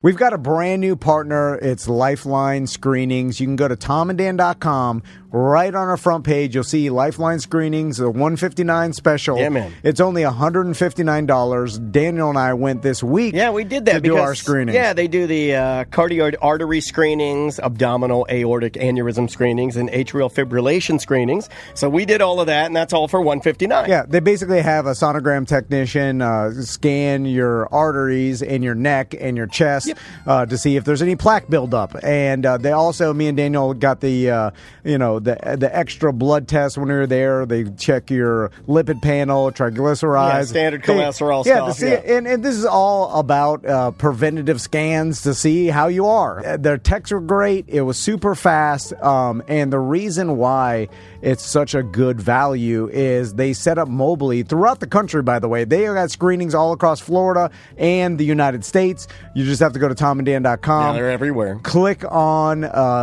We've got a brand new partner. It's Lifeline Screenings. You can go to tomanddan.com. Right on our front page, you'll see Lifeline Screenings, the $159 special. Yeah, man. It's only $159. Daniel and I went this week. Yeah, we did that to do our screenings. Yeah, they do the cardiac artery screenings, abdominal aortic aneurysm screenings, and atrial fibrillation screenings. So we did all of that, and that's all for $159. Yeah, they basically have a sonogram technician scan your arteries in your neck and your chest to see if there's any plaque buildup. And they also, me and Daniel got the extra blood test when we were there. They check your lipid panel, triglycerides. Standard cholesterol stuff. And this is all about preventative scans to see how you are. Their techs were great. It was super fast. And the reason why it's such a good value is they set up mobily throughout the country, by the way. They got screenings all across Florida and the United States. You just have to go to tomanddan.com. Yeah, they're everywhere. Click on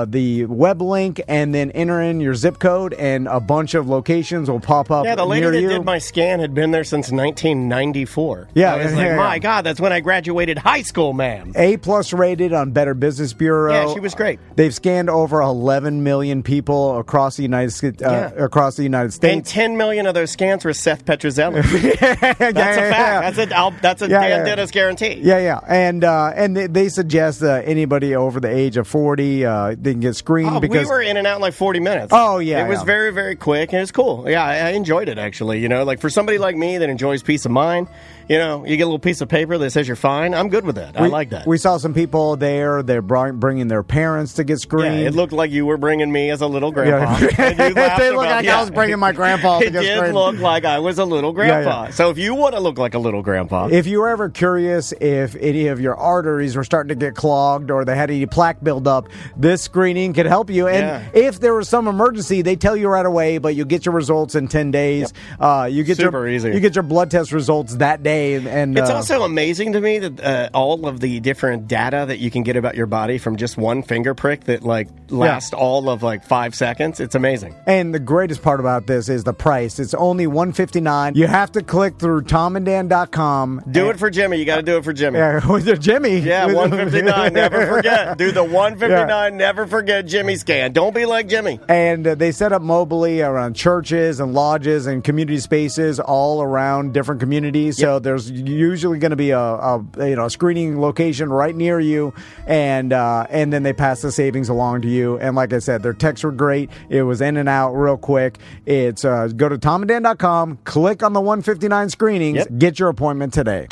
the web link and then enter in your zip code, and a bunch of locations will pop up. Yeah, the lady near that you. did my scan had been there since 1994. Yeah, I was like, my God, that's when I graduated high school, ma'am. A+ rated on Better Business Bureau. Yeah, she was great. They've scanned over 11 million people across the United States. And 10 million of those scans were Seth Petrozelli. That's a fact. That's a Dan Dennis guarantee. Yeah. And they suggest anybody over the age of 40 they can get screened because we were in and out in like 40 minutes. Oh yeah, it was very, very quick, and it was cool. Yeah, I enjoyed it actually. You know, like for somebody like me that enjoys peace of mind, you know, you get a little piece of paper that says you're fine. I'm good with that. I like that. We saw some people there. They're bringing their parents to get screened. Yeah, it looked like you were bringing me as a little grandpa. Yeah. They looked like I was bringing my grandpa to get screened. It did look like I was a little grandpa. Yeah. So if you want to look like a little grandpa. If you were ever curious if any of your arteries were starting to get clogged or they had any plaque buildup, this screening could help you. And if there was some emergency, they tell you right away, but you'll get your results in 10 days. Yep. You get easy. You get your blood test results that day. And it's also amazing to me that all of the different data that you can get about your body from just one finger prick that lasts all of 5 seconds. It's amazing. And the greatest part about this is the price. It's only $159. You have to click through tomanddan.com. Do it for Jimmy. You got to do it for Jimmy. Yeah, with Jimmy. Yeah, $159. Never forget. Do the $159. Never forget Jimmy scan. Don't be like Jimmy. And they set up mobily around churches and lodges and community spaces all around different communities. So there's usually going to be a screening location right near you, and then they pass the savings along to you. And like I said, their texts were great. It was in and out real quick. It's go to tomanddan.com, click on the 159 screenings, get your appointment today.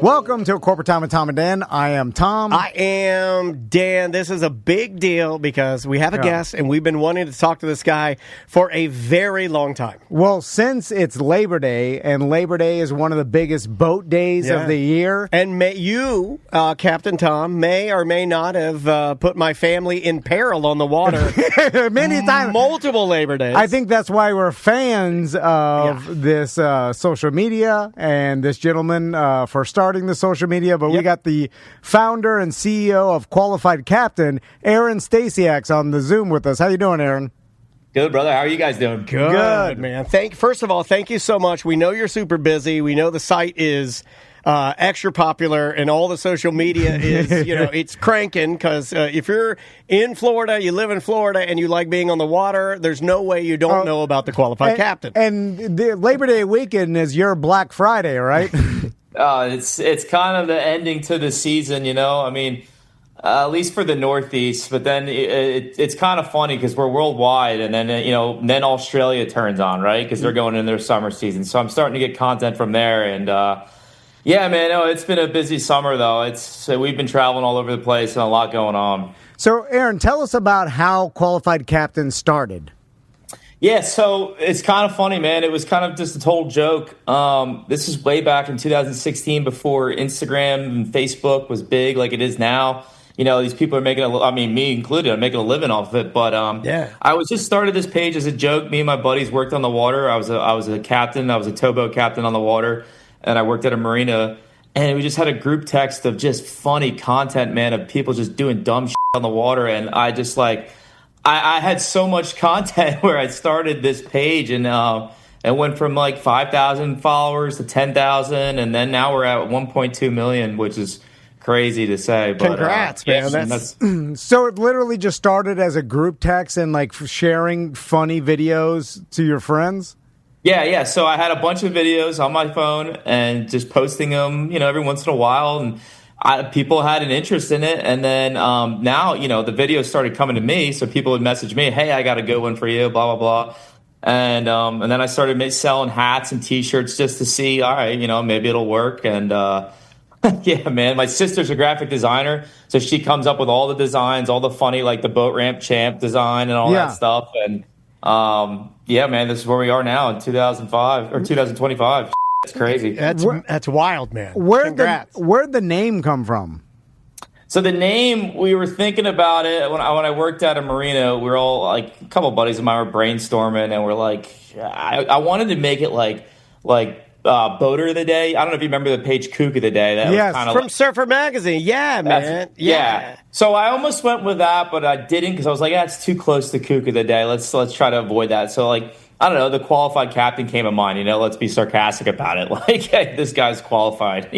Welcome to Corporate Time with Tom and Dan. I am Tom. I am Dan. This is a big deal because we have a guest, and we've been wanting to talk to this guy for a very long time. Well, since it's Labor Day, and Labor Day is one of the biggest boat days of the year. And you, Captain Tom, may or may not have put my family in peril on the water many times. Multiple Labor Days. I think that's why we're fans of this social media and this gentleman for starting the social media, but we got the founder and CEO of Qualified Captain, Aaron Stasiaks, on the Zoom with us. How you doing, Aaron? Good, brother. How are you guys doing? Good, man. First of all, thank you so much. We know you're super busy. We know the site is extra popular, and all the social media is, it's cranking because if you're in Florida, you live in Florida, and you like being on the water, there's no way you don't know about the Qualified Captain. And the Labor Day weekend is your Black Friday, right? It's kind of the ending to the season, I mean, at least for the Northeast. But then it's kind of funny because we're worldwide, and then then Australia turns on, right? Because they're going in their summer season. So I'm starting to get content from there, and yeah, man, it's been a busy summer though. We've been traveling all over the place and a lot going on. So, Aaron, tell us about how Qualified Captain started. Yeah, so it's kind of funny, man. It was kind of just a total joke. This is way back in 2016 before Instagram and Facebook was big like it is now. These people are making me included, I'm making a living off of it. But I was just started this page as a joke. Me and my buddies worked on the water. I was a captain. I was a towboat captain on the water, and I worked at a marina. And we just had a group text of just funny content, man, of people just doing dumb shit on the water. And I just I had so much content where I started this page, and it went from 5,000 followers to 10,000, and then now we're at 1.2 million, which is crazy to say. But, congrats, man. That's So it literally just started as a group text and like sharing funny videos to your friends? Yeah. So I had a bunch of videos on my phone and just posting them, every once in a while. And people had an interest in it. And then now, the videos started coming to me. So people would message me, hey, I got a good one for you, blah, blah, blah. And then I started selling hats and T-shirts just to see, all right, maybe it'll work. And yeah, man, my sister's a graphic designer. So she comes up with all the designs, all the funny, like the boat ramp champ design and all that stuff. And yeah, man, this is where we are now in 2005 or 2025. It's crazy. That's wild, man. Where'd the name come from? So the name, we were thinking about it when I worked at a marina. We were all like, a couple of buddies of mine were brainstorming, and we're like, I wanted to make it like Boater of the Day. I don't know if you remember the page Kook of the Day. That was kind of from Surfer Magazine. Yeah, man. Yeah. So I almost went with that, but I didn't because I was like, it's too close to Kook of the Day. Let's try to avoid that. So like, I don't know, the qualified captain came to mind. Let's be sarcastic about it. Like, hey, this guy's qualified.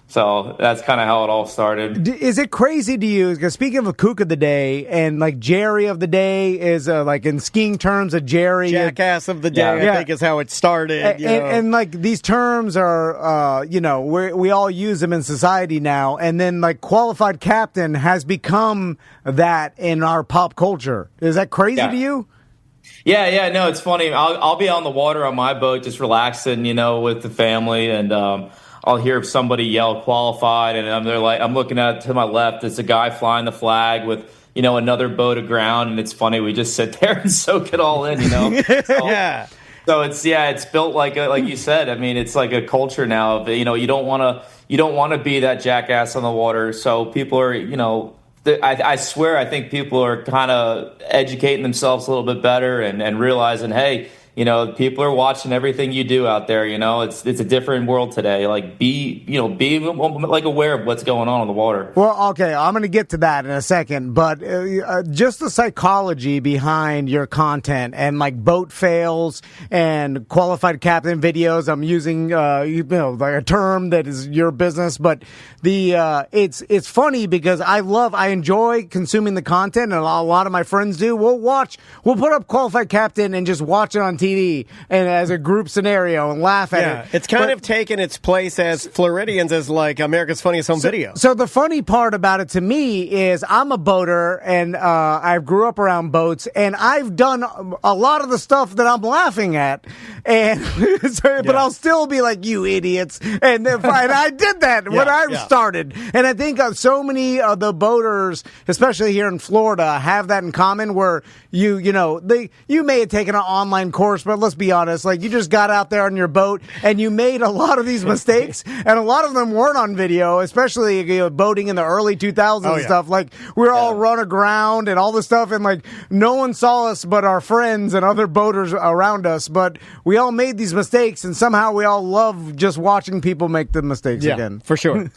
So that's kind of how it all started. Is it crazy to you? Because speaking of a Kook of the Day and like Jerry of the Day is like in skiing terms, a Jerry. Jackass of the Day, I think is how it started. And like these terms are, we all use them in society now. And then like qualified captain has become that in our pop culture. Is that crazy to you? Yeah, no, it's funny. I'll be on the water on my boat just relaxing, with the family, and I'll hear somebody yell qualified, and I'm looking to my left, it's a guy flying the flag with, another boat aground, and it's funny, we just sit there and soak it all in, Yeah. So it's built like you said. I mean, it's like a culture now of, you don't want to be that jackass on the water. So people are, I swear, I think people are kind of educating themselves a little bit better and realizing, hey, people are watching everything you do out there. It's a different world today. Like be like aware of what's going on the water. Well, okay, I'm going to get to that in a second, but just the psychology behind your content and like boat fails and qualified captain videos. I'm using like a term that is your business, but it's funny because I enjoy consuming the content, and a lot of my friends do. We'll put up qualified captain and just watch it on TV and as a group scenario and laugh at it. It's kind of taken its place as Floridians as like America's Funniest Home Video. So the funny part about it to me is I'm a boater, and I grew up around boats, and I've done a lot of the stuff that I'm laughing at, and but I'll still be like, you idiots, and I did that when I started, and I think so many of the boaters, especially here in Florida, have that in common where you may have taken an online course, but let's be honest, like you just got out there on your boat and you made a lot of these mistakes, and a lot of them weren't on video, especially boating in the early 2000s and stuff. Like we're all run aground and all this stuff, and like no one saw us but our friends and other boaters around us, but we all made these mistakes, and somehow we all love just watching people make the mistakes again. For sure.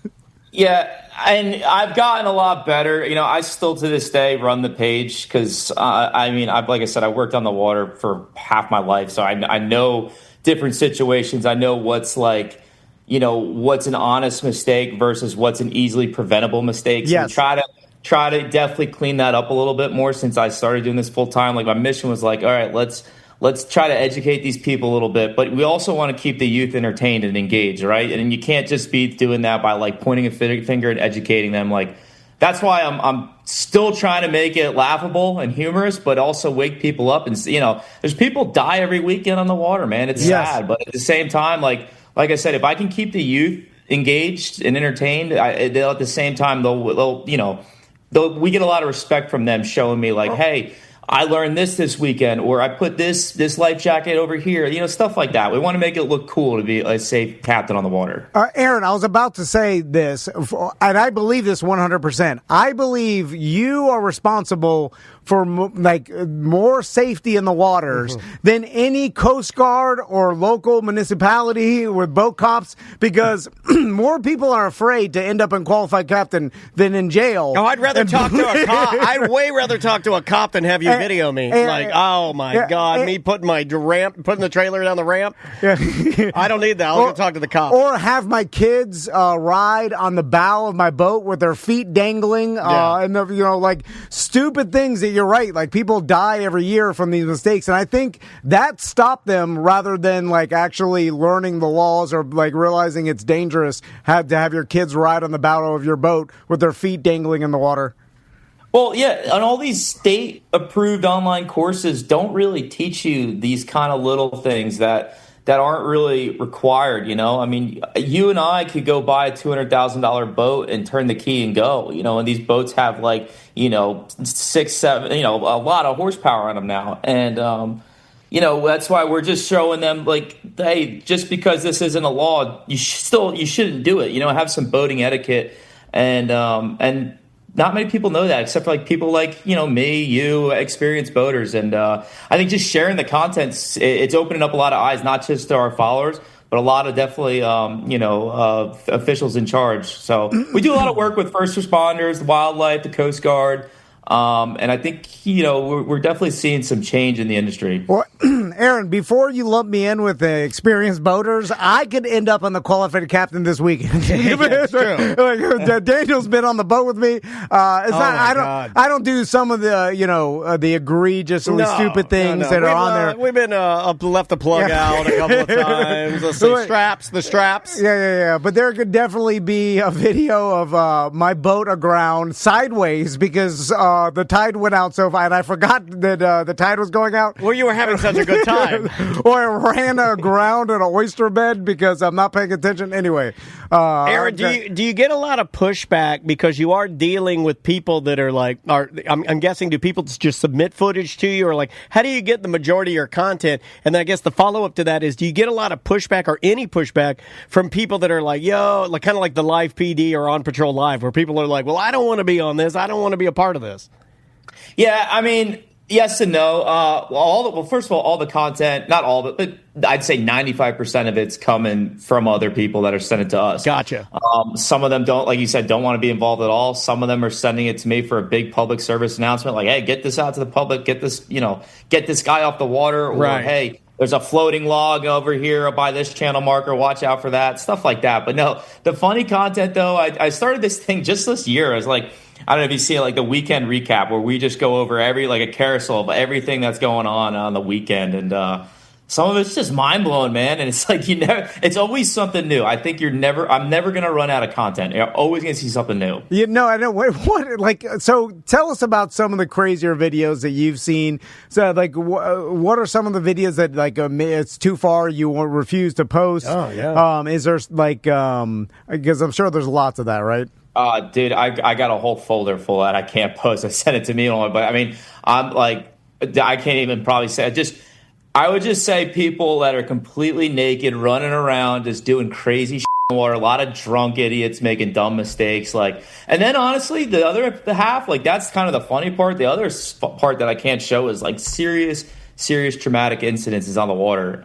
Yeah, and I've gotten a lot better. I still to this day run the page because, like I said, I worked on the water for half my life. So I know different situations. I know what's like, what's an honest mistake versus what's an easily preventable mistake. So try to definitely clean that up a little bit more since I started doing this full time. Like my mission was like, all right, let's try to educate these people a little bit, but we also want to keep the youth entertained and engaged, right? And you can't just be doing that by like pointing a finger and educating them. Like that's why I'm still trying to make it laughable and humorous, but also wake people up. And there's people die every weekend on the water, man. It's sad, but at the same time, like I said, if I can keep the youth engaged and entertained, they'll at the same time we get a lot of respect from them showing me like, hey, I learned this weekend, or I put this life jacket over here, stuff like that. We want to make it look cool to be a safe captain on the water. Aaron, I was about to say this, and I believe this 100%. I believe you are responsible for more safety in the waters than any Coast Guard or local municipality with boat cops, because more people are afraid to end up in qualified captain than in jail. Oh, I'd rather talk to a cop. I'd way rather talk to a cop than have you video me. Oh my God, me putting the trailer down the ramp. Yeah. I don't need that. I'll go talk to the cops. Or have my kids ride on the bow of my boat with their feet dangling, and like stupid things that you're right. Like people die every year from these mistakes, and I think that stopped them rather than like actually learning the laws or like realizing it's dangerous. Have to have your kids ride on the bow of your boat with their feet dangling in the water. Well, yeah, and all these state-approved online courses don't really teach you these kind of little things that aren't really required, I mean, you and I could go buy a $200,000 boat and turn the key and go, and these boats have like, 6, 7, a lot of horsepower on them now. And, that's why we're just showing them like, hey, just because this isn't a law, you shouldn't do it, have some boating etiquette. And not many people know that, except for like people like, me, you, experienced boaters. And I think just sharing the content, it's opening up a lot of eyes, not just to our followers, but a lot of definitely, officials in charge. So we do a lot of work with first responders, the wildlife, the Coast Guard. And I think, we're definitely seeing some change in the industry. Well, Aaron, before you lump me in with the experienced boaters, I could end up on the qualified captain this weekend. That's true. Like, Daniel's been on the boat with me. I don't do some of the, the egregiously stupid things that are on there. We've been left the plug out a couple of times. The straps. Yeah. But there could definitely be a video of my boat aground sideways because the tide went out so far, and I forgot that the tide was going out. Well, you were having such a good time. Or I ran aground in an oyster bed because I'm not paying attention. Anyway. Aaron, do you get a lot of pushback because you are dealing with people that are like, I'm guessing, do people just submit footage to you, or like, how do you get the majority of your content? And I guess the follow-up to that is, do you get a lot of pushback or any pushback from people that are like, like kind of like the Live PD or On Patrol Live, where people are like, well, I don't want to be on this. I don't want to be a part of this. Yeah, I mean, yes and no. First of all the content, not all of it, but I'd say 95% of it's coming from other people that are sending it to us. Gotcha. Some of them don't, like you said, don't want to be involved at all. Some of them are sending it to me for a big public service announcement, like, hey, get this out to the public, get this guy off the water, or right. Hey, there's a floating log over here by this channel marker, watch out for that, stuff like that. But no, the funny content, though, I started this thing just this year. I was like, I don't know if you see like the weekend recap where we just go over a carousel of everything that's going on the weekend. And some of it's just mind blowing, man. And it's like, it's always something new. I think I'm never going to run out of content. You're always going to see something new. I know. So tell us about some of the crazier videos that you've seen. So like, what are some of the videos that like, it's too far, you refuse to post? Oh, yeah. Is there like, because I'm sure there's lots of that, right? Dude, I got a whole folder full that I can't post. I sent it to me, but I mean, I'm like, I can't even probably say. I would just say people that are completely naked, running around, just doing crazy shit in the water. A lot of drunk idiots making dumb mistakes. Like, and then honestly, the half, like that's kind of the funny part. The other part that I can't show is like serious traumatic incidences on the water.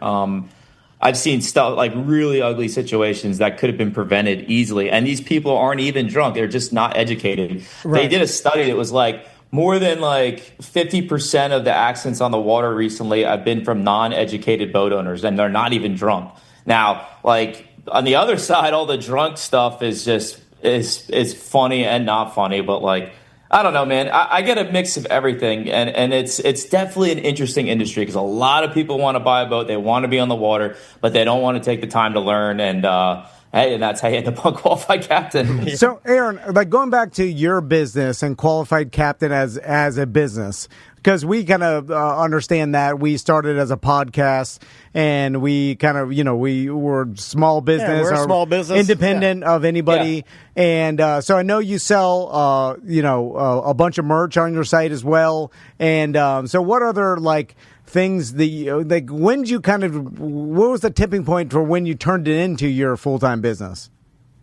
I've seen stuff like really ugly situations that could have been prevented easily. And these people aren't even drunk. They're just not educated. Right. They did a study that was like more than like 50% of the accidents on the water recently have been from non-educated boat owners, and they're not even drunk. Now, like on the other side, all the drunk stuff is just is funny and not funny, but like, I don't know, man. I get a mix of everything, and it's definitely an interesting industry because a lot of people want to buy a boat, they want to be on the water, but they don't want to take the time to learn. And and that's how you end up on Qualified Captain. So, Aaron, like going back to your business and Qualified Captain as a business, because we kind of understand that we started as a podcast and we kind of, we were small business. Yeah, we're a small business. Independent of anybody. Yeah. And so I know you sell, a bunch of merch on your site as well. And so what other, things that when you what was the tipping point for when you turned it into your full-time business?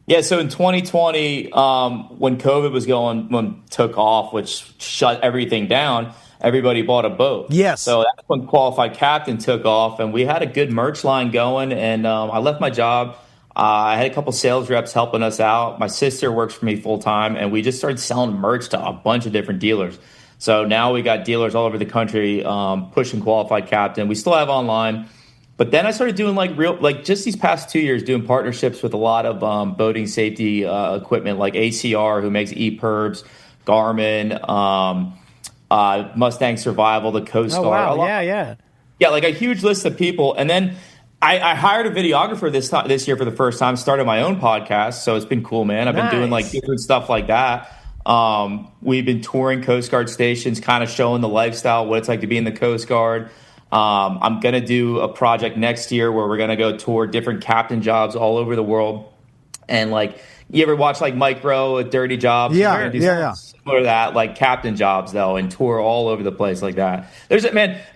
Yeah, so in 2020, when COVID took off, which shut everything down, everybody bought a boat. Yes. So that's when Qualified Captain took off, and we had a good merch line going, and I left my job. I had a couple sales reps helping us out. My sister works for me full-time, and we just started selling merch to a bunch of different dealers. So now we got dealers all over the country pushing qualified captain. We still have online. But then I started doing just these past 2 years, doing partnerships with a lot of boating safety equipment like ACR, who makes EPIRBs, Garmin, Mustang Survival, the Coast Guard. Oh, wow. Yeah. Yeah, like a huge list of people. And then I hired a videographer this year for the first time, started my own podcast. So it's been cool, man. I've been doing like different stuff like that. We've been touring Coast Guard stations, kind of showing the lifestyle, what it's like to be in the Coast Guard. I'm going to do a project next year where we're going to go tour different captain jobs all over the world. And like, you ever watch like Mike Rowe at Dirty Jobs? Yeah. Similar to that, like captain jobs though, and tour all over the place like that.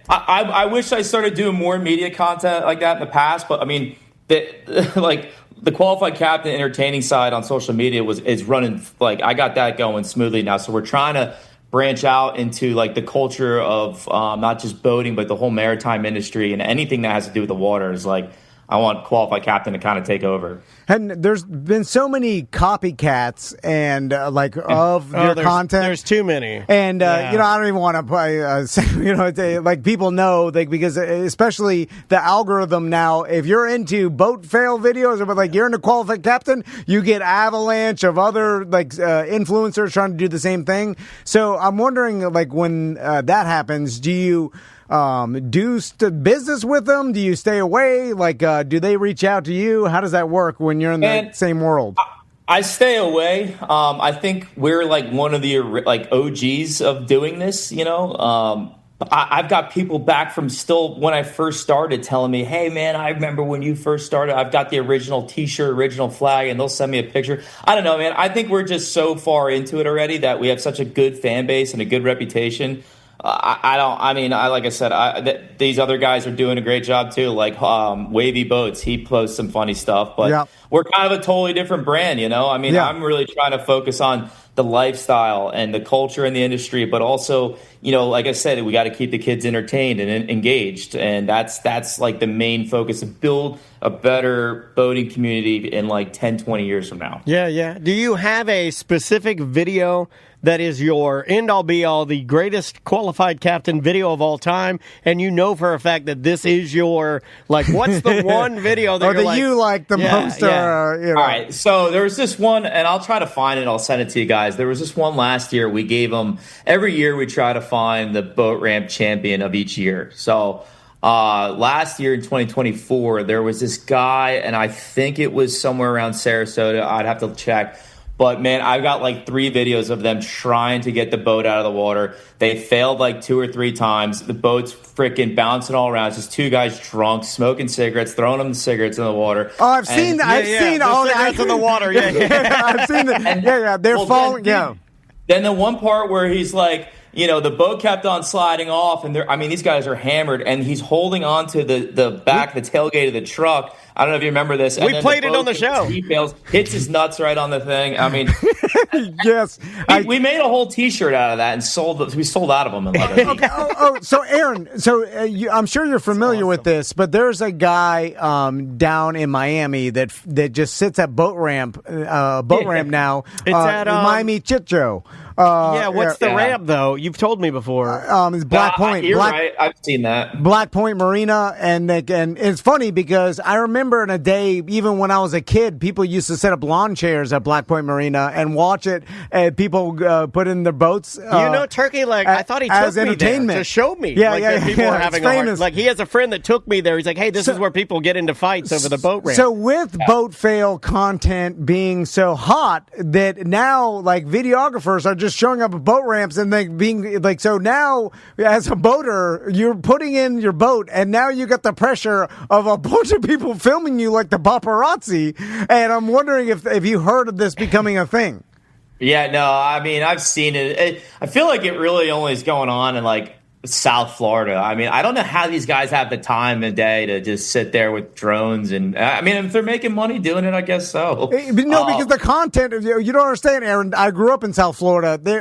I wish I started doing more media content like that in the past, but I mean, the qualified captain entertaining side on social media is running, like I got that going smoothly now. So we're trying to branch out into like the culture of not just boating, but the whole maritime industry, and anything that has to do with the water is like, I want qualified captain to kind of take over. And there's been so many copycats and of your content. There's too many. And, I don't even want to play, like people know, because especially the algorithm now, if you're into boat fail videos, but like you're into qualified captain, you get avalanche of other influencers trying to do the same thing. So I'm wondering, like, when that happens, do you do business with them? Do you stay away? Like, do they reach out to you? How does that work when you're in the same world? I stay away. I think we're like one of the OGs of doing this, I've got people back from still when I first started telling me, hey, man, I remember when you first started. I've got the original T-shirt, original flag, and they'll send me a picture. I don't know, man. I think we're just so far into it already that we have such a good fan base and a good reputation. Like I said, these other guys are doing a great job too. Like Wavy Boats, he posts some funny stuff, but we're kind of a totally different brand, I'm really trying to focus on the lifestyle and the culture in the industry, but also, like I said, we got to keep the kids entertained and engaged. And that's like the main focus, to build a better boating community in like 10, 20 years from now. Yeah. Do you have a specific video that is your end-all be-all, the greatest qualified captain video of all time, and you know for a fact that this is your, like, what's the one video that you like the most? All right, so there was this one, and I'll try to find it. I'll send it to you guys. There was this one last year. We gave them, every year we try to find the boat ramp champion of each year. So last year in 2024, there was this guy, and I think it was somewhere around Sarasota. I'd have to check. But, man, I've got like 3 videos of them trying to get the boat out of the water. They failed like 2 or 3 times. The boat's freaking bouncing all around. It's just 2 guys drunk, smoking cigarettes, throwing them the cigarettes in the water. Oh, I've seen all the cigarettes in the water. Yeah. I've seen that. They're falling. Then the one part where he's like, the boat kept on sliding off, and these guys are hammered, and he's holding on to the back, the tailgate of the truck. I don't know if you remember this. We played it on the show. He fails, hits his nuts right on the thing. Yes. We made a whole T-shirt out of that and we sold out of them. In like a week. Okay. So Aaron, I'm sure you're familiar with this, but there's a guy down in Miami that just sits at boat ramp now. It's at Miami Chicho. What's the ramp though? You've told me before. It's Black Point. You're right. I've seen that. Black Point Marina, and it's funny because I remember in a day, even when I was a kid, people used to set up lawn chairs at Black Point Marina and watch it. And people put in their boats. Turkey. I thought he took as me entertainment there to show me. People were having famous. Like he has a friend that took me there. He's like, hey, this is where people get into fights over the boat ramp. So with boat fail content being so hot that now like videographers are just showing up at boat ramps and being like, so now as a boater, you're putting in your boat and now you got the pressure of a bunch of people filming you like the paparazzi. And I'm wondering if you heard of this becoming a thing. Yeah, no, I've seen it. I feel like it really only is going on in like South Florida. I mean, I don't know how these guys have the time of day to just sit there with drones. And I mean, if they're making money doing it, I guess so. No, because the content, you don't understand, Aaron. I grew up in South Florida. They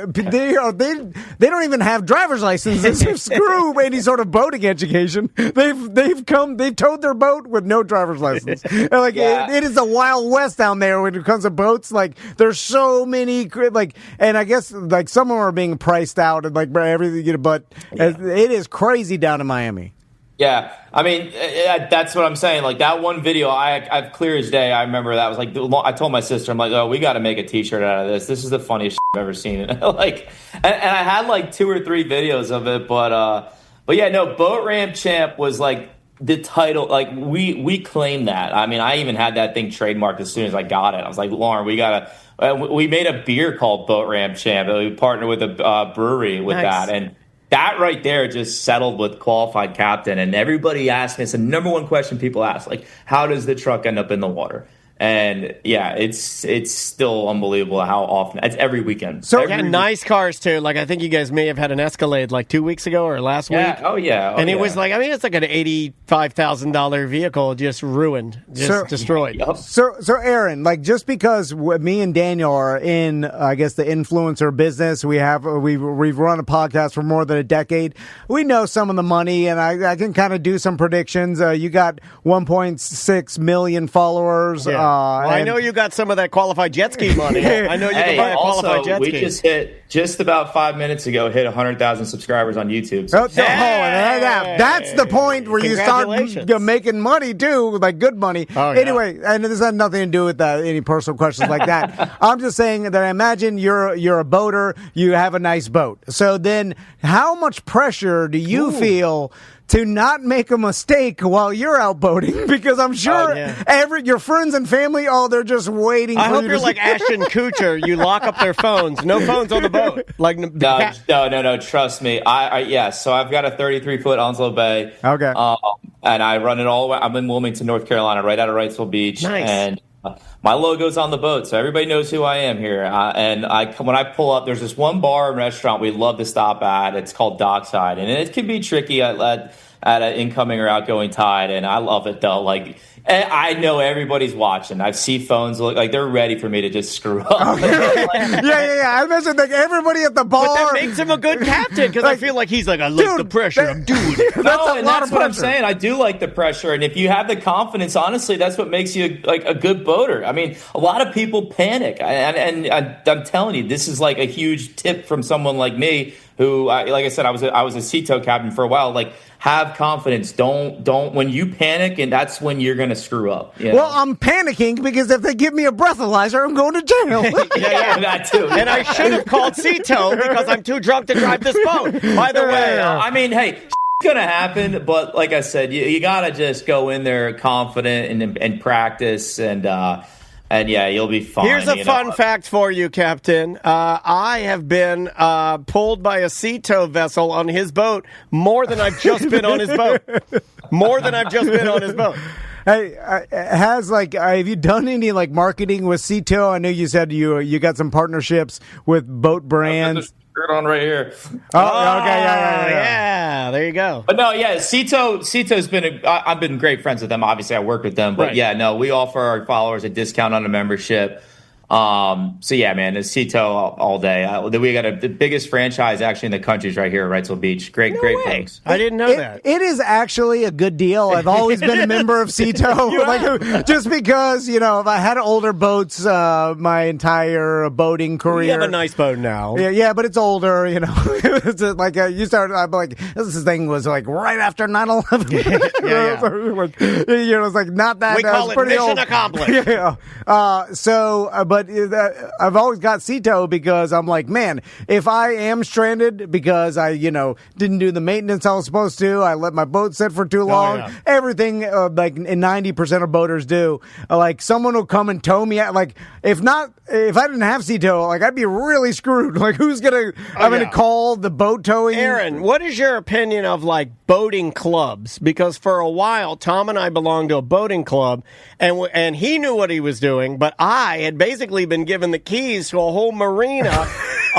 don't even have driver's licenses. Screw any sort of boating education. They've towed their boat with no driver's license. Like it is a Wild West down there when it comes to boats. Like there's so many, and I guess like some of them are being priced out and like everything, but. It is crazy down in Miami. Yeah, I mean, that's what I'm saying. Like that one video, I've clear as day. I remember that was like, I told my sister, I'm like, oh, we got to make a T-shirt out of this. This is the funniest I've ever seen. Like, and I had like 2 or 3 videos of it, but yeah, no, Boat Ramp Champ was like the title. Like we claimed that. I mean, I even had that thing trademarked as soon as I got it. I was like, Lauren, we made a beer called Boat Ramp Champ. We partnered with a brewery with that, and that right there just settled with qualified captain. And everybody asked me, it's the number one question people ask, like, how does the truck end up in the water? And yeah, it's still unbelievable how often. It's every weekend. So nice cars too. Like I think you guys may have had an Escalade like 2 weeks ago or last week. Oh yeah. And it was like, I mean, it's like an $85,000 vehicle just ruined, destroyed. Yep. So Aaron, like just because me and Daniel are in, I guess the influencer business, we've run a podcast for more than a decade. We know some of the money, and I can kind of do some predictions. You got 1.6 million followers. Yeah. I know you got some of that qualified jet ski money. I know you can buy a qualified jet ski. We just about 5 minutes ago hit 100,000 subscribers on YouTube. So. That's the point where you start making money too, like good money. Anyway, and this has nothing to do with any personal questions like that. I'm just saying that I imagine you're a boater, you have a nice boat. So then how much pressure do you feel to not make a mistake while you're out boating? Because I'm sure your friends and family, they're just waiting for you. I hope you're like Ashton Kutcher. You lock up their phones. No phones on the boat. Like no. Trust me. So I've got a 33-foot Onslow Bay. Okay. And I run it all the way. I'm in Wilmington, North Carolina, right out of Wrightsville Beach. Nice. And my logo's on the boat, so everybody knows who I am here. And when I pull up, there's this one bar and restaurant we love to stop at. It's called Dockside, and it can be tricky at an incoming or outgoing tide, and I love it though. Like I know everybody's watching. I see phones look like they're ready for me to just screw up. I imagine like everybody at the bar. But that makes him a good captain because I feel like he's like, I like the pressure. I'm doing it. That's what I'm saying. I do like the pressure, and if you have the confidence, honestly, that's what makes you like a good boater. I mean, a lot of people panic, and I'm telling you, this is like a huge tip from someone like me who, like I said, I was a sea tow captain for a while. Like, have confidence. Don't when you panic, and that's when you're going to screw up. You know? Well, I'm panicking because if they give me a breathalyzer, I'm going to jail. That too. And I should have called sea tow because I'm too drunk to drive this boat. By the way, I mean, hey, it's going to happen, but like I said, you got to just go in there confident and practice and yeah, you'll be fine. Here's a fun fact for you, Captain. I have been pulled by a sea tow vessel on his boat more than I've just been on his boat. Hey, have you done any like marketing with Sea Tow? I know you said you got some partnerships with boat brands. Shirt on right here. Okay, yeah. There you go. But no, yeah, Cito's been. I've been great friends with them. Obviously, I work with them, but yeah, no, we offer our followers a discount on a membership. So yeah, man, it's Cito all day. We got the biggest franchise actually in the country is right here at Wrightsville Beach. Great folks. I didn't know that. It is actually a good deal. I've always been a member of Cito, just because if I had older boats my entire boating career. You have a nice boat now. Yeah, but it's older. It's like you started. I'm like, this thing was like right after 9/11. It's like not that. We call it mission accomplished. But I've always got Cito because I'm like, man, if I am stranded because I, didn't do the maintenance I was supposed to, I let my boat sit for too long, everything like 90% of boaters do, like someone will come and tow me out. Like if I didn't have Cito, like I'd be really screwed. Like who's going to, I'm going to call the boat towing. Aaron, what is your opinion of like boating clubs? Because for a while, Tom and I belonged to a boating club and he knew what he was doing, but I had basically been given the keys to a whole marina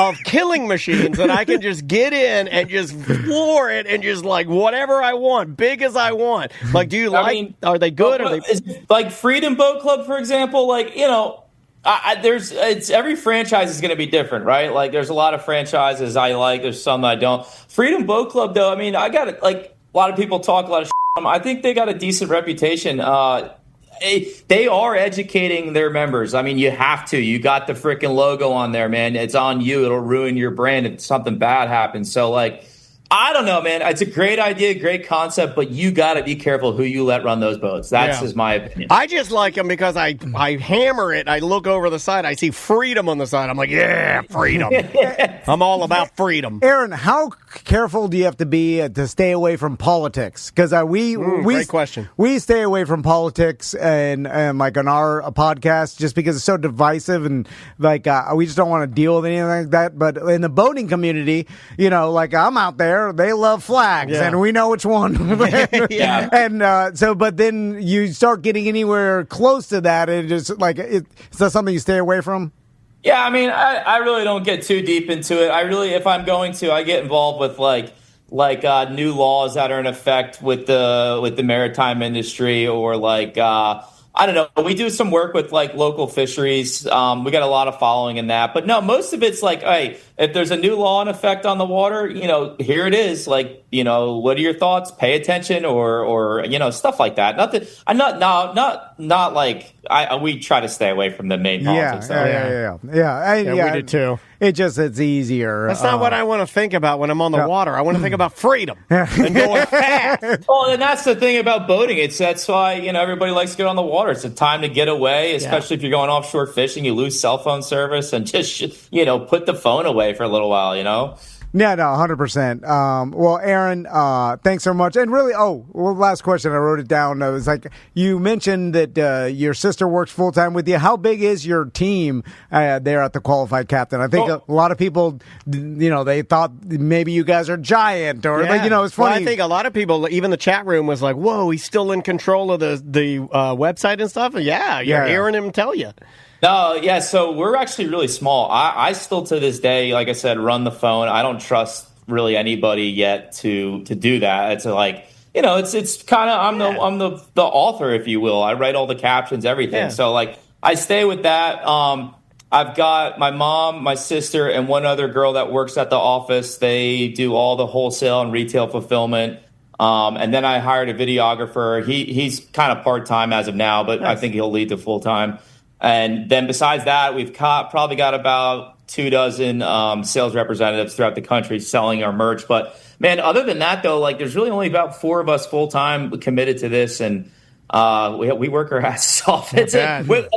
of killing machines that I can just get in and just floor it and just like whatever I want, big as I want. Like, do you are they good? Like Freedom Boat Club, for example, like, it's every franchise is going to be different, right? Like, there's a lot of franchises I like. There's some I don't. Freedom Boat Club, though, I mean, I got it. Like, a lot of people talk a lot of shit. I think they got a decent reputation. They are educating their members. I mean, you have to. You got the freaking logo on there, man. It's on you. It'll ruin your brand if something bad happens. So, like, I don't know, man. It's a great idea, great concept, but you got to be careful who you let run those boats. That's just my opinion. I just like them because I hammer it. I look over the side. I see freedom on the side. I'm like, yeah, freedom. I'm all about freedom. Aaron, how careful do you have to be to stay away from politics? Because great question. We stay away from politics and like on our podcast just because it's so divisive and like we just don't want to deal with anything like that. But in the boating community, like I'm out there. They love flags, and we know which one. And but then you start getting anywhere close to that, and it's like, is that something you stay away from? Yeah, I mean, I really don't get too deep into it. If I'm going to, I get involved with like new laws that are in effect with the maritime industry, or like I don't know. We do some work with like local fisheries. We got a lot of following in that, but no, most of it's like, hey, if there's a new law in effect on the water, here it is. Like, what are your thoughts? Pay attention, or stuff like that. Not like we try to stay away from the main politics. Yeah. We do too. It's easier. That's not what I want to think about when I'm on the water. I want to think about freedom and going fast. Well, and that's the thing about boating. That's why, everybody likes to get on the water. It's a time to get away, especially if you're going offshore fishing. You lose cell phone service and just, put the phone away for a little while, Yeah, no, 100%. Well, Aaron, thanks so much. And really, last question. I wrote it down. It was like, you mentioned that your sister works full-time with you. How big is your team there at the Qualified Captain? I think a lot of people, they thought maybe you guys are giant, or it's funny. Well, I think a lot of people, even the chat room was like, whoa, he's still in control of the website and stuff. You're hearing him tell you. No, yeah, so we're actually really small. I still, to this day, like I said, run the phone. I don't trust really anybody yet to do that. It's like, it's kind of, I'm the author, if you will. I write all the captions, everything. Yeah. So, like, I stay with that. I've got my mom, my sister, and one other girl that works at the office. They do all the wholesale and retail fulfillment. And then I hired a videographer. He's kind of part-time as of now, but nice. I think he'll lead to full-time. And then besides that, we've probably got about 24 sales representatives throughout the country selling our merch. But, man, other than that, though, like, there's really only about 4 of us full-time committed to this. And we work our asses off. Like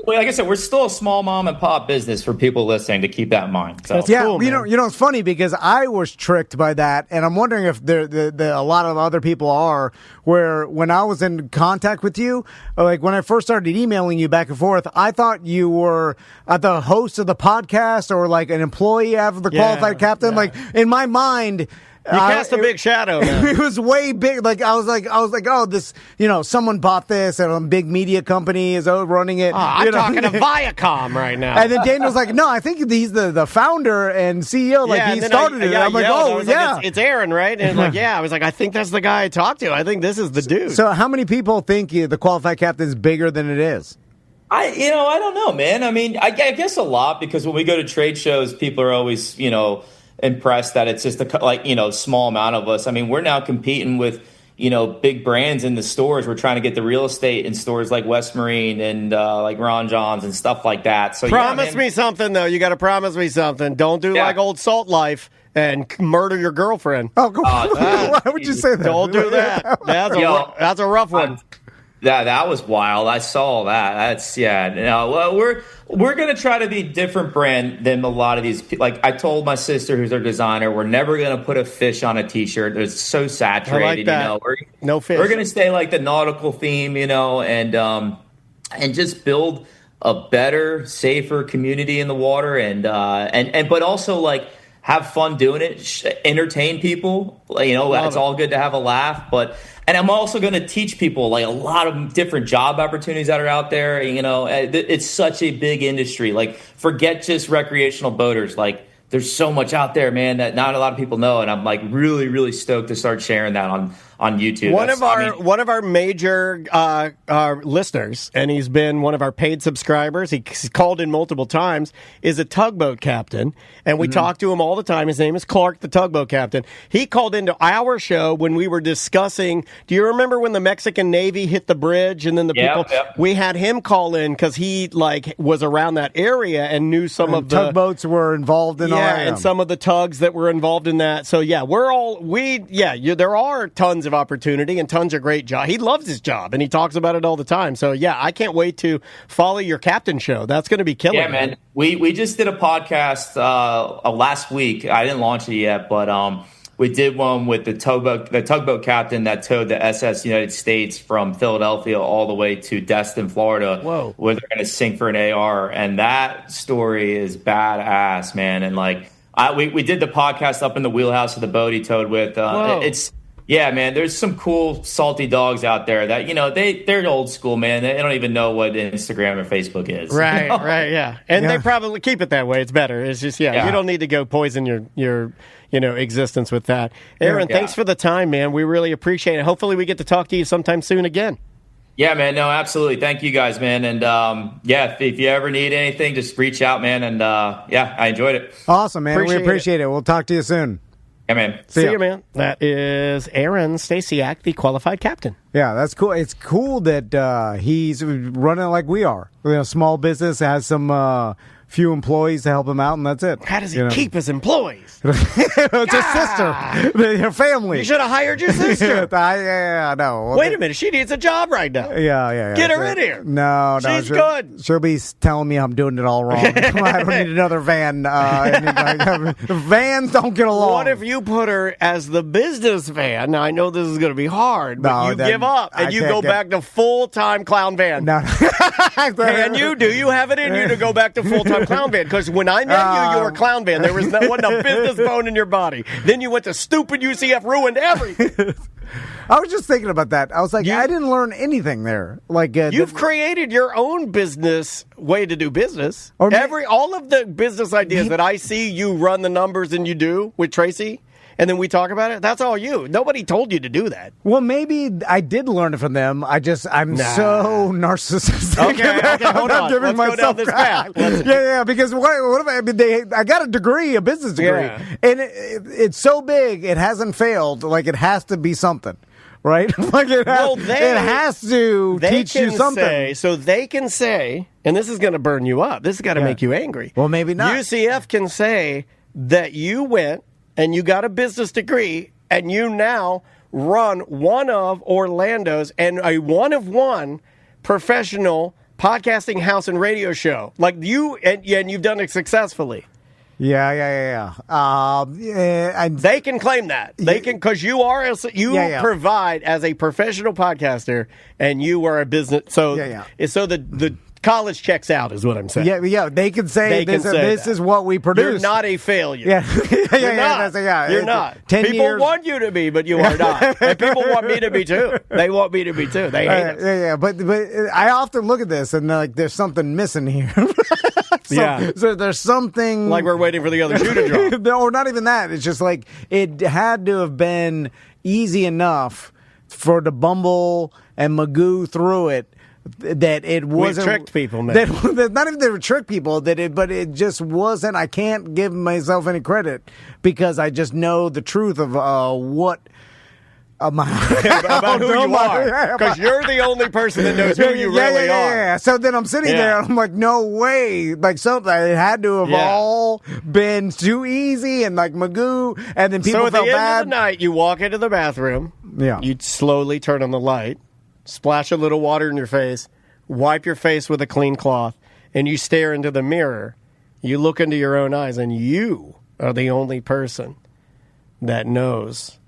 I said, we're still a small mom and pop business for people listening, to keep that in mind. So. That's cool, man. It's funny because I was tricked by that, and I'm wondering if a lot of other people are. Where when I was in contact with you, like when I first started emailing you back and forth, I thought you were the host of the podcast or like an employee of the Qualified Captain. Yeah. Like in my mind. You cast a big shadow. It was way big. Like I was like, oh, this, someone bought this, and a big media company is running it. I'm talking to Viacom right now. And then Daniel's like, no, I think he's the founder and CEO. Like he started it. I'm like, it's Aaron, right? And I was like, I think that's the guy I talked to. I think this is the dude. So how many people think the Qualified Captain is bigger than it is? I don't know, man. I mean, I guess a lot, because when we go to trade shows, people are always, impressed that it's just a small amount of us. I mean, we're now competing with big brands in the stores. We're trying to get the real estate in stores like West Marine and like Ron John's and stuff like that. So promise me something, though. You got to promise me something. Don't do like Old Salt Life and murder your girlflriend. Oh, come on. Why would you say that? Don't do that. That's a rough one. That was wild. I saw that. Well, we're going to try to be a different brand than a lot of these. Like I told my sister, who's our designer, we're never going to put a fish on a T-shirt. It's so saturated. I like that. No fish. We're going to stay like the nautical theme, and just build a better, safer community in the water, and but also like have fun doing it, entertain people. It's all good to have a laugh, and I'm also going to teach people like a lot of different job opportunities that are out there. It's such a big industry. Like, forget just recreational boaters. Like, there's so much out there, man, that not a lot of people know. And I'm like really, really stoked to start sharing that on YouTube. One of our major listeners, and he's been one of our paid subscribers. He's called in multiple times. Is a tugboat captain, and we talk to him all the time. His name is Clark, the tugboat captain. He called into our show when we were discussing. Do you remember when the Mexican Navy hit the bridge, and then the people? Yep. We had him call in because he was around that area and knew some of the tugboats were involved in. And some of the tugs that were involved in that. So there are tons of opportunity and tons of great job. He loves his job and he talks about it all the time. So I can't wait to follow your captain show. That's going to be killer. Yeah, man. We just did a podcast last week. I didn't launch it yet, but we did one with the tugboat captain that towed the SS United States from Philadelphia all the way to Destin, Florida. Whoa. Where they're going to sink for an AR. And that story is badass, man. And we did the podcast up in the wheelhouse of the boat he towed with. Yeah, man, there's some cool salty dogs out there that, they're old school, man. They don't even know what Instagram or Facebook is. Right, yeah. And they probably keep it that way. It's better. It's just, you don't need to go poison your existence with that. Aaron, thanks for the time, man. We really appreciate it. Hopefully we get to talk to you sometime soon again. Yeah, man. No, absolutely. Thank you guys, man. And if you ever need anything, just reach out, man. And I enjoyed it. Awesome, man. We appreciate it. We'll talk to you soon. Yeah, man. See you, man. That is Aaron Stasiak, the qualified captain. Yeah, that's cool. It's cool that he's running like we are. Small business, has some few employees to help him out, and that's it. How does he keep his employees? It's his sister, her family. You should have hired your sister. I know. Wait a minute, she needs a job right now. Yeah. Get her in here. No, she's good. She'll be telling me I'm doing it all wrong. I don't need another van. Vans don't get along. What if you put her as the business van? Now I know this is going to be hard, but you give up and you go back to full-time clown van. No. Can you? Do you have it in you to go back to full-time clown van? Because when I met you were clown van. There wasn't a business bone in your body. Then you went to stupid UCF, ruined everything. I was just thinking about that. I was like, I didn't learn anything there. You've created your own business way to do business. All of the business ideas that I see you run the numbers and you do with Tracy, and then we talk about it, that's all you. Nobody told you to do that. Well, maybe I did learn it from them. I'm so narcissistic. Okay, hold on. Let's go down this path. Yeah, because what if I got a degree, a business degree, and it's so big, it hasn't failed. It has to be something. Right? It has to teach you something. So they can say, and this is going to burn you up. This has got to make you angry. Well, maybe not. UCF can say that you went and you got a business degree and you now run one of Orlando's and a one-of-one professional podcasting house and radio show. And you've done it successfully. Yeah. They can claim that. They can, because you provide as a professional podcaster, and you are a business. So the college checks out, is what I'm saying. Yeah. They can say this is what we produce. You're not a failure. You're not. 10 people years. want you to be, but you are not. And people want me to be too. They want me to be too. They hate us. Yeah. But I often look at this and there's something missing here. So there's something like we're waiting for the other shoe to drop. Or not even that. It's just it had to have been easy enough for the Bumble and Magoo through it. That it wasn't. We tricked people, man. That not even they were tricked people. But it just wasn't. I can't give myself any credit because I just know the truth of what. About who you are, because you're the only person that knows who you really are. Yeah. So then I'm sitting there, and I'm like, no way, something it had to have all been too easy, and Magoo, and then people felt bad. So at the end of the night, you walk into the bathroom, you slowly turn on the light, splash a little water in your face, wipe your face with a clean cloth, and you stare into the mirror. You look into your own eyes, and you are the only person that knows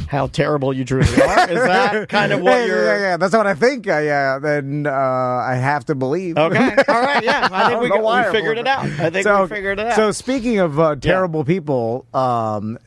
how terrible you truly are? Is that kind of what you're... Yeah, that's what I think. Then I have to believe. Okay, all right, yeah. I think we figured it out. I think we figured it out. So speaking of terrible people, someone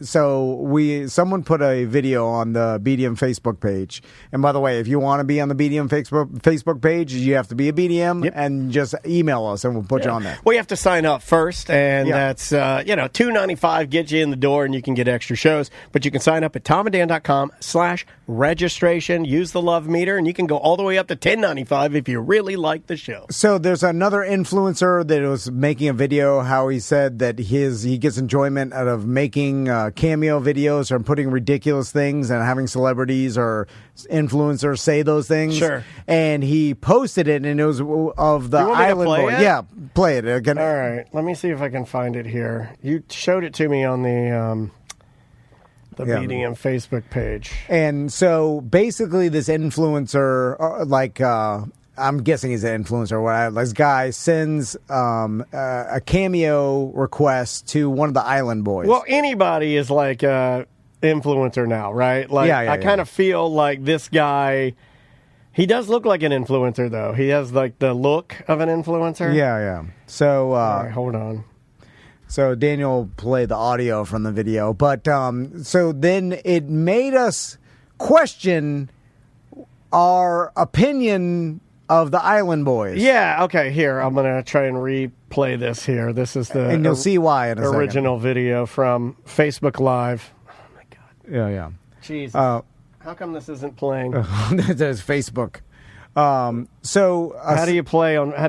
put a video on the BDM Facebook page. And by the way, if you want to be on the BDM Facebook page, you have to be a BDM and just email us and we'll put you on there. Well, you have to sign up first, and that's $2.95 gets you in the door, and you can get extra shows. But you can sign up at tomanddan.com/registration. Use the love meter, and you can go all the way up to $10.95 if you really like the show. So there's another influencer that was making a video how he said that he gets enjoyment out of making cameo videos or putting ridiculous things and having celebrities or influencers say those things. Sure. And he posted it, and it was of the Island Boy. Yeah, play it again. All right, let me see if I can find it here. You showed it to me on the BDM Facebook page. And so basically this influencer, I'm guessing he's an influencer or whatever, this guy sends a cameo request to one of the Island Boys. Well, anybody is like a influencer now, right? Like, I kind of feel like this guy... He does look like an influencer, though. He has, like, the look of an influencer. Yeah. So... all right, hold on. So Daniel played the audio from the video. But so then it made us question our opinion of the Island Boys. Yeah, okay, here. I'm going to try and replay this here. This is the... And you'll see why in a original video from Facebook Live. Oh, my God. Yeah. Jesus. How come this isn't playing? There's Facebook. So how do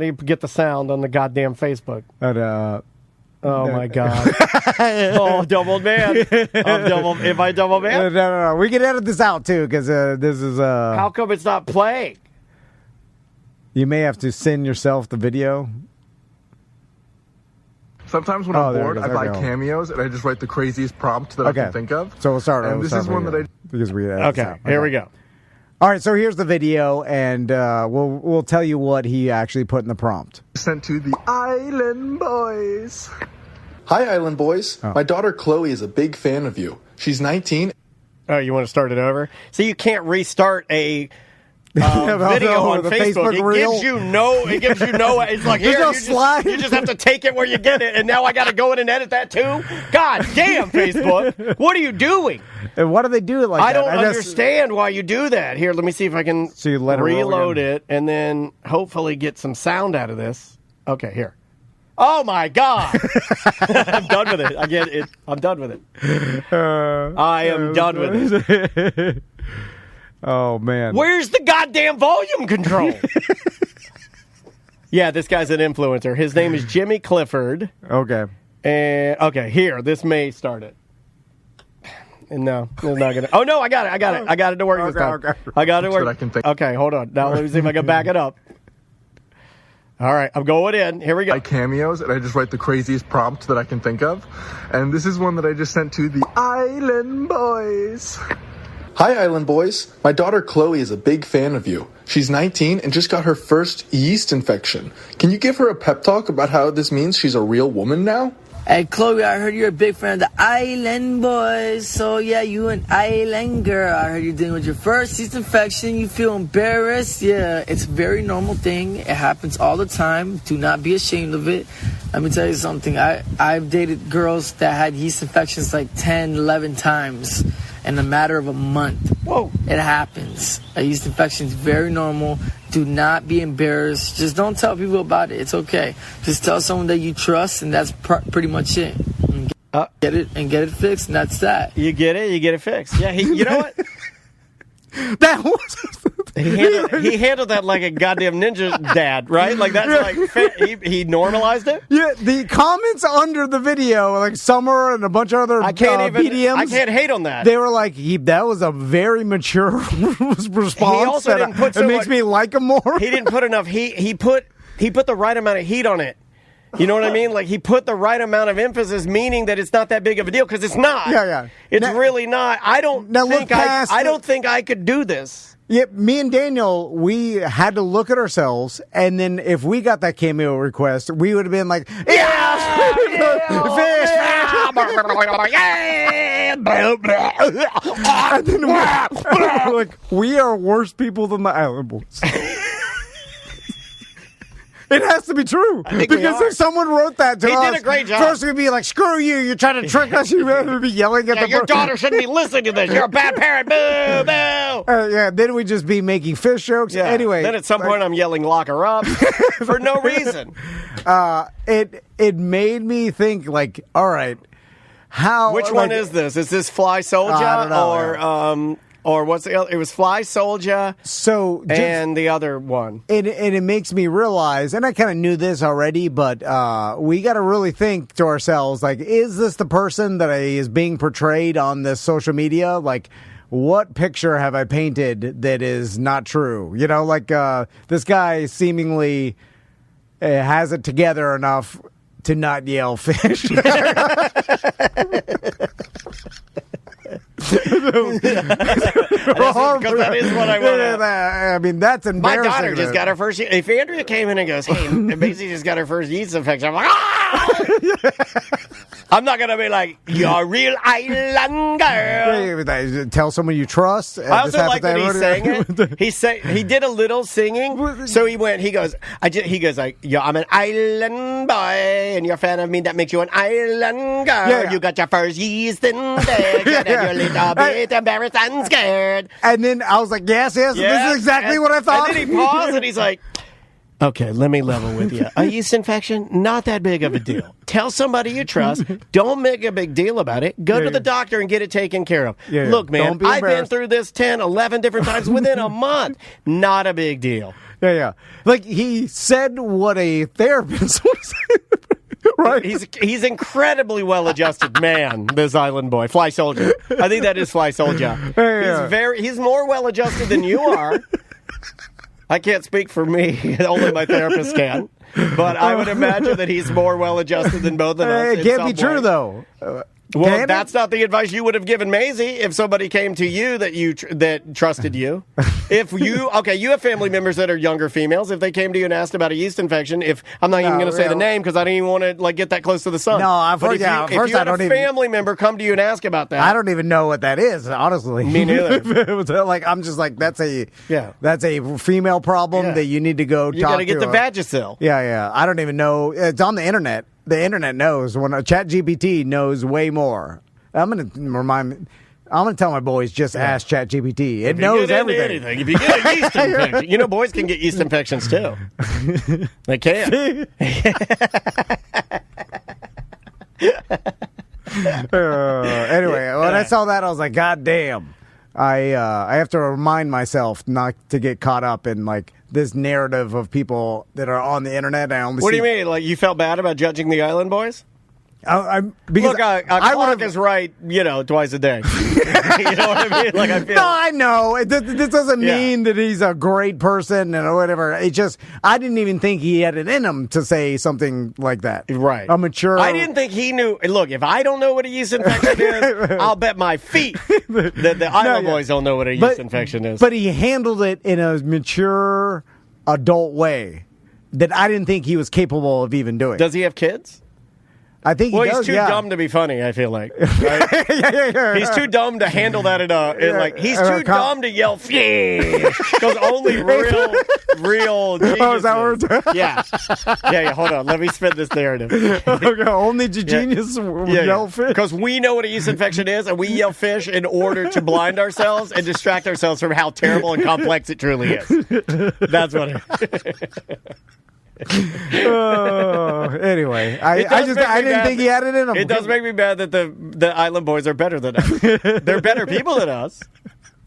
you get the sound on the goddamn Facebook? Oh my God! Oh, double man! Am I double man? No. We can edit this out too because this is. How come it's not playing? You may have to send yourself the video. Sometimes when I'm bored, I buy cameos and I just write the craziest prompt that I can think of. So we'll start. And this is one that I because we here we go. All right, so here's the video, and we'll tell you what he actually put in the prompt. Sent to the Island Boys. Hi, Island Boys. My daughter Chloe is a big fan of you. She's 19. Oh, you want to start it over? So you can't restart a video on Facebook. It gives you no. It's like here, you just have to take it where you get it, and now I got to go in and edit that too. God damn, Facebook! What are you doing? And why do they do it like that? I don't understand why you do that. Here, let me see if I can reload it and then hopefully get some sound out of this. Okay, here. Oh my God! I'm done with it. I get it. I'm done with it. I am done with it. Oh, man. Where's the goddamn volume control? Yeah, this guy's an influencer. His name is Jimmy Clifford. Okay. And okay, here, this may start it. No, it's not gonna. Oh no, I got it. I got it to work this time. Okay. I got it to work. I can think. Okay, hold on. Now let me see if I can back it up. All right, I'm going in. Here we go. I cameos and I just write the craziest prompt that I can think of, and this is one that I just sent to the Island Boys. Hi, Island Boys. My daughter Chloe is a big fan of you. She's 19 and just got her first yeast infection. Can you give her a pep talk about how this means she's a real woman now? Hey, Chloe, I heard you're a big fan of the Island Boys. So, yeah, you an island girl. I heard you're dealing with your first yeast infection. You feel embarrassed. Yeah, it's a very normal thing. It happens all the time. Do not be ashamed of it. Let me tell you something. I've dated girls that had yeast infections like 10, 11 times in a matter of a month. Whoa. It happens. A yeast infection is very normal. Do not be embarrassed. Just don't tell people about it. It's okay. Just tell someone that you trust, and that's pretty much it. Get it fixed, and that's that. You get it fixed. Yeah, you know what? That was... He handled that like a goddamn ninja dad, right? Like that's like he normalized it. Yeah, the comments under the video, like Summer and a bunch of other BDMs, I can't hate on that. They were like, that was a very mature response. He also didn't put it makes me like him more. He didn't put enough heat. He put the right amount of heat on it. You know what I mean? Like he put the right amount of emphasis, meaning that it's not that big of a deal because it's not. Yeah. It's really not. I don't think I could do this. Yeah, me and Daniel, we had to look at ourselves, and then if we got that cameo request, we would have been like, yeah! And then we're like, we are worse people than the Island Boys. It has to be true. Because if someone wrote that to us, he did a great job. First we'd be like, screw you, you're trying to trick us. You'd be yelling at your daughter shouldn't be listening to this. You're a bad parent. Boo, boo. Yeah, then we'd just be making fish jokes. Yeah. Anyway. Then at some point I'm yelling, lock her up for no reason. It made me think, like, all right, how... Which one is this? Is this Fly Soldier? I don't know. Or what's the other? It was Fly Soldier and the other one. And it makes me realize, and I kind of knew this already, but we got to really think to ourselves, like, is this the person that is being portrayed on this social media? Like, what picture have I painted that is not true? You know, like this guy seemingly has it together enough to not yell fish. Because that is what I want. I mean, that's embarrassing. My daughter just got her first. If Andrea came in and goes, "Hey, Maisie just got her first yeast infection," I'm like, "Ah!" I'm not gonna be like, "You're a real island girl." Tell someone you trust. I also like when he sang it. He did a little singing. So he goes, "Yeah, I'm an island boy, and you're a fan of me. That makes you an island girl. Yeah. You got your first yeast infection, and you're a little bit embarrassed and scared." And then I was like, yes, this is exactly what I thought. And then he paused and he's like, "Okay, let me level with you. A yeast infection, not that big of a deal. Tell somebody you trust. Don't make a big deal about it. Go to the doctor and get it taken care of. Look, man, I've been through this 10, 11 different times within a month. Not a big deal." Yeah. Like, he said what a therapist would say. Right. He's incredibly well-adjusted man, this island boy. Fly Soldier. I think that is Fly Soldier. Yeah. He's more well-adjusted than you are. I can't speak for me. Only my therapist can. But I would imagine that he's more well-adjusted than both of us. It can't be true, though. Well, that's not the advice you would have given Maisie if somebody came to you that trusted you. If you have family members that are younger females. If they came to you and asked about a yeast infection, I'm not even going to say the name because I don't even want to get that close to the sun. No, I've heard. If you had a family member come to you and ask about that, I don't even know what that is. Honestly, me neither. I'm just like, that's a female problem that you need to go. You got to get the Vagisil. Yeah. I don't even know. It's on the internet. The internet knows. When ChatGPT knows way more. I'm gonna tell my boys, just ask ChatGPT. It knows everything. If you get a yeast infection, boys can get yeast infections too. They can. Anyway, when I saw that, I was like, God damn. I have to remind myself not to get caught up in like this narrative of people that are on the internet. What do you mean? Like, you felt bad about judging the Island Boys? Because look, a clock is right, twice a day. You know what I mean? Like, No, I know. This doesn't mean that he's a great person or whatever. It just, I didn't even think he had it in him to say something like that. Right. A mature. I didn't think he knew. Look, if I don't know what a yeast infection is, I'll bet my feet that the Island Boys don't know what a yeast infection is. But he handled it in a mature, adult way that I didn't think he was capable of even doing. Does he have kids? I think he does, he's too dumb to be funny, I feel like. Right? He's too dumb to handle that he's too dumb to yell fish. Because only real geniuses. Oh, is that what Yeah, hold on. Let me spin this narrative. Okay, only genius yell fish? Because we know what a yeast infection is, and we yell fish in order to blind ourselves and distract ourselves from how terrible and complex it truly is. That's what it is. Anyway, I didn't think he had it in him. It does make me mad that the Island Boys are better than us. They're better people than us.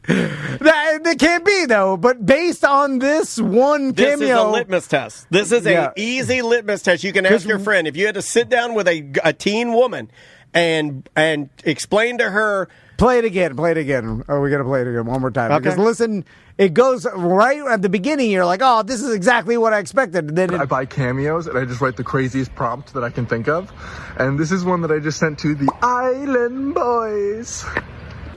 They can't be, though. But based on this one cameo, this is a litmus test. This is an easy litmus test. You can ask your friend if you had to sit down with a teen woman and explain to her. Play it again. Oh, we got to play it again one more time. Okay. Because listen, it goes right at the beginning. You're like, oh, this is exactly what I expected. Then I buy cameos and I just write the craziest prompt that I can think of. And this is one that I just sent to the Island Boys.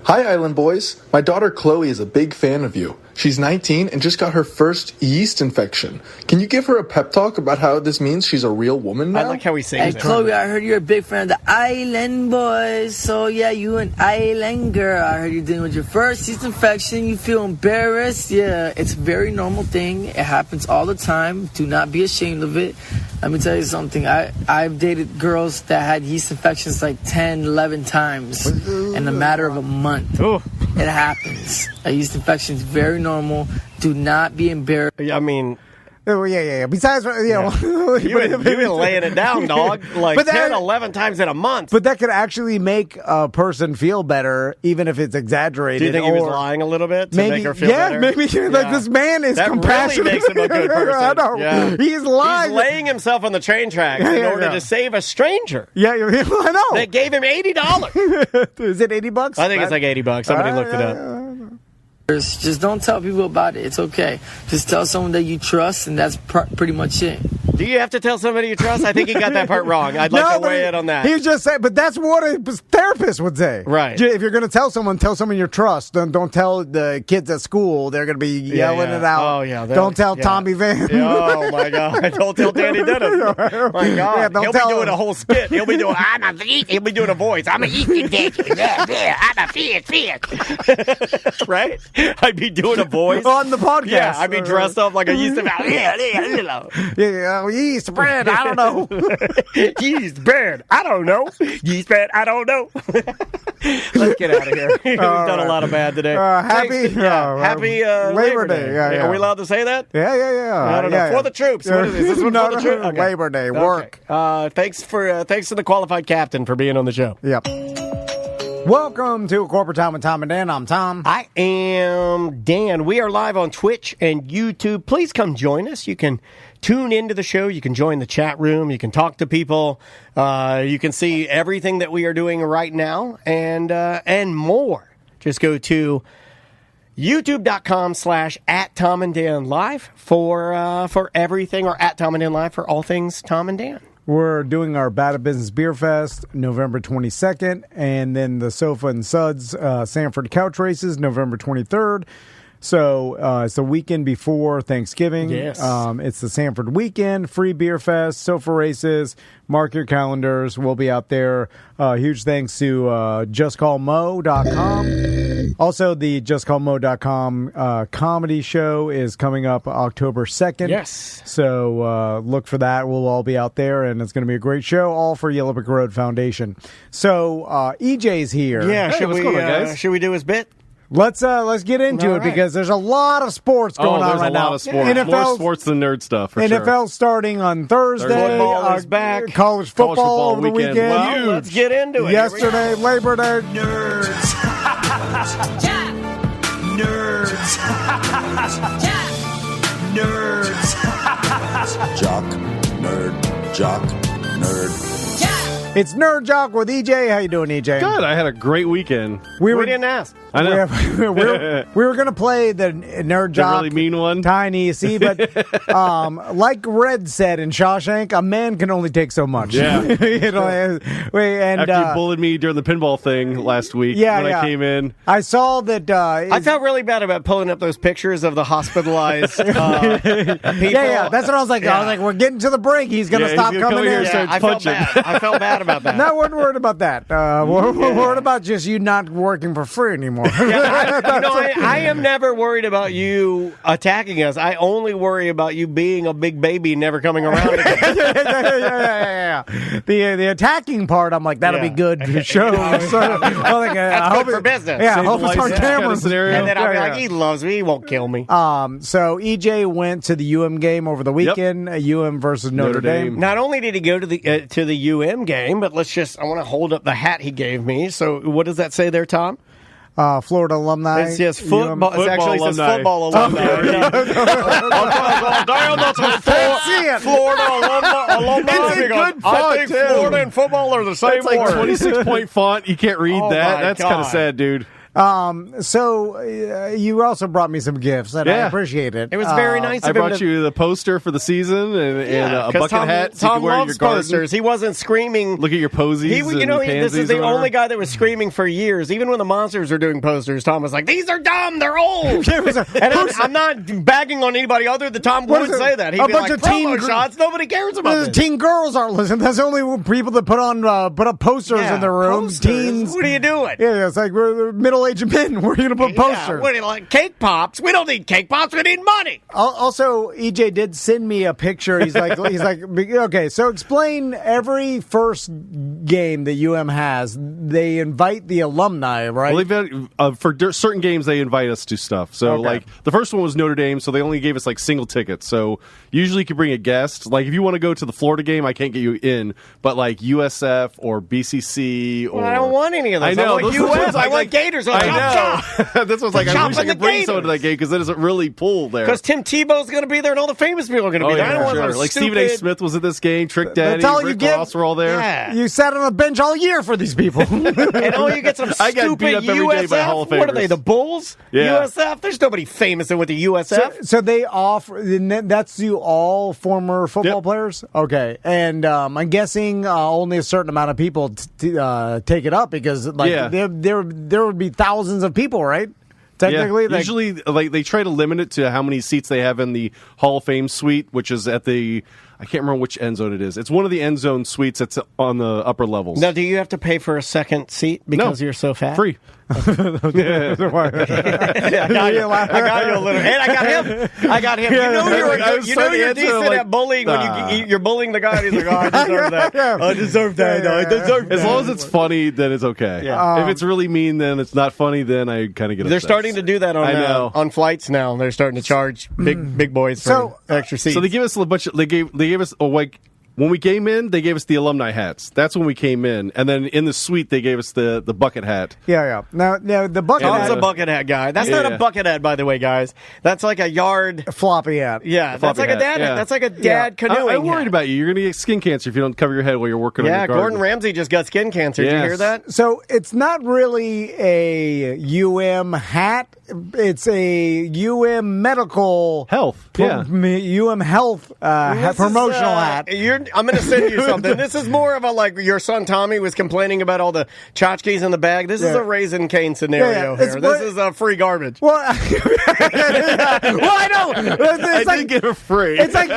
Hi, Island Boys. My daughter Chloe is a big fan of you. She's 19 and just got her first yeast infection. Can you give her a pep talk about how this means she's a real woman now? I like how he sings Hey, it. Chloe, I heard you're a big fan of the Island Boys. So, yeah, you an island girl. I heard you're dealing with your first yeast infection. You feel embarrassed. Yeah, it's a very normal thing. It happens all the time. Do not be ashamed of it. Let me tell you something. I've dated girls that had yeast infections like 10, 11 times in a matter of a month. Ooh. It happens. A yeast infection is very normal. Do not be embarrassed. I mean, Oh, yeah. Besides, you've been laying it down, dog, like But that- 10, 11 times in a month. but that could actually make a person feel better, even if it's exaggerated. Do you think he was or- lying a little bit to Maybe, make her feel yeah, better? maybe like this man is that compassionate. really makes him a good person. I know. Yeah. He's lying. He's laying himself on the train tracks in order to save a stranger. Yeah, I know. They gave him $80. Is it $80? I think it's like $80. Somebody looked it up. Just don't tell people about it. It's okay. Just tell someone that you trust, and that's pretty much it. Do you have to tell somebody you trust? I think he got that part wrong. I'd like to weigh in on that. He just said, but that's what a therapist would say. Right. If you're going to tell someone you trust. Don't tell the kids at school. They're going to be yelling it out. Oh, yeah. Don't tell Tommy Van. Oh, my God. Don't tell Danny Dennis. My God. don't He'll tell be doing him. a whole skit. He'll be doing, he'll be doing a voice. I'm a yeast infection. Yeah, I'm a fish. Right? I'd be doing a voice. On the podcast. Yeah, I'd be dressed up like a yeast infection. Yeast bread. I don't know. Yeast bread. I don't know. Yeast bread. I don't know. Let's get out of here. We've done a lot of bad today. Happy Labor Day. Yeah. Are we allowed to say that? Yeah. I don't know. Yeah. For the troops. What is this? Is this one No, for the troops? Okay. Labor Day. Work. Okay. Thanks to the qualified captain for being on the show. Yep. Welcome to Corporate Time with Tom and Dan. I'm Tom. I am Dan. We are live on Twitch and YouTube. Please come join us. You can tune into the show. You can join the chat room. You can talk to people. You can see everything that we are doing right now and more. Just go to youtube.com/@TomandDanLive for everything, or @TomandDanLive for all things Tom and Dan. We're doing our Bad at Business Beer Fest November 22nd, and then the Sofa and Suds Sanford Couch Races November 23rd. So it's the weekend before Thanksgiving. Yes. It's the Sanford weekend, free beer fest, sofa races. Mark your calendars. We'll be out there. Huge thanks to justcallmo.com. Also, the justcallmo.com comedy show is coming up October 2nd. Yes. So look for that. We'll all be out there, and it's going to be a great show, all for Yellow Brick Road Foundation. So EJ's here. Yeah, Hey, what's going on, guys? should we do his bit? Let's get into All it right. because there's a lot of sports going on there's right a now. lot of sports. More NFL sports than nerd stuff, for NFL sure. starting on Thursday. Football is back. College football over the weekend. weekend. Well, let's get into it. Yesterday, Labor Day. Nerds. Nerds. Nerds. Jock, nerd, jock, nerd. It's Nerd Jock with EJ. How you doing, EJ? Good. I had a great weekend. We We didn't ask. I know. we were going to play the Nerd The Jock. really mean one. Tiny, see, but like Red said in Shawshank, a man can only take so much. Yeah. You know, and After you bullied me during the pinball thing last week Yeah, when yeah. I came in. I saw that. I felt really bad about pulling up those pictures of the hospitalized people. Yeah. That's what I was like. I was like, we're getting to the break. He's going to Yeah, stop he's gonna coming come in. here and I felt bad. I felt bad about that. No, we're not worried about that. We're worried about just you not working for free anymore. I am never worried about you attacking us. I only worry about you being a big baby and never coming around again. yeah. The attacking part, I'm like, that'll be good to show. So, That's good for business. Yeah, I Save hope the it's on license kind of camera. scenario. And then I'll be Yeah, like, he loves me. He won't kill me. So EJ went to the UM game over the weekend. UM versus Notre Dame. Not only did he go to the UM game, but I want to hold up the hat he gave me. So what does that say there, Tom? Florida alumni. It says football. It actually says alumni. football alumni. Damn, that's a Florida alumni. It's a good font, I think too. Florida and football are the same It's like word. 26-point font. You can't read Oh, that. my That's kind God. of sad, dude. You also brought me some gifts, and I appreciate it. It was very nice. I brought you the poster for the season and a bucket hat. So you Tom can wear loves your garden. posters. He wasn't screaming. Look at your posies. This is the only guy that was screaming for years. Even when the Monsters were doing posters, Tom was like, "These are dumb. They're old." And I'm not bagging on anybody other than Tom would say that. He'd be like, promo shots. Nobody cares about this. Teen girls aren't listening. That's the only people that put up posters in their rooms. Teens. What are you doing? Yeah, it's like we're middle-aged men. We're going to put posters. What are you like? Cake pops? We don't need cake pops. We need money. Also, EJ did send me a picture. He's like, okay, so explain every first game that UM has. They invite the alumni, right? Well, for certain games, they invite us to stuff. So, like, the first one was Notre Dame, so they only gave us, like, single tickets. So, usually you can bring a guest. Like, if you want to go to the Florida game, I can't get you in. But, like, USF or BCC or... Well, I don't want any of those. I know. I want UF. I want Gators. I know. This was like, I wish I could bring someone to that game because it isn't really pull there. Because Tim Tebow's going to be there and all the famous people are going to be there. I don't want those like Stephen A. Smith was at this game. Trick Daddy, That's all Rick you get. Ross were all there. Yeah. You sat on a bench all year for these people. And all you get some I got beat stupid up every day by Hall of USF. What are Famers. they, the Bulls? Yeah. USF? There's nobody famous in with the USF. So they offer, that's you all former football players? Okay. And I'm guessing only a certain amount of people take it up because there would be thousands of people, right? Technically, usually they try to limit it to how many seats they have in the Hall of Fame suite, which is at the I can't remember which end zone it is. It's one of the end zone suites that's on the upper levels. Now, do you have to pay for a second seat because you're so fat? Free. I got you a little. And I got him. You know you're decent at bullying when you're bullying the guy. He's like, oh, I deserve that. I deserve that. I deserve that. As long as it's funny, then it's okay. Yeah. If it's really mean, then it's not funny. Then I kind of get. They're upset. starting to do that on flights now. They're starting to charge big boys for extra seats. So they give us a bunch. They gave us when we came in, they gave us the alumni hats. That's when we came in, and then in the suite they gave us the bucket hat. Yeah. Now the bucket hat. Tom's a bucket hat guy. That's not a bucket hat, by the way, guys. That's like a yard floppy hat. Yeah, that's like a dad hat. That's like a dad canoeing. I'm worried about you. You're going to get skin cancer if you don't cover your head while you're working on your garden. Gordon Ramsay just got skin cancer. Did you hear that? So it's not really a UM hat. It's a UM medical health. UM health promotional hat. I'm going to send you something. This is more of a like your son Tommy was complaining about all the tchotchkes in the bag. This is a Raisin Cane scenario here. This is free garbage. Well, I know. I did get it free. It's like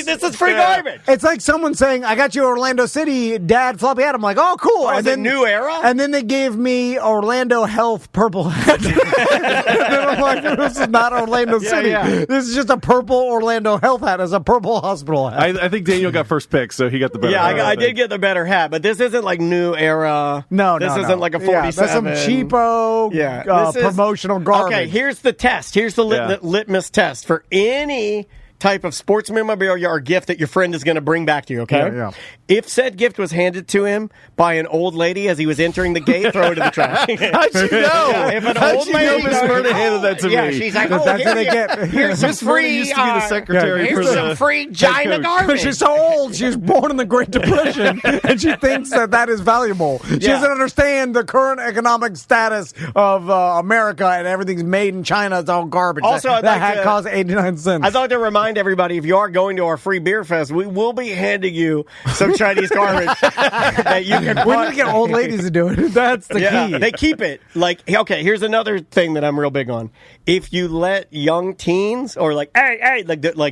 this is free garbage. It's like someone saying, "I got you Orlando City dad floppy hat." I'm like, "Oh, cool." And then New Era. And then they gave me Orlando Health purple hat. And I'm like, "This is not Orlando City. This is just a purple Orlando Health hat. It's a purple hospital hat." I think Daniel got first pick, so he got the better hat. I did get the better hat, but this isn't like New Era. This isn't like a 47. That's some cheapo promotional garbage. Okay, here's the test. Here's the litmus test for any type of sports memorabilia or gift that your friend is going to bring back to you, okay? Yeah. If said gift was handed to him by an old lady as he was entering the gate, throw it in the trash. How'd you know? If an old lady Miss Murda handed that to me? She's like, that's what they get. Here's some Miss Murda free... used to be the secretary for here's some free Gina garbage. She's so old. She was born in the Great Depression, and she thinks that is valuable. She doesn't understand the current economic status of America, and everything's made in China. It's all garbage. Also, that hat costs 89 cents. I'd like to remind everybody, if you are going to our free beer fest, we will be handing you some Chinese garbage that you can. We need to get old ladies to do it. That's the key. They keep it. Like, okay, here's another thing that I'm real big on. If you let young teens or like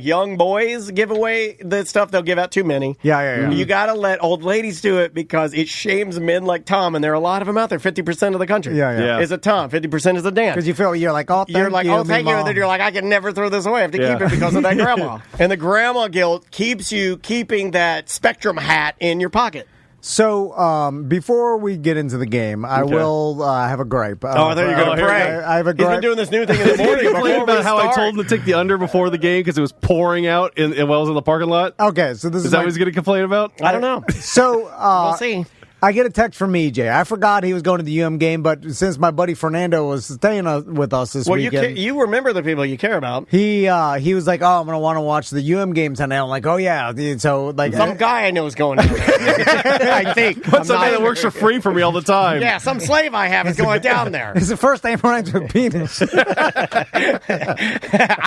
young boys give away the stuff, they'll give out too many. Yeah. You got to let old ladies do it because it shames men like Tom, and there are a lot of them out there. 50% of the country is a Tom. 50% is a Dan. Because you feel you're like, oh, thank you. And then you're like, I can never throw this away. I have to keep it because of that grandma. And the grandma guilt keeps you keeping that Spectrum hat in your pocket. So, before we get into the game, I will have a gripe. I thought you were going to pray. I have a gripe. He's been doing this new thing in the morning before about how I told him to take the under before the game because it was pouring out while I was in the parking lot. Okay, so this is that what he's going to complain about? I don't know. So, we'll see. I get a text from EJ. I forgot he was going to the UM game, but since my buddy Fernando was staying with us this weekend, you remember the people you care about. He was like, "Oh, I'm gonna want to watch the UM game tonight." I'm like, "Oh yeah." So like, some guy I know is going down there. I think somebody that works for free for me all the time. Yeah, some slave I have is going down there. His first name rhymes with penis. I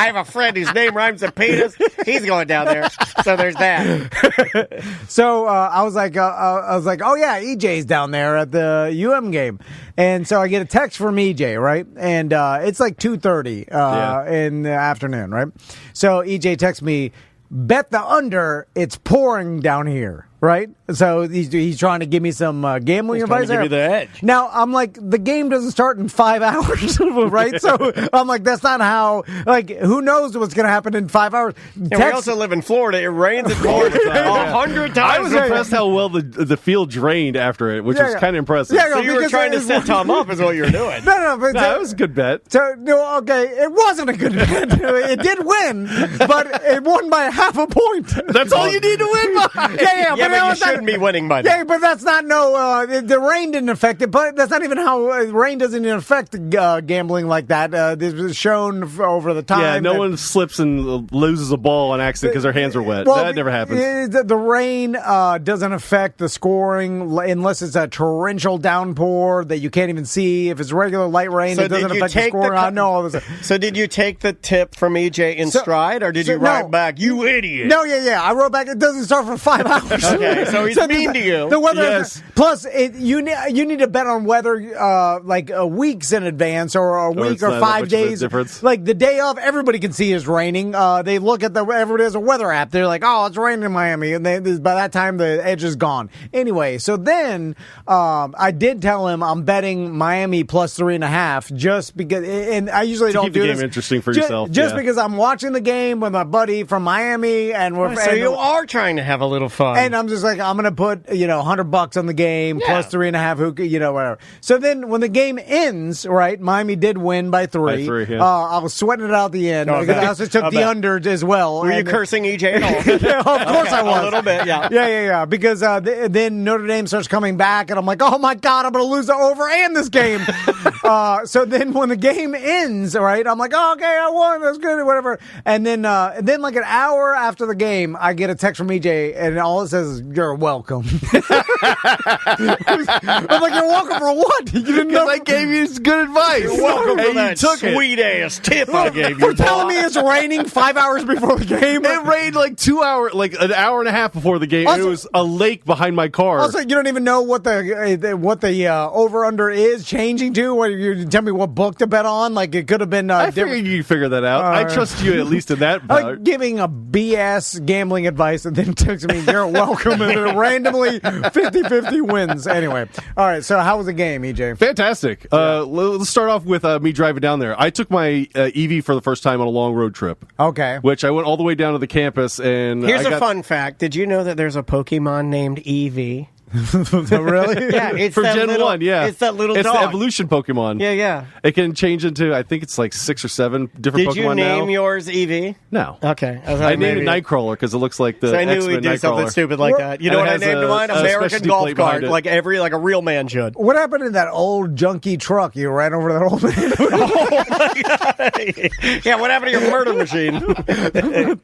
have a friend whose name rhymes with penis. He's going down there. So there's that. So I was like, "Oh yeah, EJ's down there at the UM game," and so I get a text from EJ, right? And it's like 2:30 in the afternoon, right? So EJ texts me, "Bet the under. It's pouring down here." Right? So he's trying to give me some gambling advice. Give you the edge. Now, I'm like, the game doesn't start in 5 hours, right? So I'm like, that's not how, like, who knows what's going to happen in 5 hours? And we also live in Florida. It rains and pours 100 times. I was impressed how well the field drained after it, which was kind of impressive. Yeah, so you were trying to set Tom up is what you were doing. No, but that was a good bet. So, no, okay, it wasn't a good bet. It did win, but it won by half a point. That's all you need to win by. Yeah, but you shouldn't be winning by that. Yeah, but that's not the rain didn't affect it. But that's not even how rain doesn't even affect gambling like that. This was shown over the time. Yeah, no one slips and loses a ball on accident because their hands are wet. That never happens. The rain doesn't affect the scoring unless it's a torrential downpour that you can't even see. If it's regular light rain, it doesn't affect the scoring. I know all this. So did you take the tip from EJ in stride, or did you write back, "You idiot"? No, yeah. I wrote back, it doesn't start for 5 hours. Okay, so he's mean to you. The weather, plus, you need to bet on weather like weeks in advance or a week or 5 days. Like the day of, everybody can see it's raining. They look at everybody has a weather app. They're like, "Oh, it's raining in Miami," and by that time the edge is gone. Anyway, so then I did tell him I'm betting Miami plus 3.5 just because, and I usually don't keep do the game this interesting for yourself. Just because I'm watching the game with my buddy from Miami, and so you are trying to have a little fun. And I'm just like, I'm gonna put $100 on the game plus 3.5. Whatever. So then when the game ends, right? Miami did win by 3. I was sweating it out at the end because I also took the under as well. Were you cursing EJ at all? Yeah, of course I was. A little bit, yeah. Yeah. Because then Notre Dame starts coming back, and I'm like, oh my God, I'm going to lose the over and this game. So then when the game ends, right, I'm like, oh, okay, I won. That's good, whatever. And then like an hour after the game, I get a text from EJ, and all it says is, "You're welcome." I'm like, "You're welcome for what?" You didn't know I gave you good advice. You're welcome for that sweet-ass tip I gave you. For telling me it's raining 5 hours before the game. It rained like 2 hours, like an hour and a half before the game. Also, it was a lake behind my car. Also, you don't even know what the over-under is changing to. What, you tell me what book to bet on? Like, it could have been I figured you'd figure that out. I trust you at least in that part. Giving a BS gambling advice and then texting me, "You're welcome," and then randomly 50-50 wins. Anyway, all right, so how was the game, EJ? Fantastic. Let's start off with me driving down there. I took my EV for the first time on a long road trip. Okay. Which I went all the way down to the campus. And here's a fun fact. Did you know that there's a Pokemon named Eevee? Really? Yeah, it's for that Gen little, 1, yeah. It's that little It's dog. the evolution Pokemon. Yeah. It can change into, I think it's like 6 or 7 different Pokemon now. Did you name yours Eevee? No. Okay. I named it Nightcrawler because it looks like the So I knew X-Men we'd do Nightcrawler. something stupid like that. You know what I named mine? American specialty Golf plate Cart, behind it. like a real man should. What happened to that old junky truck? You ran over that old man? Oh, my God. Yeah, what happened to your murder machine?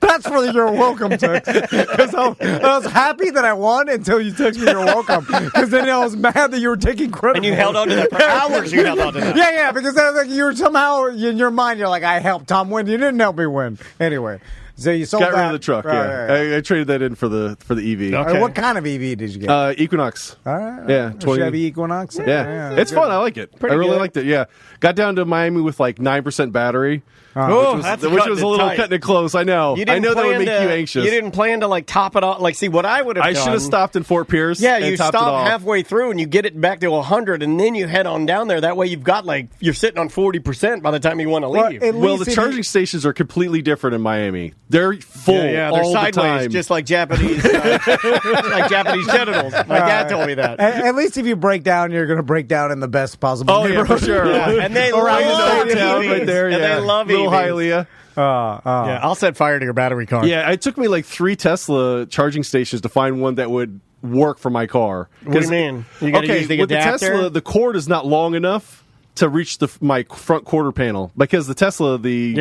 That's for your welcome text. Because I was happy that I won until you texted me "you're welcome." Because then I was mad that you were taking credit. And you for held it. on to that for hours. You held on to that. Yeah, because I was like, you were somehow in your mind, you're like, I helped Tom win. You didn't help me win. Anyway, so you sold Got that. rid of the truck, yeah. I traded that in for the EV. Okay. What kind of EV did you get? Equinox. All right. Yeah, 20. Chevy Equinox? Yeah. It's fun. I like it. I really liked it, yeah. Got down to Miami with like 9% battery. Which was a little cutting it close. I know. I know that would make you anxious. You didn't plan to like top it off. Like, see, what I would have done. I should have stopped in Fort Pierce. Yeah, and you topped stop it off. halfway through and you get it back to 100, and then you head on down there. That way, you've got you're sitting on 40% by the time you want to leave. Well, the charging stations are completely different in Miami. They're full they're all sideways, the time, just like Japanese, like Japanese genitals. My dad told me that. At least if you break down, you're going to break down in the best possible neighborhood. Yeah, for sure. Yeah. And they around love the town EVs. right there. And they love Little EVs. Hialeah. Yeah, I'll set fire to your battery car. Yeah, it took me like 3 Tesla charging stations to find one that would work for my car. What do you mean? You got to use the with adapter? the Tesla, the cord is not long enough to reach my front quarter panel because the Tesla,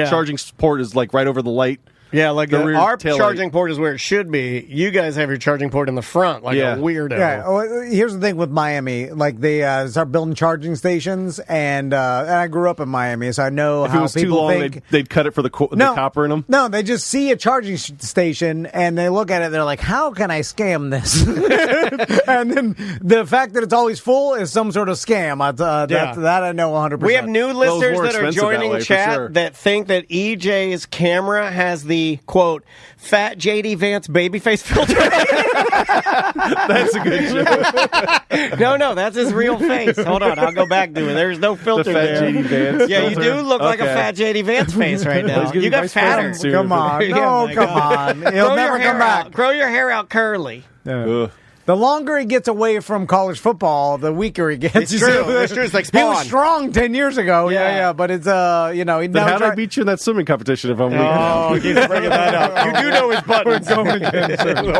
charging port is like right over the light. Yeah, like the rear our taillight. charging port is where it should be. You guys have your charging port in the front, like a weirdo. Yeah. Well, here's the thing with Miami: like they start building charging stations, and I grew up in Miami, so I know If how it was too people long, think. they'd cut it for the copper in them. No, they just see a charging station and they look at it. They're like, "How can I scam this?" And then the fact that it's always full is some sort of scam. That I know 100%. We have new listeners more that are expensive joining that way, for chat sure. that think that EJ's camera has the quote fat JD Vance babyface filter. That's a good joke. No, that's his real face. Hold on, I'll go back to it. There's no filter The fat there. JD Vance. Yeah, you filter. do look like a Okay. fat JD Vance face right now. He's gonna You be got vice fatter. president soon. Come on, Yeah, no, my come God. on. He'll never come back. Grow your hair out curly. Ugh. The longer he gets away from college football, the weaker he gets. It's true. It's true. It's like He was Spawn. strong 10 years ago. Yeah. Yeah. But it's he Then now how did I beat you in that swimming competition if I'm weak? Oh, keep bringing that up. You do know his buttons. Are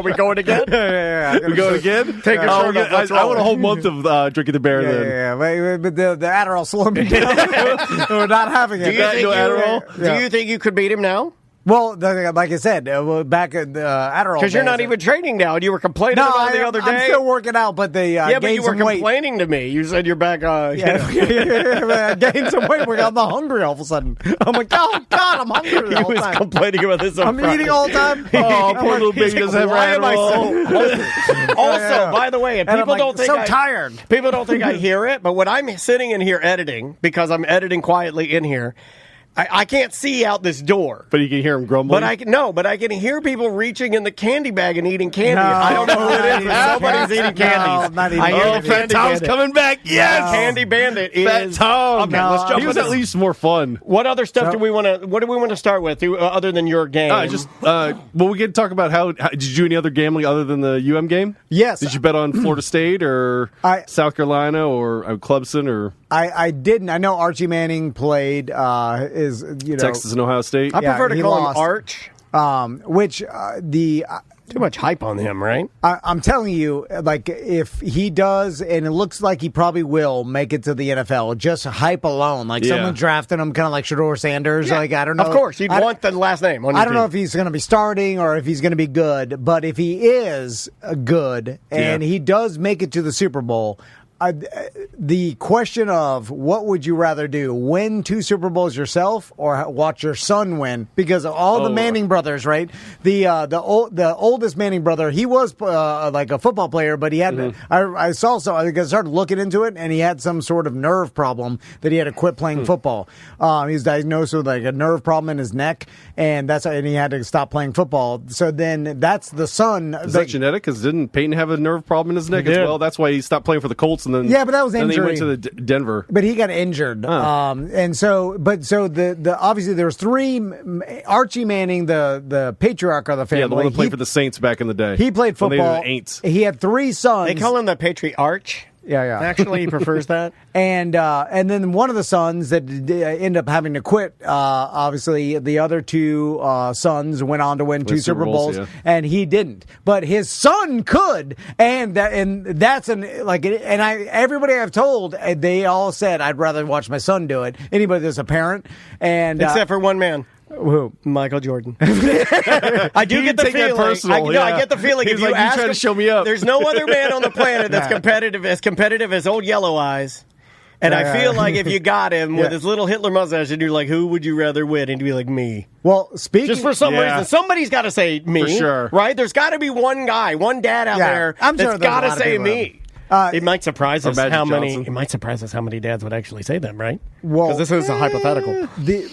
we going again? yeah. We going again? Take your shirt off. Let's I want roll. a whole month of drinking the bear then. Yeah. But the Adderall slowed me down. We're not having it. Do you think you could beat him now? Well, like I said, back at Adderall. Because you're not days, even training now, and you were complaining about it the other day. I'm still working out, but they yeah, but you were some weight. complaining to me. You said you're back. I gained some weight. I'm not hungry all of a sudden. I'm like, oh God, I'm hungry He all the was time. complaining about this. I'm eating all the time. Oh, poor little baby doesn't have Why am I Adderall. so? Also, by the way, and And I'm people like, don't think so tired. People don't think I hear it, but when I'm sitting in here editing, because I'm editing quietly in here, I can't see out this door. But you can hear him grumbling. But I can hear people reaching in the candy bag and eating candy. No, I don't know who it is, but not somebody's eating eating candy. candies. No, not eating I hear candy. the Fat candy Tom's bandit. coming back. Yes! Candy Bandit is Fat Tom. Okay, let's jump He was into at least more fun. What other stuff do we want to? What do we want to start with, other than your game? We can talk about how did you do any other gambling other than the UM game? Yes. Did you bet on Florida State or South Carolina or Clemson or I didn't. I know Archie Manning played. Texas and Ohio State? I prefer to he call lost. him Arch. Too much hype on him, right? I'm telling you, like, if he does, and it looks like he probably will make it to the NFL, just hype alone. Like, someone drafting him, kind of like Shador Sanders. Yeah. Like, I don't know. Of course, you'd want the last name on your I don't know team. if he's going to be starting or if he's going to be good, but if he is good and he does make it to the Super Bowl, the question of what would you rather do, win 2 Super Bowls yourself or watch your son win? Because of all the Manning brothers, right? The oldest Manning brother, he was like a football player, but he had I saw so I started looking into it, and he had some sort of nerve problem that he had to quit playing football. He was diagnosed with like a nerve problem in his neck, and he had to stop playing football. So then that's the son. Is that genetic? Because didn't Peyton have a nerve problem in his neck as well? That's why he stopped playing for the Colts. And then but that was injury. Then he went to the Denver. But he got injured, and so the obviously there was 3. Archie Manning, the patriarch of the family, the one that played for the Saints back in the day. He played When they football. were the Aints. He had 3 sons. They call him the Patriarch. Yeah. Actually, he prefers that. And then one of the sons that ended up having to quit. Obviously, the other 2 sons went on to win 2 Super Bowls, and he didn't. But his son could, and everybody I've told, they all said I'd rather watch my son do it. Anybody that's a parent, and except for one man. Who? Michael Jordan. I do get the take that feeling. personal, I get the feeling. He's if you like, you ask trying him, to show me up. There's no other man on the planet that's competitive as old Yellow Eyes. And I feel like if you got him with his little Hitler mustache, and you're like, "Who would you rather win?" and he'd be like, "Me." Well, speaking just for some reason, somebody's got to say me, for sure, right? There's got to be one guy, one dad out there that's got to say me. It might surprise us how many. It might surprise us how many dads would actually say them, right? Because this is a hypothetical.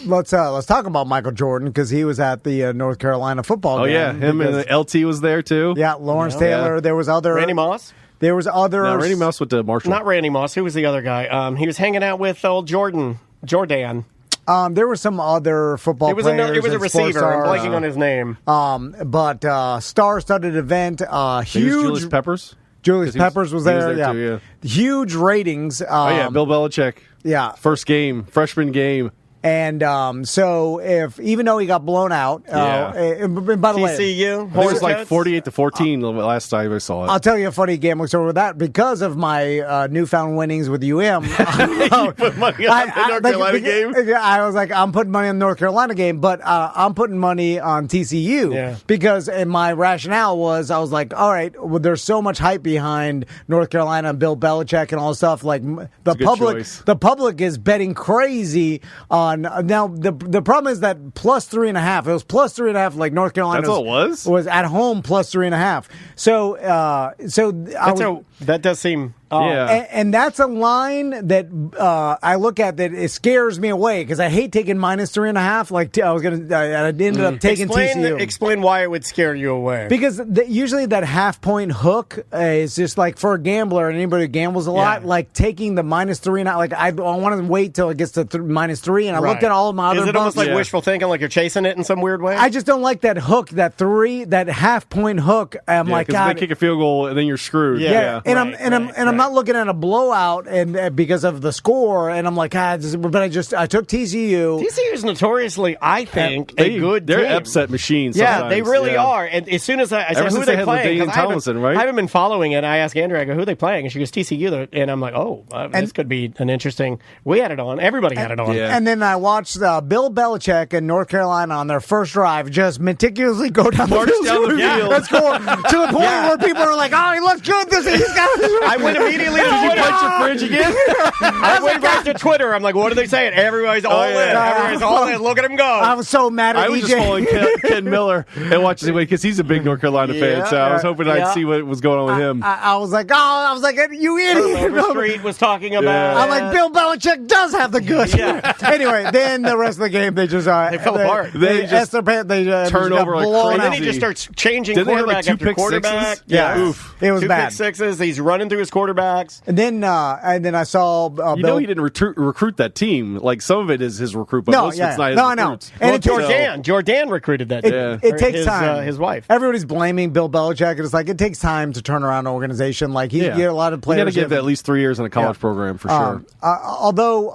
Let's talk about Michael Jordan because he was at the North Carolina football game. Oh yeah, him and the LT was there too. Yeah, Lawrence Taylor. There was other Randy Moss. There was others. No, Randy Moss went to Marshall. Not Randy Moss. Who was the other guy? He was hanging out with old Jordan. There were some other football players. It was a receiver. I'm blanking on his name. But star-studded event. Huge. Julius Peppers. Julius Peppers was there. Too, yeah. Huge ratings. Bill Belichick. Yeah. First game, freshman game. And so even though he got blown out, and by the way, TCU, it was like 48-14 the last time I saw it. I'll tell you a funny gambling story with that. Because of my newfound winnings with UM, You put money on the North Carolina game? I was like, I'm putting money on the North Carolina game, but I'm putting money on TCU because my rationale was, I was like, all right, well, there's so much hype behind North Carolina and Bill Belichick and all this stuff. Like the public is betting crazy on. Now the problem is that plus 3.5. It was plus 3.5. Like North Carolina. That's all it was at home plus 3.5. So that does seem. And that's a line that I look at that it scares me away because I hate taking minus 3.5. Like I ended up taking TCU. Explain why it would scare you away. Because usually that half-point hook is just like for a gambler and anybody who gambles a lot, like taking the minus 3.5. Like I want to wait till it gets to minus 3, and I looked at all of my other. Is it almost like wishful thinking, like you're chasing it in some weird way? I just don't like that hook, that half-point hook. I'm like, God, if they kick a field goal and then you're screwed. I'm not looking at a blowout and because of the score, and I'm like, but I took TCU. TCU is notoriously, I think, a good team. They're upset machines. Yeah, they really are. And as soon as I said, who are they playing? Right? I haven't been following it. I asked Andrea, I go, who are they playing? And she goes, TCU. And I'm like, this could be an interesting. We had it on. Everybody had it on. Yeah. And then I watched Bill Belichick in North Carolina on their first drive just meticulously go down the field. Let's go to the point where people are like, he looks good. I went immediately to Twitter. Punch your fridge again? I went right to Twitter. I'm like, what are they saying? Everybody's all in. Everybody's all in. Look at him go. I was so mad at I was just following Ken Miller and watching him because he's a big North Carolina fan. So I was hoping I'd see what was going on with him. I was like, you idiot. Street was talking about. I'm like, Bill Belichick does have the goods. Anyway, then the rest of the game, they just they fell apart. They just turn over like crazy. And then he just starts changing quarterback after quarterback. Oof. It was two bad. Pick sixes. He's running through his quarterbacks. And then I saw Bill. He didn't recruit that team. Like some of it is his recruit, but most of it's not his recruits. And Jordan recruited that team. It takes time. His wife. Everybody's blaming Bill Belichick, and it's like it takes time to turn around an organization. Like you get a lot of players. You got to give that at least 3 years in a college program for sure. Although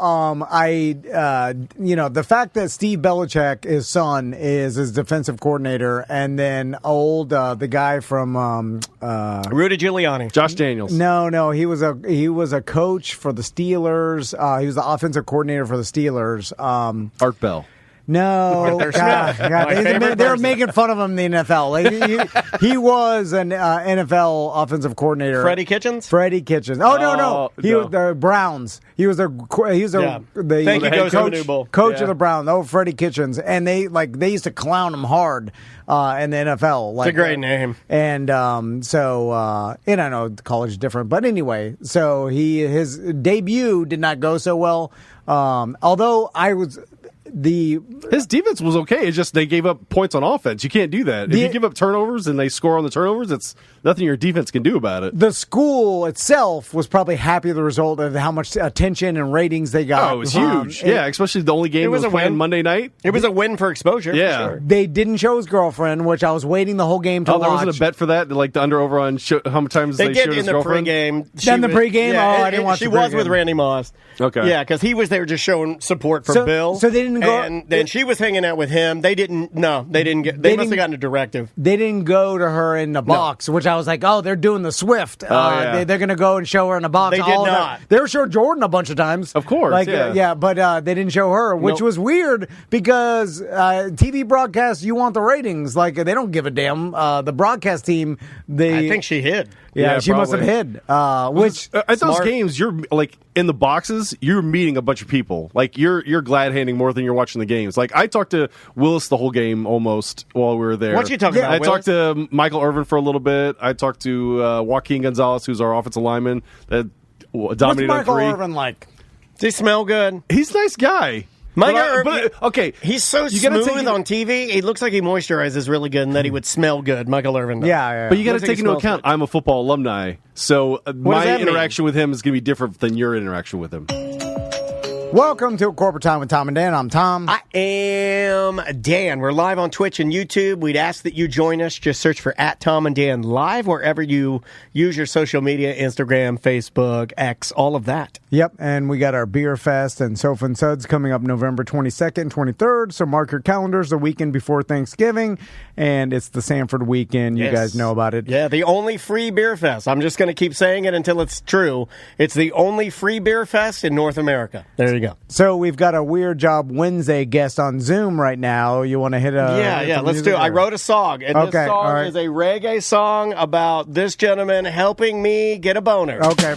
the fact that Steve Belichick, his son, is his defensive coordinator, and then the guy from Rudy Giuliani, Josh Daniels. No, he was a coach for the Steelers. He was the offensive coordinator for the Steelers. Art Bell. No, God, they were making fun of him in the NFL. He was an NFL offensive coordinator. Freddie Kitchens. Oh no, he was the Browns. He was the coach of the Browns. Oh, Freddie Kitchens, and they used to clown him hard in the NFL. It's a great name. And and I know college is different, but anyway, so his debut did not go so well. Although his defense was okay. It's just they gave up points on offense. You can't do that. If you give up turnovers and they score on the turnovers, it's nothing your defense can do about it. The school itself was probably happy with the result of how much attention and ratings they got. Oh, it was huge. Especially the only game was playing Monday night. It was a win for exposure. Yeah. For sure. They didn't show his girlfriend, which I was waiting the whole game to watch. There wasn't a bet for that? Like the under-over on how many times they showed his girlfriend? Then the pregame? I didn't watch the pregame. She was with Randy Moss. Okay. Yeah, because he was there just showing support for Bill. So they didn't go. And then she was hanging out with him. They didn't. No, they didn't get. They must have gotten a directive. They didn't go to her in the box, which I was like, they're doing the Swift. They're going to go and show her in the box. They did not. They were showing Jordan a bunch of times, of course. But they didn't show her, which was weird because TV broadcasts, you want the ratings. Like they don't give a damn. The broadcast team, I think she hid. Yeah, she must have hid. Which at those games, you're like in the boxes, you're meeting a bunch of people. Like you're glad handing more than you're watching the games. Like I talked to Willis the whole game almost while we were there. What you talking about? I talked to Michael Irvin for a little bit. I talked to Joaquin Gonzalez, who's our offensive lineman that dominated what's Michael on 3. Irvin like? Does he smell good? He's a nice guy. Okay, he's so smooth on TV. He looks like he moisturizes really good, and that he would smell good. Michael Irvin. Yeah. But you got to take into account, I'm a football alumni, so my interaction with him is going to be different than your interaction with him. Welcome to Corporate Time with Tom and Dan. I'm Tom. I am Dan. We're live on Twitch and YouTube. We'd ask that you join us. Just search for @Tom and Dan Live wherever you use your social media, Instagram, Facebook, X, all of that. Yep, and we got our Beer Fest and Sofa and Suds coming up November 22nd, 23rd. So mark your calendars the weekend before Thanksgiving, and it's the Sanford weekend. You Yes. guys know about it. Yeah, the only free beer fest. I'm just going to keep saying it until it's true. It's the only free beer fest in North America. There you go. So we've got a Weird Job Wednesday guest on Zoom right now. You want to hit a... Yeah, let's do it. I wrote a song, and Okay, this song all right. is a reggae song about this gentleman helping me get a boner. Okay.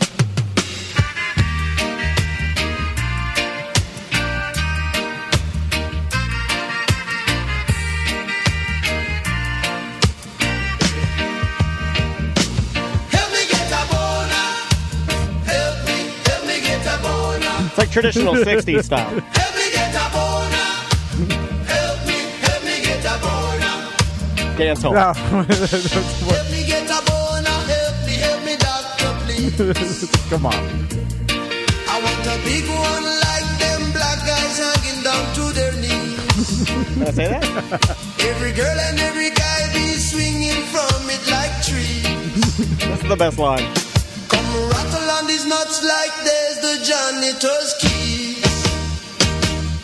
It's like traditional 60s style. Help me get a boner. Help me get a boner. Dance hall. No. Help me get a boner. Help me, doctor, please. Come on. I want a big one like them black guys hanging down to their knees. Can I say that? Every girl and every guy be swinging from it like trees. That's the best line. Come rattle on these nuts like there's the janitor's keys.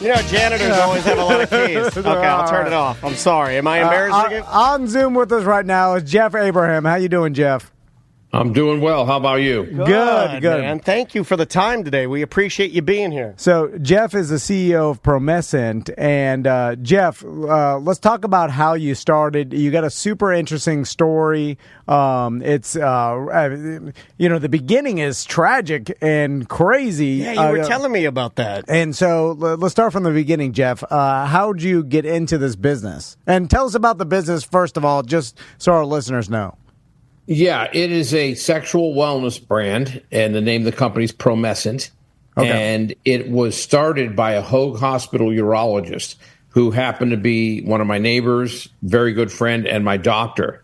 You know, janitors always have a lot of keys. Okay, I'll turn it off. I'm sorry. Am I embarrassing you? On Zoom with us right now is Jeff Abraham. How you doing, Jeff? I'm doing well. How about you? Good. Man. Thank you for the time today. We appreciate you being here. So Jeff is the CEO of Promescent, and Jeff, let's talk about how you started. You got a super interesting story. It's the beginning is tragic and crazy. Yeah, you were telling me about that. And so let's start from the beginning, Jeff. How'd you get into this business? And tell us about the business first of all, just so our listeners know. Yeah, it is a sexual wellness brand, and the name of the company is Promescent. Okay. And it was started by a Hoag Hospital urologist who happened to be one of my neighbors, very good friend, and my doctor.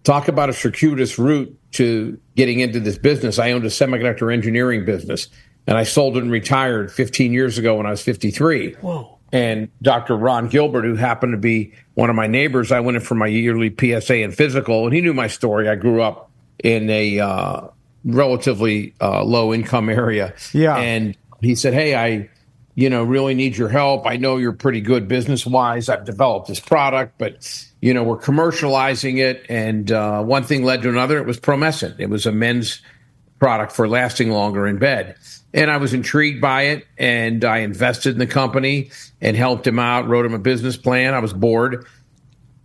Talk about a circuitous route to getting into this business. I owned a semiconductor engineering business, and I sold it and retired 15 years ago when I was 53. Whoa. And Dr. Ron Gilbert, who happened to be one of my neighbors, I went in for my yearly PSA and physical, and he knew my story. I grew up in a relatively low-income area. Yeah. And he said, hey, I really need your help. I know you're pretty good business-wise. I've developed this product, but, we're commercializing it. And one thing led to another. It was Promescent. It was a men's product for lasting longer in bed. And I was intrigued by it, and I invested in the company and helped him out, wrote him a business plan. I was bored.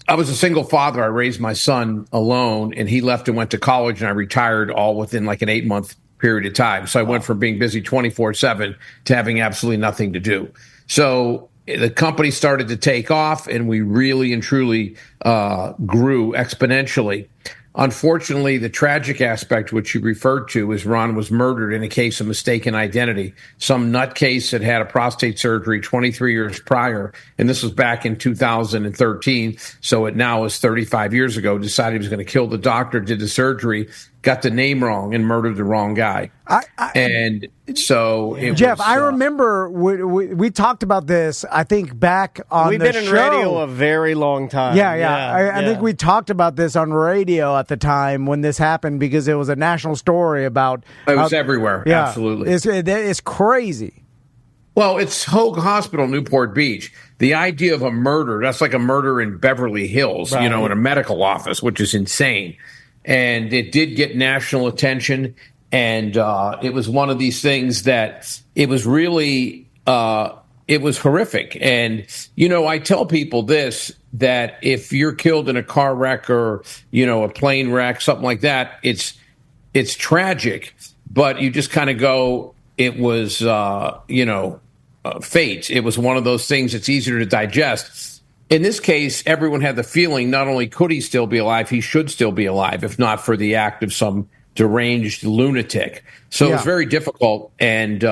I was a single father. I raised my son alone, and he left and went to college, and I retired all within like an 8-month period of time. So I went from being busy 24/7 to having absolutely nothing to do. So the company started to take off, and we really and truly grew exponentially. Unfortunately, the tragic aspect, which you referred to, is Ron was murdered in a case of mistaken identity. Some nutcase had had a prostate surgery 23 years prior, and this was back in 2013, so it now is 35 years ago, decided he was going to kill the doctor, did the surgery, got the name wrong, and murdered the wrong guy. And so it Jeff, was, I remember we talked about this, I think, back on We've the been in show. radio a very long time. Yeah. I think we talked about this on radio at the time when this happened because it was a national story about... It was everywhere, yeah, absolutely. It's crazy. Well, it's Hoag Hospital, Newport Beach. The idea of a murder, that's like a murder in Beverly Hills, Right. in a medical office, which is insane. And it did get national attention. And it was one of these things that it was really, it was horrific. And, I tell people this, that if you're killed in a car wreck or, a plane wreck, something like that, it's tragic. But you just kind of go, it was, fate. It was one of those things that's easier to digest. In this case, everyone had the feeling not only could he still be alive, he should still be alive, if not for the act of some deranged lunatic. So it was very difficult. And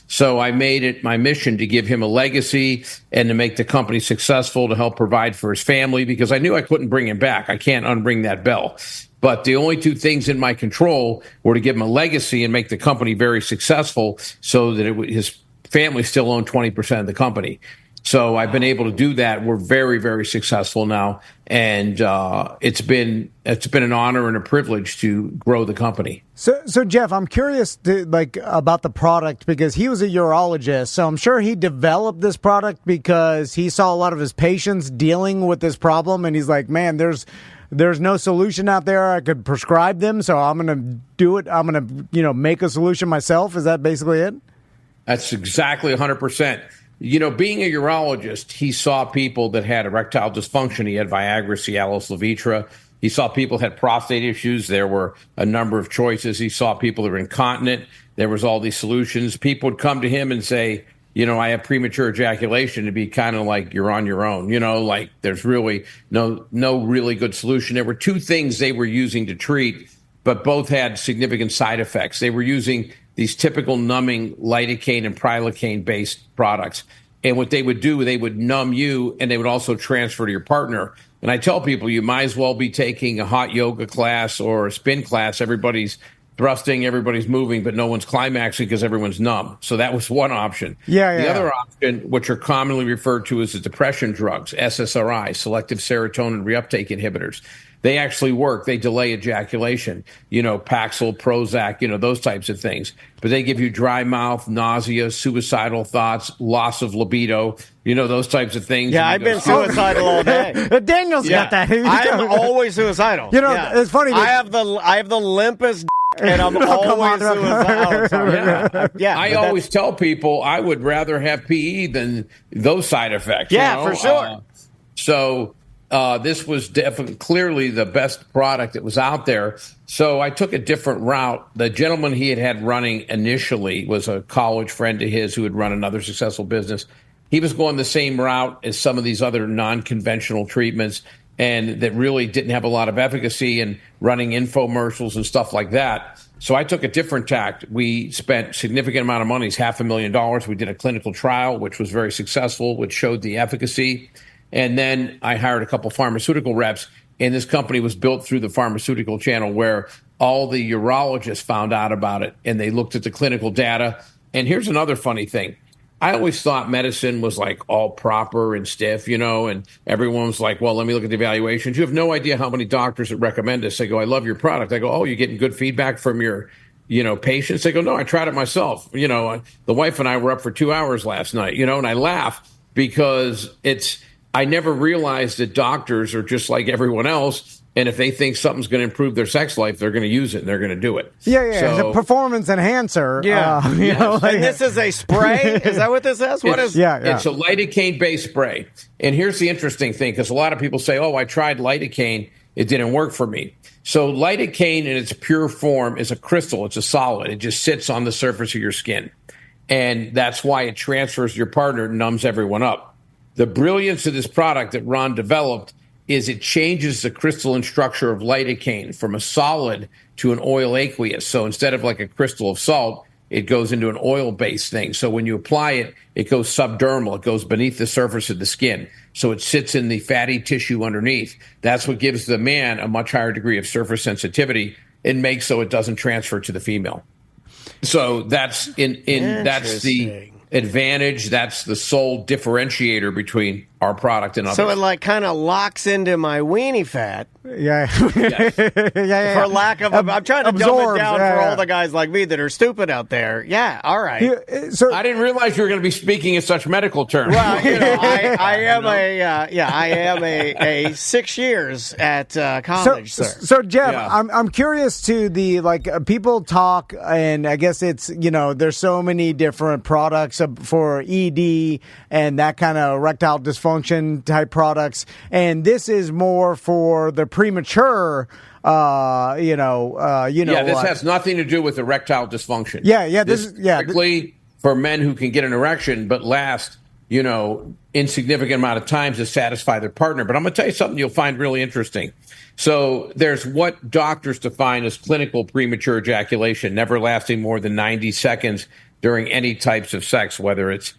so I made it my mission to give him a legacy and to make the company successful, to help provide for his family, because I knew I couldn't bring him back. I can't unring that bell. But the only two things in my control were to give him a legacy and make the company very successful so that his family still own 20% of the company. So I've been able to do that. We're very, very successful now, and it's been an honor and a privilege to grow the company. So Jeff, I'm curious about the product because he was a urologist. So I'm sure he developed this product because he saw a lot of his patients dealing with this problem, and he's like, man, there's no solution out there. I could prescribe them, so I'm going to do it. I'm going to make a solution myself. Is that basically it? That's exactly 100%. Being a urologist, he saw people that had erectile dysfunction. He had Viagra, Cialis, Levitra. He saw people had prostate issues. There were a number of choices. He saw people that were incontinent. There was all these solutions. People would come to him and say, I have premature ejaculation. It'd be kind of like you're on your own. Like there's really no really good solution. There were two things they were using to treat, but both had significant side effects. They were using these typical numbing lidocaine and prilocaine based products. And what they would do, they would numb you and they would also transfer to your partner. And I tell people you might as well be taking a hot yoga class or a spin class. Everybody's thrusting, everybody's moving, but no one's climaxing because everyone's numb. So that was one option. The other option, which are commonly referred to as the depression drugs, SSRI, selective serotonin reuptake inhibitors. They actually work. They delay ejaculation, Paxil, Prozac, those types of things. But they give you dry mouth, nausea, suicidal thoughts, loss of libido, those types of things. Yeah, I've been suicidal all day. Daniel's got that. I'm always suicidal. It's funny. I have the limpest and I'm always suicidal. I always tell people I would rather have PE than those side effects. Yeah, for sure. This was definitely clearly the best product that was out there. So I took a different route. The gentleman he had running initially was a college friend of his who had run another successful business. He was going the same route as some of these other non-conventional treatments and that really didn't have a lot of efficacy and running infomercials and stuff like that. So I took a different tact. We spent significant amount of money, $500,000. We did a clinical trial, which was very successful, which showed the efficacy. And then I hired a couple pharmaceutical reps, and this company was built through the pharmaceutical channel where all the urologists found out about it, and they looked at the clinical data. And here's another funny thing. I always thought medicine was like all proper and stiff, and everyone was like, well, let me look at the evaluations. You have no idea how many doctors that recommend this. They go, I love your product. I go, oh, you're getting good feedback from your patients? They go, no, I tried it myself. The wife and I were up for 2 hours last night, and I laugh because I never realized that doctors are just like everyone else. And if they think something's going to improve their sex life, they're going to use it and they're going to do it. Yeah. So, it's a performance enhancer. And this is a spray? Is that what this is? What is? Yeah. It's a lidocaine-based spray. And here's the interesting thing, because a lot of people say, oh, I tried lidocaine. It didn't work for me. So lidocaine in its pure form is a crystal. It's a solid. It just sits on the surface of your skin. And that's why it transfers to your partner and numbs everyone up. The brilliance of this product that Ron developed is it changes the crystalline structure of lidocaine from a solid to an oil aqueous. So instead of like a crystal of salt, it goes into an oil-based thing. So when you apply it, it goes subdermal. It goes beneath the surface of the skin. So it sits in the fatty tissue underneath. That's what gives the man a much higher degree of surface sensitivity and makes so it doesn't transfer to the female. So that's that's the advantage. That's the sole differentiator between our product and others. So it kind of locks into my weenie fat. Yeah. For lack of, I'm trying to dumb it down for all the guys like me that are stupid out there. Yeah, all right. So I didn't realize you were going to be speaking in such medical terms. Well, I am a 6 years at college, sir. So Jeff, I'm curious to the people talk, and I guess it's there's so many different products for ED and that kind of erectile dysfunction type products, and this is more for the premature. This has nothing to do with erectile dysfunction. This is strictly for men who can get an erection but last insignificant amount of time to satisfy their partner. But I'm going to tell you something you'll find really interesting. So there's what doctors define as clinical premature ejaculation, never lasting more than 90 seconds during any types of sex, whether it's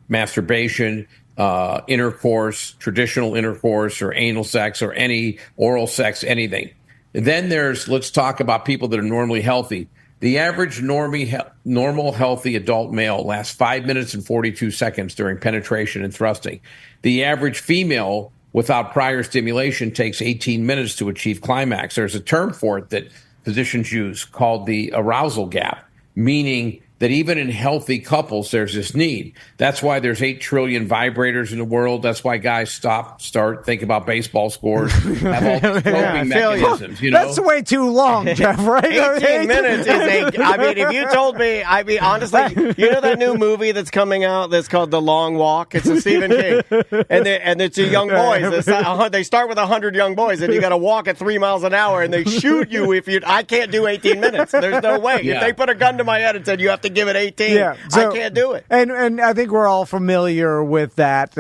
masturbation, intercourse, traditional intercourse, or anal sex, or any oral sex, anything. And then let's talk about people that are normally healthy. The average normal, healthy adult male lasts 5 minutes and 42 seconds during penetration and thrusting. The average female without prior stimulation takes 18 minutes to achieve climax. There's a term for it that physicians use called the arousal gap, meaning that even in healthy couples, there's this need. That's why there's 8 trillion vibrators in the world. That's why guys start, think about baseball scores, have all the coping mechanisms. You know? That's way too long, Jeff, right? 18 minutes is I mean, if you told me, honestly, you know that new movie that's coming out that's called The Long Walk? It's a Stephen King. And it's a young boys. They start with 100 young boys, and you got to walk at 3 miles an hour, and they shoot you if you. I can't do 18 minutes. There's no way. Yeah. If they put a gun to my head and said, you have to give it 18, so, I can't do it. And I think we're all familiar with that.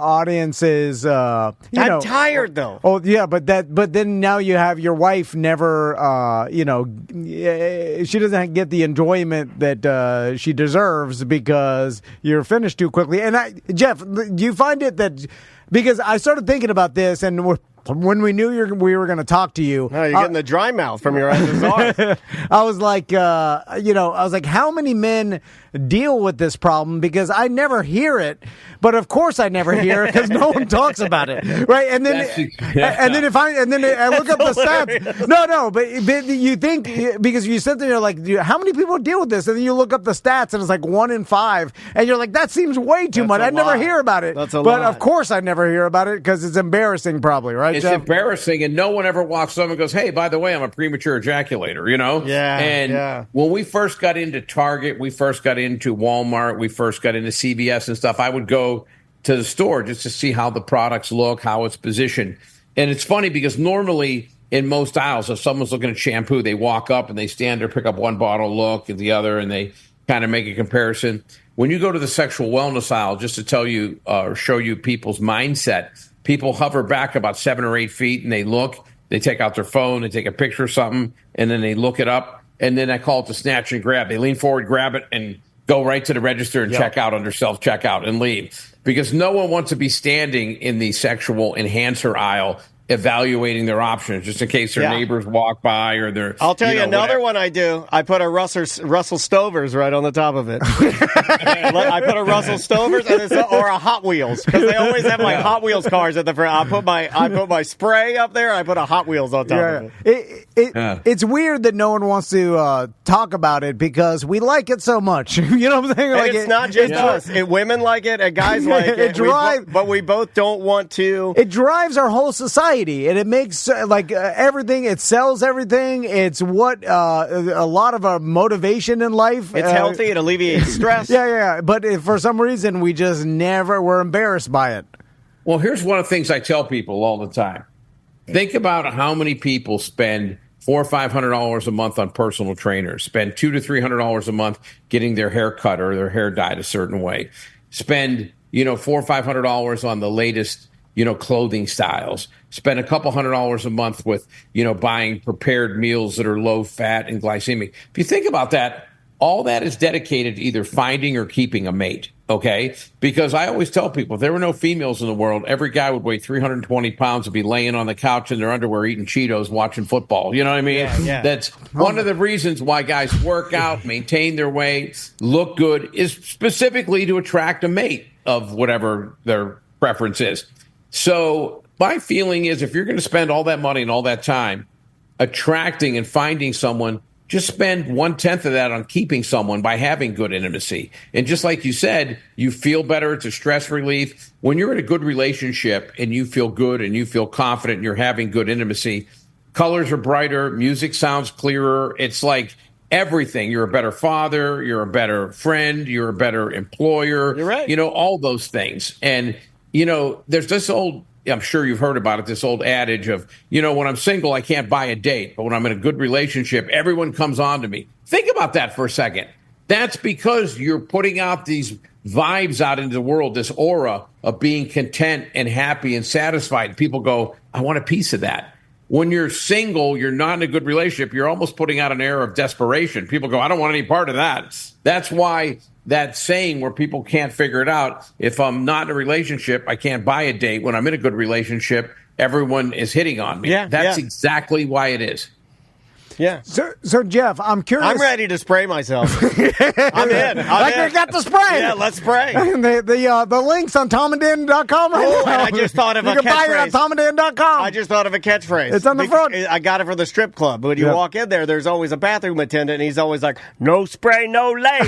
Audiences. I'm tired though. Oh yeah, but then now you have your wife never. She doesn't get the enjoyment that she deserves because you're finished too quickly. And Jeff, do you find it that because I started thinking about this and when we knew we were going to talk to you, no, you're getting the dry mouth from your SSR. I was like, how many men deal with this problem? Because I never hear it, but of course I never hear it because no one talks about it, right? And then, and then I look up the stats. No, but you think because you sit there like, how many people deal with this? And then you look up the stats and it's like 1 in 5, and you're like, that seems way too much. I never hear about it. But of course I never hear about it because it's embarrassing, probably, right? It's embarrassing, and no one ever walks up and goes, hey, by the way, I'm a premature ejaculator, you know? Yeah. And when we first got into Target, we first got into Walmart, we first got into CVS and stuff, I would go to the store just to see how the products look, how it's positioned. And it's funny because normally in most aisles, if someone's looking at shampoo, they walk up and they stand there, pick up one bottle, look at the other, and they kind of make a comparison. When you go to the sexual wellness aisle, just to tell you or show you people's mindset, people hover back about 7 or 8 feet and they look, they take out their phone, they take a picture of something, and then they look it up. And then I call it the snatch and grab. They lean forward, grab it, and go right to the register and check out under self-checkout and leave. Because no one wants to be standing in the sexual enhancer aisle evaluating their options just in case their neighbors walk by or their. I'll tell you another one I do. I put a Russell Stover's right on the top of it. I put a Russell Stover's or a Hot Wheels because they always have like Hot Wheels cars at the front. I put my spray up there. I put a Hot Wheels on top of it. It's weird that no one wants to talk about it because we like it so much. You know what I'm saying? Like, it's not just us. Women like it and guys like it. But we both don't want to. It drives our whole society. And it makes everything. It sells everything. It's what a lot of our motivation in life. It's healthy. It alleviates stress. Yeah. But for some reason, we just we're embarrassed by it. Well, here's one of the things I tell people all the time. Think about how many people spend $400 or $500 a month on personal trainers. Spend $200 to $300 a month getting their hair cut or their hair dyed a certain way. Spend $400 or $500 on the latest clothing styles. Spend a couple $100 a month with, buying prepared meals that are low fat and glycemic. If you think about that, all that is dedicated to either finding or keeping a mate. Okay? Because I always tell people, if there were no females in the world, every guy would weigh 320 pounds and be laying on the couch in their underwear eating Cheetos watching football. You know what I mean? Yeah. That's one of the reasons why guys work out, maintain their weight, look good, is specifically to attract a mate of whatever their preference is. So my feeling is if you're going to spend all that money and all that time attracting and finding someone, just spend 1/10 of that on keeping someone by having good intimacy. And just like you said, you feel better. It's a stress relief. When you're in a good relationship and you feel good and you feel confident and you're having good intimacy, colors are brighter, music sounds clearer. It's like everything. You're a better father. You're a better friend. You're a better employer. You're right. All those things. And there's this old, I'm sure you've heard about it, this old adage of, when I'm single, I can't buy a date. But when I'm in a good relationship, everyone comes on to me. Think about that for a second. That's because you're putting out these vibes out into the world, this aura of being content and happy and satisfied. People go, I want a piece of that. When you're single, you're not in a good relationship, you're almost putting out an air of desperation. People go, I don't want any part of that. That's why that saying where people can't figure it out, if I'm not in a relationship, I can't buy a date. When I'm in a good relationship, everyone is hitting on me. That's exactly why it is. Yeah. So Jeff, I'm curious. I'm ready to spray myself. I'm in. You got the spray. Yeah, let's spray. the links on tomanddan.com right now. And I just thought of a catchphrase. You can buy it on tomanddan.com. I just thought of a catchphrase. It's on the front. I got it for the strip club. When you walk in there, there's always a bathroom attendant, and he's always like, "No spray, no lay."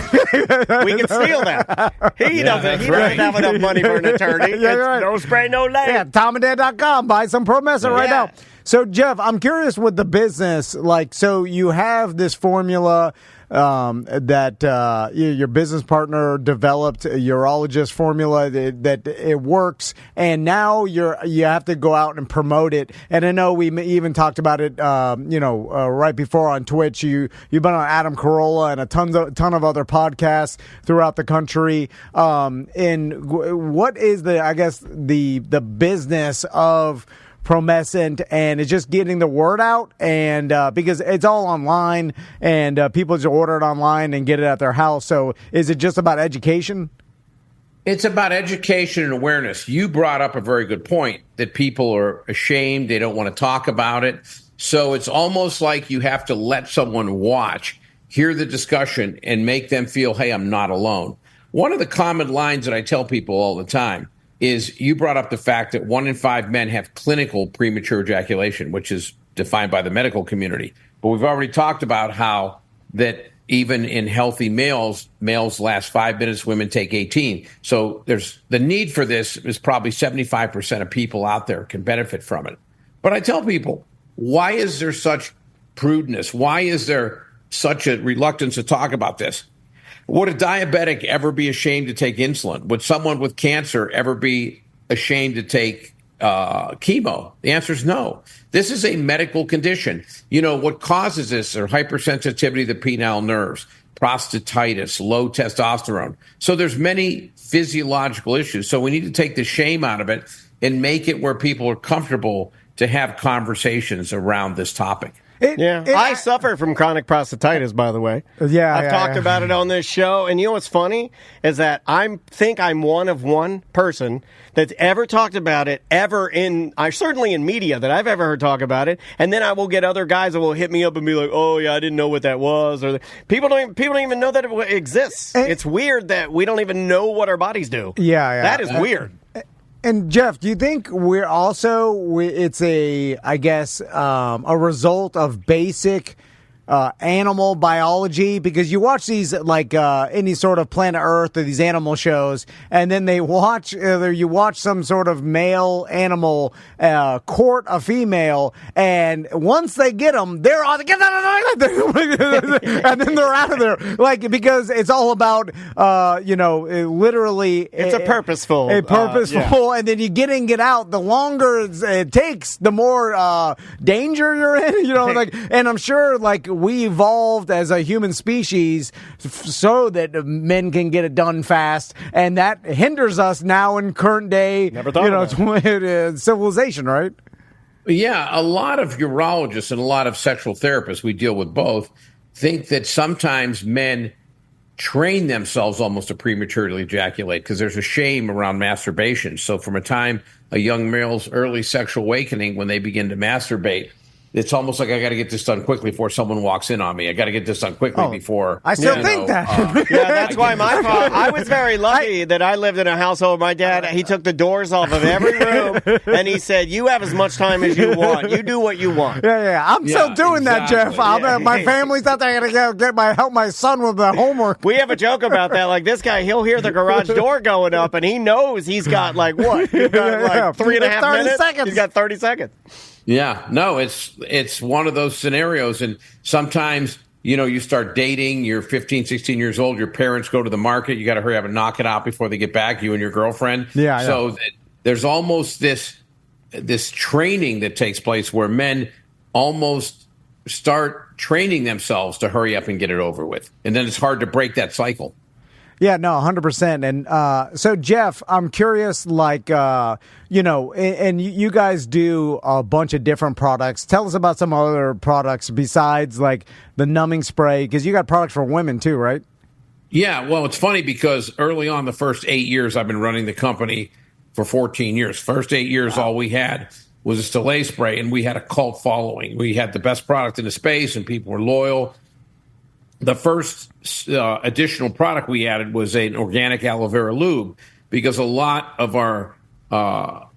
We can steal that. He doesn't have enough money for an attorney. Right. No spray, no lay. Yeah, tomanddan.com. Buy some Promessa right now. So, Jeff, I'm curious with the business. Like, so you have this formula that your business partner developed, a urologist formula that it works, and now you have to go out and promote it. And I know we even talked about it, right before on Twitch. You've been on Adam Carolla and a ton of other podcasts throughout the country. And what is the business of Promescent, and it's just getting the word out, and because it's all online, and people just order it online and get it at their house. So is it just about education? It's about education and awareness. You brought up a very good point that people are ashamed. They don't want to talk about it. So it's almost like you have to let someone watch, hear the discussion, and make them feel, hey, I'm not alone. One of the common lines that I tell people all the time is, you brought up the fact that 1 in 5 men have clinical premature ejaculation, which is defined by the medical community. But we've already talked about how that even in healthy males last 5 minutes, women take 18. So there's the need for this is probably 75% of people out there can benefit from it. But I tell people, why is there such prudeness? Why is there such a reluctance to talk about this? Would a diabetic ever be ashamed to take insulin? Would someone with cancer ever be ashamed to take chemo? The answer is no. This is a medical condition. You know, what causes this are hypersensitivity to the penile nerves, prostatitis, low testosterone. So there's many physiological issues. So we need to take the shame out of it and make it where people are comfortable to have conversations around this topic. I suffer from chronic prostatitis, by the way. I've talked about it on this show, and you know what's funny is that I think I'm one of one person that's ever talked about it certainly in media that I've ever heard talk about it, and then I will get other guys that will hit me up and be like, "Oh yeah, I didn't know what that was," or people don't even know that it exists. It's weird that we don't even know what our bodies do. That is weird. And Jeff, do you think it's a result of basic animal biology? Because you watch these any sort of Planet Earth or these animal shows, and then you watch some sort of male animal court a female, and once they get them, they're all get out of there, and then they're out of there, because it's all about literally it's a purposeful, and then you get out. The longer it takes, the more danger you're in. And I'm sure we evolved as a human species so that men can get it done fast, and that hinders us now in current day civilization, right? Yeah, a lot of urologists and a lot of sexual therapists, we deal with both, think that sometimes men train themselves almost to prematurely ejaculate because there's a shame around masturbation. So from a time a young male's early sexual awakening, when they begin to masturbate, it's almost like I got to get this done quickly before someone walks in on me. I got to get this done quickly before. I still think that. That's why I was very lucky that I lived in a household. My dad, he took the doors off of every room, and he said, "You have as much time as you want. You do what you want." I'm still doing that, Jeff. My family's out there. I got to help my son with the homework. We have a joke about that. Like this guy, he'll hear the garage door going up, and he knows he's got He's got 3.5 minutes. Seconds. He's got 30 seconds. Yeah, no, it's one of those scenarios. And sometimes, you start dating, you're 15, 16 years old, your parents go to the market, you got to hurry up and knock it out before they get back, you and your girlfriend. So there's almost this training that takes place where men almost start training themselves to hurry up and get it over with. And then it's hard to break that cycle. Yeah, no, 100%. And so, Jeff, I'm curious, and you guys do a bunch of different products. Tell us about some other products besides, the numbing spray, because you got products for women, too, right? Yeah, well, it's funny because early on, the first 8 years, I've been running the company for 14 years. First 8 years, all we had was this delay spray, and we had a cult following. We had the best product in the space, and people were loyal. The first additional product we added was an organic aloe vera lube, because a lot of our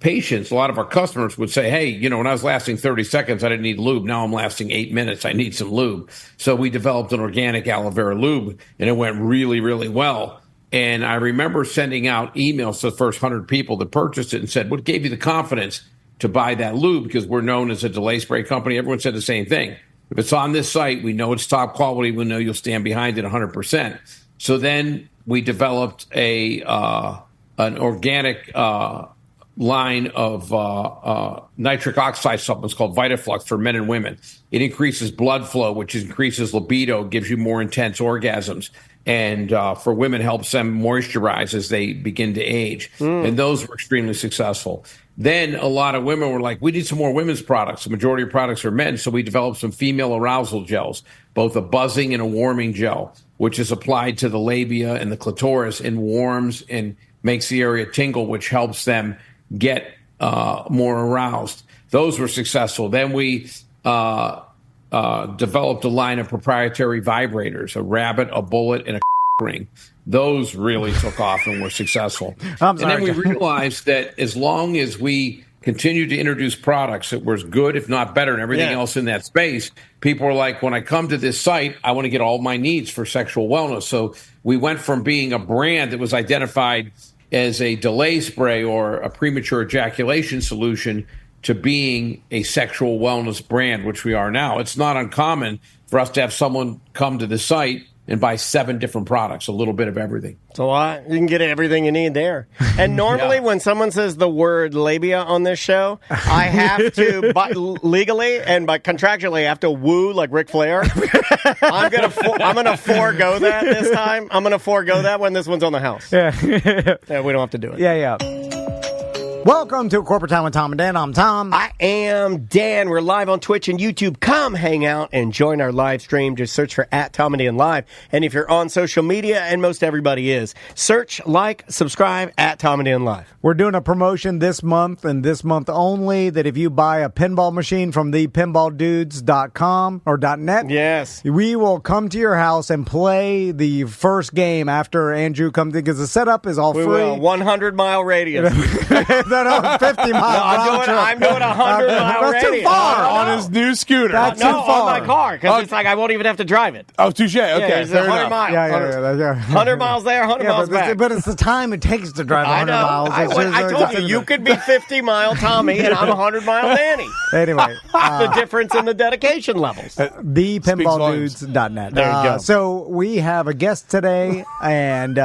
patients, a lot of our customers would say, hey, when I was lasting 30 seconds, I didn't need lube. Now I'm lasting 8 minutes. I need some lube. So we developed an organic aloe vera lube, and it went really, really well. And I remember sending out emails to the first 100 people that purchased it and said, what gave you the confidence to buy that lube? Because we're known as a delay spray company. Everyone said the same thing. If it's on this site, we know it's top quality. We know you'll stand behind it 100%. So then we developed an organic line of nitric oxide supplements called VitaFlux for men and women. It increases blood flow, which increases libido, gives you more intense orgasms. And for women, helps them moisturize as they begin to age. And those were extremely successful. Then a lot of women were like, we need some more women's products. The majority of products are men. So we developed some female arousal gels, both a buzzing and a warming gel, which is applied to the labia and the clitoris and warms and makes the area tingle, which helps them get more aroused. Those were successful. Then we developed a line of proprietary vibrators, a rabbit, a bullet, and a ring. Those really took off and were successful. And then we realized that as long as we continued to introduce products that were as good, if not better, than everything else in that space, people were like, when I come to this site, I want to get all my needs for sexual wellness. So we went from being a brand that was identified as a delay spray or a premature ejaculation solution to being a sexual wellness brand, which we are now. It's not uncommon for us to have someone come to the site and buy 7 different products, a little bit of everything. It's a lot. You can get everything you need there. And normally when someone says the word labia on this show, I have to, legally and by contractually, I have to woo like Ric Flair. I'm gonna forego that this time. I'm going to forego that when this one's on the house. Yeah, we don't have to do it. Yeah. Welcome to Corporate Time with Tom and Dan. I'm Tom. I am Dan. We're live on Twitch and YouTube. Come hang out and join our live stream. Just search for @TomandDanLive. And if you're on social media, and most everybody is, search, like, subscribe @TomandDanLive. We're doing a promotion this month and this month only that if you buy a pinball machine from thepinballdudes.com or .net, yes, we will come to your house and play the first game after Andrew comes in, because the setup is all free. Will. 100-mile radius. 50 miles. I'm doing 100-mile radius. That's too far. On his new scooter. That's too far. On my car, because it's like I won't even have to drive it. Oh, touche. Okay, yeah, it's 100 miles. Yeah. 100 miles there, 100 miles back. But it's the time it takes to drive 100 miles. I told you could be 50-mile Tommy, and I'm 100-mile Danny. Anyway. The difference in the dedication levels. Thepinballdudes.net. There you go. So we have a guest today, and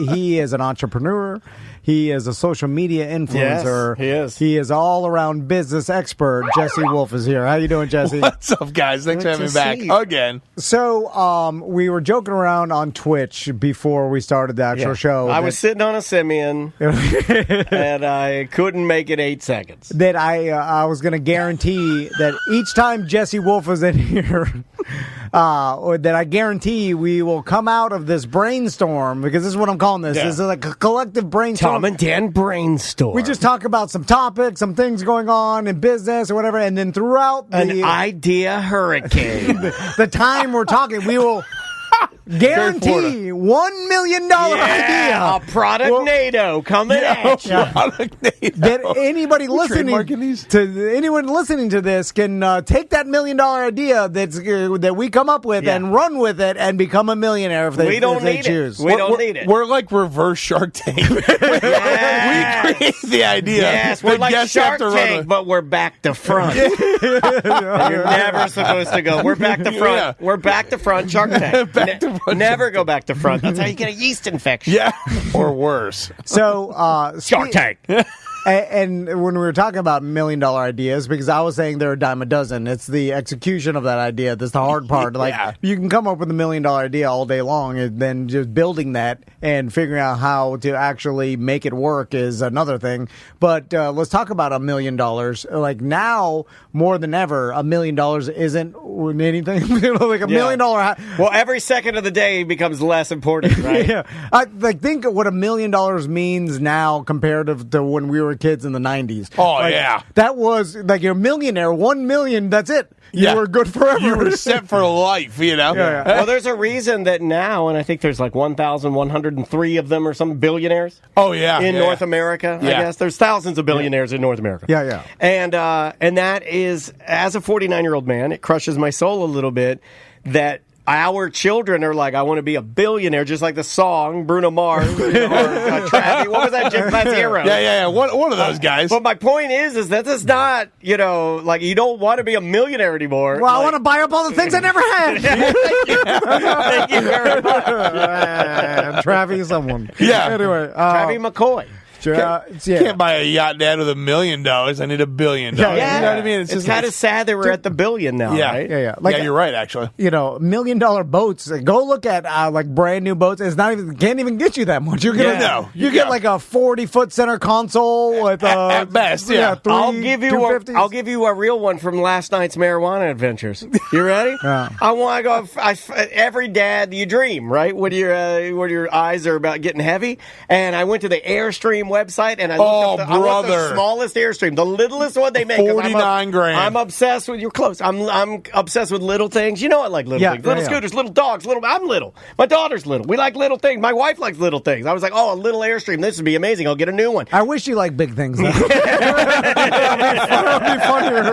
he is an entrepreneur. He is a social media influencer. Yes, he is. He is all-around business expert. Jesse Wolf is here. How you doing, Jesse? What's up, guys? Thanks for having me back again. So we were joking around on Twitch before we started the actual show. I was sitting on a simian, and I couldn't make it 8 seconds. That I was going to guarantee that each time Jesse Wolf is in here, or that I guarantee we will come out of this brainstorm, because this is what I'm calling this. Yeah. This is like a collective brainstorm. Tom and Dan brainstorm. We just talk about some topics, some things going on in business or whatever, and then throughout an idea hurricane. the time we're talking, we will guarantee $1 million idea. A product NATO coming at you. That anybody listening to this can take that $1 million idea that we come up with and run with it and become a millionaire if they choose. We don't need it. We're like reverse Shark Tank. Yes. We create the idea. Yes, we're like Shark Tank, but we're back to front. You're never supposed to go. We're back to front. Yeah. We're back to front Shark Tank. Back to front. Never go back to front. That's how you get a yeast infection. Yeah, or worse. So, Shark Tank. And when we were talking about $1 million ideas, because I was saying they're a dime a dozen, it's the execution of that idea that's the hard part. Like, you can come up with $1 million idea all day long, and then just building that and figuring out how to actually make it work is another thing. But let's talk about $1 million. Like, now, more than ever, $1 million isn't anything. Like $1 million. Well, every second of the day becomes less important, right? I think what $1 million means now compared to when we were kids in the 90s. Oh, yeah. That was like you're a millionaire, 1 million, that's it. You were good forever. You were set for life, you know? Yeah. Well, there's a reason that now, and I think there's like 1,103 of them or some billionaires. Oh, yeah. In North America, I guess. There's thousands of billionaires in North America. Yeah. And that is, as a 49-year-old man, it crushes my soul a little bit that our children are like, I want to be a billionaire, just like the song Bruno Mars or Travis. What was that? Jim Zero. Yeah. One of those guys. But my point is that that's not, like you don't want to be a millionaire anymore. Well, I want to buy up all the things I never had. Thank you very much. Travis someone. Yeah. Anyway. Travis McCoy. Can't buy a yacht dad with $1 million. I need $1 billion. Yeah. You know what I mean? It's kind of sad that we're at the billion now, right? Yeah. You're right, actually. $1 million boats. Go look at like brand new boats. It's not even can't even get you that much. You're gonna you get like a 40-foot center console with at best. Yeah. I'll give you a real one from last night's marijuana adventures. You ready? I want to go. Every dad, you dream, right? When your eyes are about getting heavy. And I went to the Airstream website and I looked up I want the smallest Airstream, the littlest one they make. $49,000. I'm obsessed with. You're close. I'm obsessed with little things. You know I like little things. Little scooters, little dogs. I'm little. My daughter's little. We like little things. My wife likes little things. I was like, a little Airstream. This would be amazing. I'll get a new one. I wish you liked big things. It would be funnier.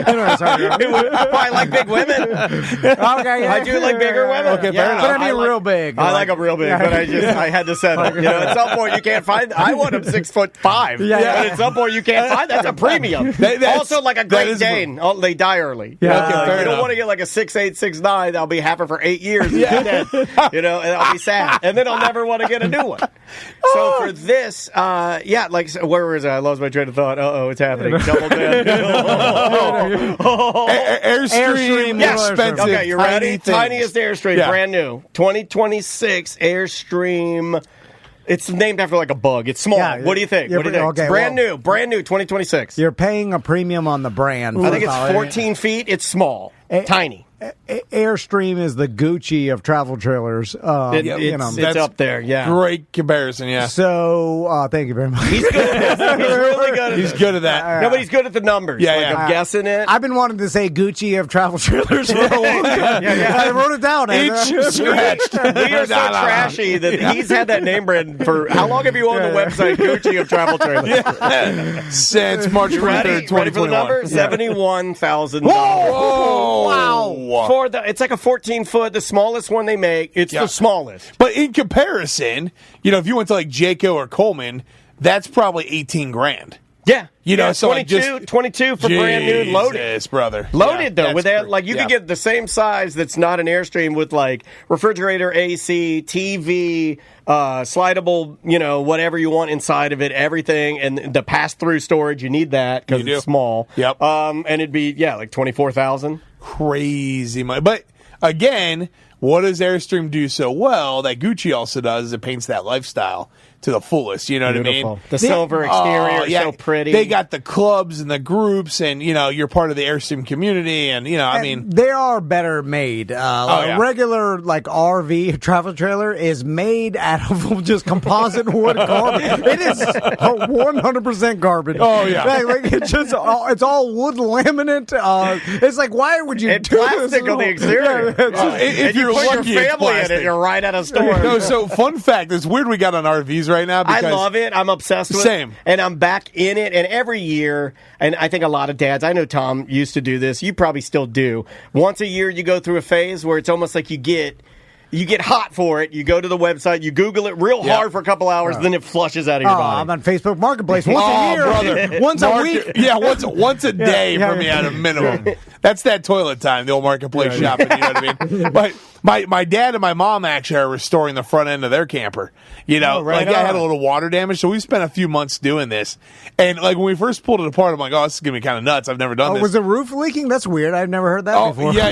Anyway, sorry. I like big women. Okay, I do like bigger women. Okay, fair enough. But I mean real big. I like them real big, but I had to settle. At some point you can't find. I want them 6'5". But at some point you can't find. That's a premium. Also, like a Great Dane, they die early. Yeah, you don't want to get like a 6'8", 6'9". I'll be happy for 8 years. Dead. And I'll be sad, and then I'll never want to get a new one. So for this, where was I? I lost my train of thought. It's happening. Double dead. Airstream, expensive. Okay, you ready? Things. Tiniest Airstream, brand new, 2026 Airstream. It's named after like a bug. It's small. What do you think? What do you think? Okay, brand new, 2026. You're paying a premium on the brand. I think it's 14 feet. It's small, tiny. Airstream is the Gucci of travel trailers. It's up there. Yeah, great comparison. Yeah. So thank you very much. He's good at this. He's really good at this. He's good at that. No, but he's good at the numbers. I'm guessing it. I've been wanting to say Gucci of travel trailers for a while. I wrote it down. Each scratched. We are so trashy that he's had that name brand for how long have you owned the website Gucci of travel trailers? Since March 23rd, 2021. Ready for the number? $71,000. Whoa! Wow. It's like a 14-foot, the smallest one they make. It's the smallest. But in comparison, if you went to like Jayco or Coleman, that's probably $18,000. Yeah. So 22 for brand new loaded. Jesus, brother. Loaded, though. With that, you could get the same size that's not an Airstream with, like, refrigerator, AC, TV, slidable, whatever you want inside of it, everything. And the pass-through storage, you need that because it's small. Yep. And it'd be, like $24,000. Crazy money. But, again, what does Airstream do so well that Gucci also does is it paints that lifestyle to the fullest. You know what I mean? The silver exterior is so pretty. They got the clubs and the groups, and you're part of the Airstream community, and I mean, they are better made. A regular like RV travel trailer is made out of just composite wood garbage. It is 100% garbage. Oh yeah, like it's just it's all wood laminate. It's like, why would you do plastic this? on the exterior? If you're put lucky, your family in it, you're right at a store. No, so fun fact, it's weird we got on RVs right now. Because I love it. I'm obsessed with it. And I'm back in it. And every year, and I think a lot of dads, I know Tom used to do this. You probably still do. Once a year, you go through a phase where it's almost like you get hot for it. You go to the website, you Google it real hard for a couple hours, then it flushes out of your body. I'm on Facebook Marketplace once a year, brother. once a week. Yeah, once a day for me at a minimum. That's that toilet time, the old Marketplace shopping. You know what I mean? But my dad and my mom actually are restoring the front end of their camper. I had a little water damage, so we spent a few months doing this. And like when we first pulled it apart, I'm like, this is gonna be kind of nuts. I've never done this. Was the roof leaking? That's weird. I've never heard that before. Yeah.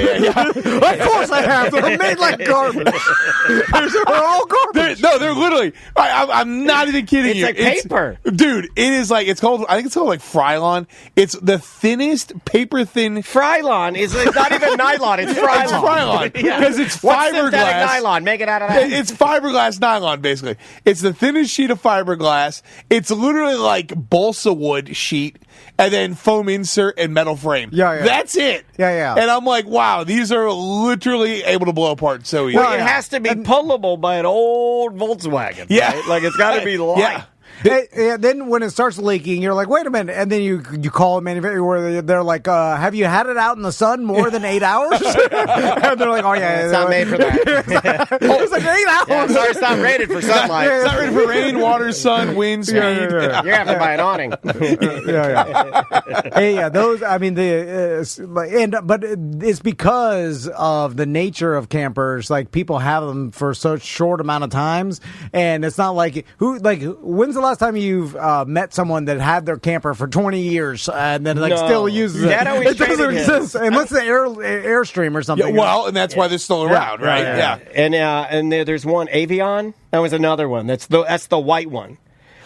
Of course I have. They're made like garbage. They're all garbage. They're literally. I'm not even kidding it's you. Like paper, dude. It is like it's called. I think it's called like Frylon. It's the thinnest paper thin. Frylon is not even nylon. It's Frylon. It's Frylon because it's What's synthetic fiberglass. nylon? Make it out of that. It's fiberglass nylon, basically. It's the thinnest sheet of fiberglass. It's literally like balsa wood sheet, and then foam insert and metal frame. Yeah. That's it. Yeah. And I'm like, wow, these are literally able to blow apart so easy. Well, it has to be pullable by an old Volkswagen. Yeah. Right? Like it's got to be light. Yeah. Then when it starts leaking, you're like, wait a minute. And then you call a manufacturer where they're like, have you had it out in the sun more than 8 hours? And they're like, oh, yeah. It's not made for that. It's like 8 hours. Yeah, sorry, it's not rated for sunlight. It's not ready for rain, water, sun, wind, speed. You have to buy an awning. Hey, those. I mean, but it's because of the nature of campers. Like people have them for such short amount of times, and it's not like when's the last time you've met someone that had their camper for 20 years and then still uses it? Dad always It doesn't traded his. exist unless the Airstream or something. Yeah, well, and that's why they're still around, right? Yeah. And there's one Avion. That was another one. That's the white one.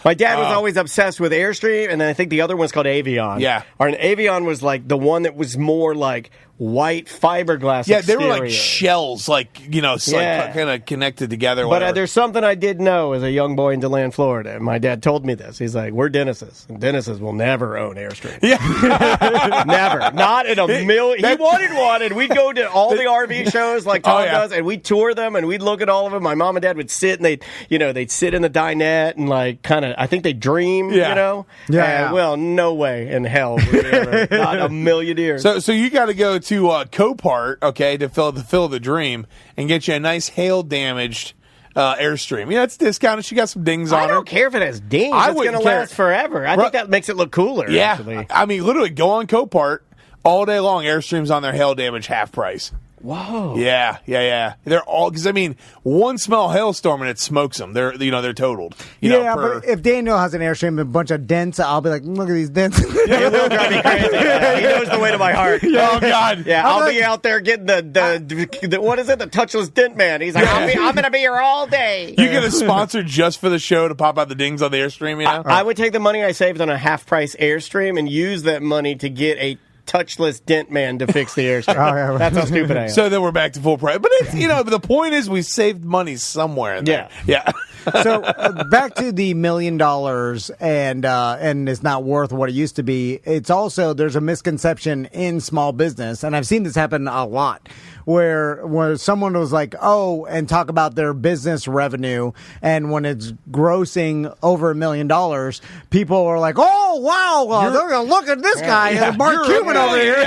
My dad was always obsessed with Airstream, and then I think the other one's called Avion. Yeah. Or an Avion was like the one that was more like white fiberglass. Yeah, they exterior. were like shells, like kind of connected together. But there's something I did know as a young boy in DeLand, Florida. And my dad told me this. He's like, we're Dennis's, and Dennis's will never own Airstream. Yeah. Never. Not in a million. He wanted one, and we'd go to all the RV shows like Tom does, and we'd tour them, and we'd look at all of them. My mom and dad would sit, and they'd sit in the dinette and like kind of, I think they dream, you know? Yeah. Well, no way in hell. Not a million years. So you got to go to Copart, okay, to fill the dream and get you a nice hail damaged Airstream. Yeah, it's discounted. She got some dings on I her. don't care if it has dings. I It's going to wouldn't care. last forever. I think that makes it look cooler. Yeah, Actually. I mean, literally, go on Copart all day long. Airstream's on their hail damage half price. Whoa. Yeah. They're all, because I mean, one small hailstorm and it smokes them. They're totaled. But if Daniel has an Airstream and a bunch of dents, I'll be like, look at these dents. It will drive me crazy. He knows the way to my heart. Oh God. Yeah, I'll be out there getting the what is it? The touchless dent man. He's like, I'm going to be here all day. You get a sponsor just for the show to pop out the dings on the Airstream. You know, I would take the money I saved on a half price Airstream and use that money to get a touchless dent man to fix the Airstream. That's how stupid I am. So then we're back to full price. But it's but the point is we saved money somewhere in there. Yeah. So back to the $1 million and it's not worth what it used to be. It's also, there's a misconception in small business, and I've seen this happen a lot, where someone was like, and talk about their business revenue, and when it's grossing over $1 million, people are like, oh wow, look at this guy, Mark Cuban over here.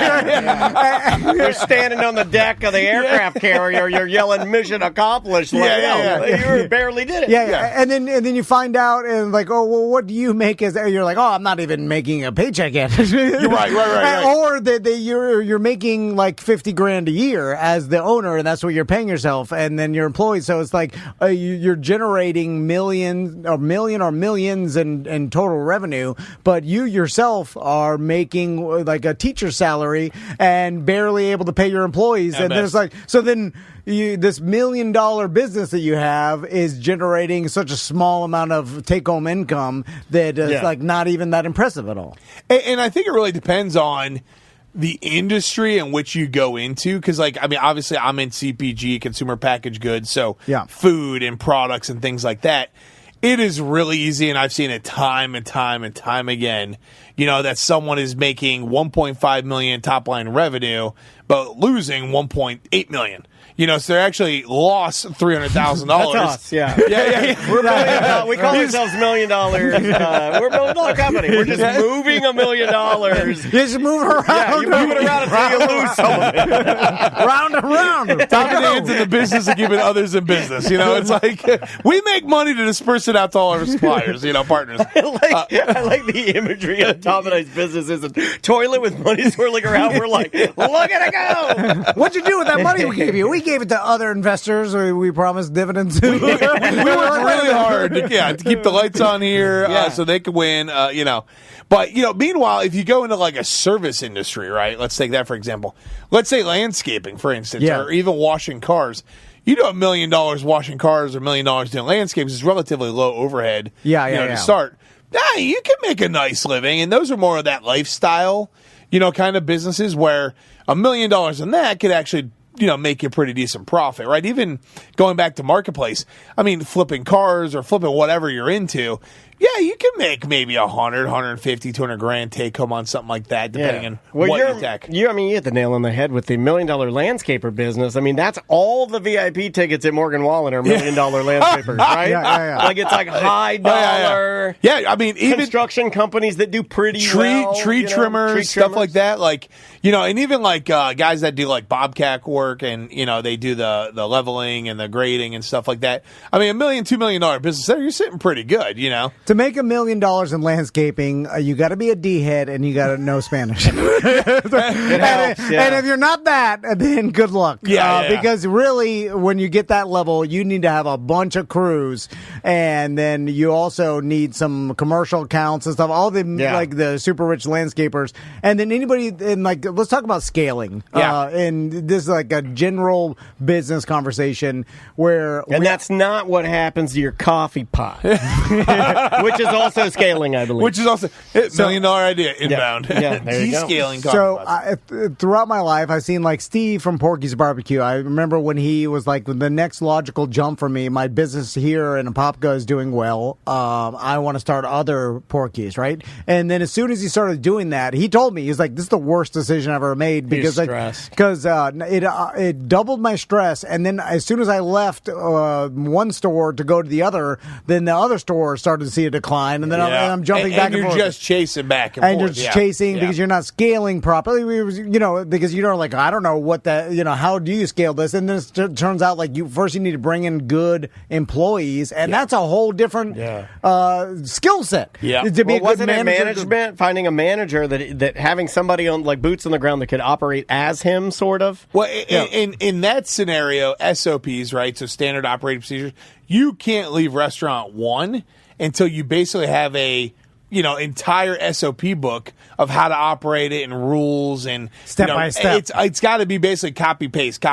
You're standing on the deck of the aircraft carrier. You're yelling "Mission accomplished!" You barely did it. And then you find out and like, what do you make? You're like, I'm not even making a paycheck yet. You're right. Or that you're making like $50,000 a year as the owner, and that's what you're paying yourself, and then your employees. So it's like you're generating millions in total revenue, but you yourself are making like a teacher's salary and barely able to pay your employees. And there's like, so then this $1 million business that you have is generating such a small amount of take-home income that it's like not even that impressive at all. And I think it really depends on the industry in which you go into, because obviously I'm in CPG, consumer packaged goods, so food and products and things like that. It is really easy, and I've seen it time and time again, that someone is making $1.5 million top line revenue, but losing $1.8 million. So they actually lost $300,000. That's us, yeah. We call ourselves $1 million. We're a $1 million company. We're just moving $1 million. Just move it around. Yeah, you move it around until you lose some of it. Round and round. Tom and Dan's in the business of keeping others in business. It's like we make money to disperse it out to all our suppliers, partners. I like the imagery of Tom and I's business is a toilet with money swirling around. We're like, look at it go. What'd you do with that money we gave you? We gave it to other investors. We promised dividends. We worked really hard to keep the lights on here so they could win, But, meanwhile, if you go into like a service industry, right? Let's take that for example. Let's say landscaping, for instance, or even washing cars. You do $1 million washing cars or $1 million doing landscapes is relatively low overhead. To start. You can make a nice living, and those are more of that lifestyle, kind of businesses where $1 million in that could actually make you a pretty decent profit, right? Even going back to marketplace, I mean, flipping cars or flipping whatever you're into, yeah, you can make maybe 100, 150, 200 grand take home on something like that, depending on what you take. You hit the nail on the head with the $1 million landscaper business. I mean, that's all the VIP tickets at Morgan Wallen are $1 million landscapers, right? Yeah. Like it's like high dollar. Yeah, I mean, even construction companies that do pretty well. Tree trimmers, stuff like that. Like, and even like guys that do like bobcat work and, they do the leveling and the grading and stuff like that. I mean, $1 million, $2 million business there, you're sitting pretty good, To make $1 million in landscaping, you got to be a D head and you got to know Spanish. It helps, and if you're not that, then good luck. Because really, when you get that level, you need to have a bunch of crews, and then you also need some commercial accounts and stuff. All the like the super rich landscapers, and then anybody in let's talk about scaling. And this is like a general business conversation where, that's not what happens to your coffee pot. Which is also scaling, I believe. Which is also $1 million idea inbound. Yeah, there you go. Scaling. So throughout my life, I've seen like Steve from Porky's Barbecue. I remember when he was like the next logical jump for me. My business here in Apopka is doing well. I want to start other Porky's, right? And then as soon as he started doing that, he told me, he's like, "This is the worst decision I've ever made because it doubled my stress." And then as soon as I left one store to go to the other, then the other store started to see a decline, and then I'm jumping back and forth. And you're just chasing back and forth. And you're just chasing because you're not scaling properly. Because I don't know what that, how do you scale this? And then it turns out like you need to bring in good employees, and that's a whole different skill set. Yeah. To be a wasn't good it management, finding a manager that having somebody on like boots on the ground that could operate as him, sort of? Well, in that scenario, SOPs, right? So standard operating procedures, you can't leave restaurant one until you basically have a entire SOP book of how to operate it and rules and step by step. It's got to be basically copy paste.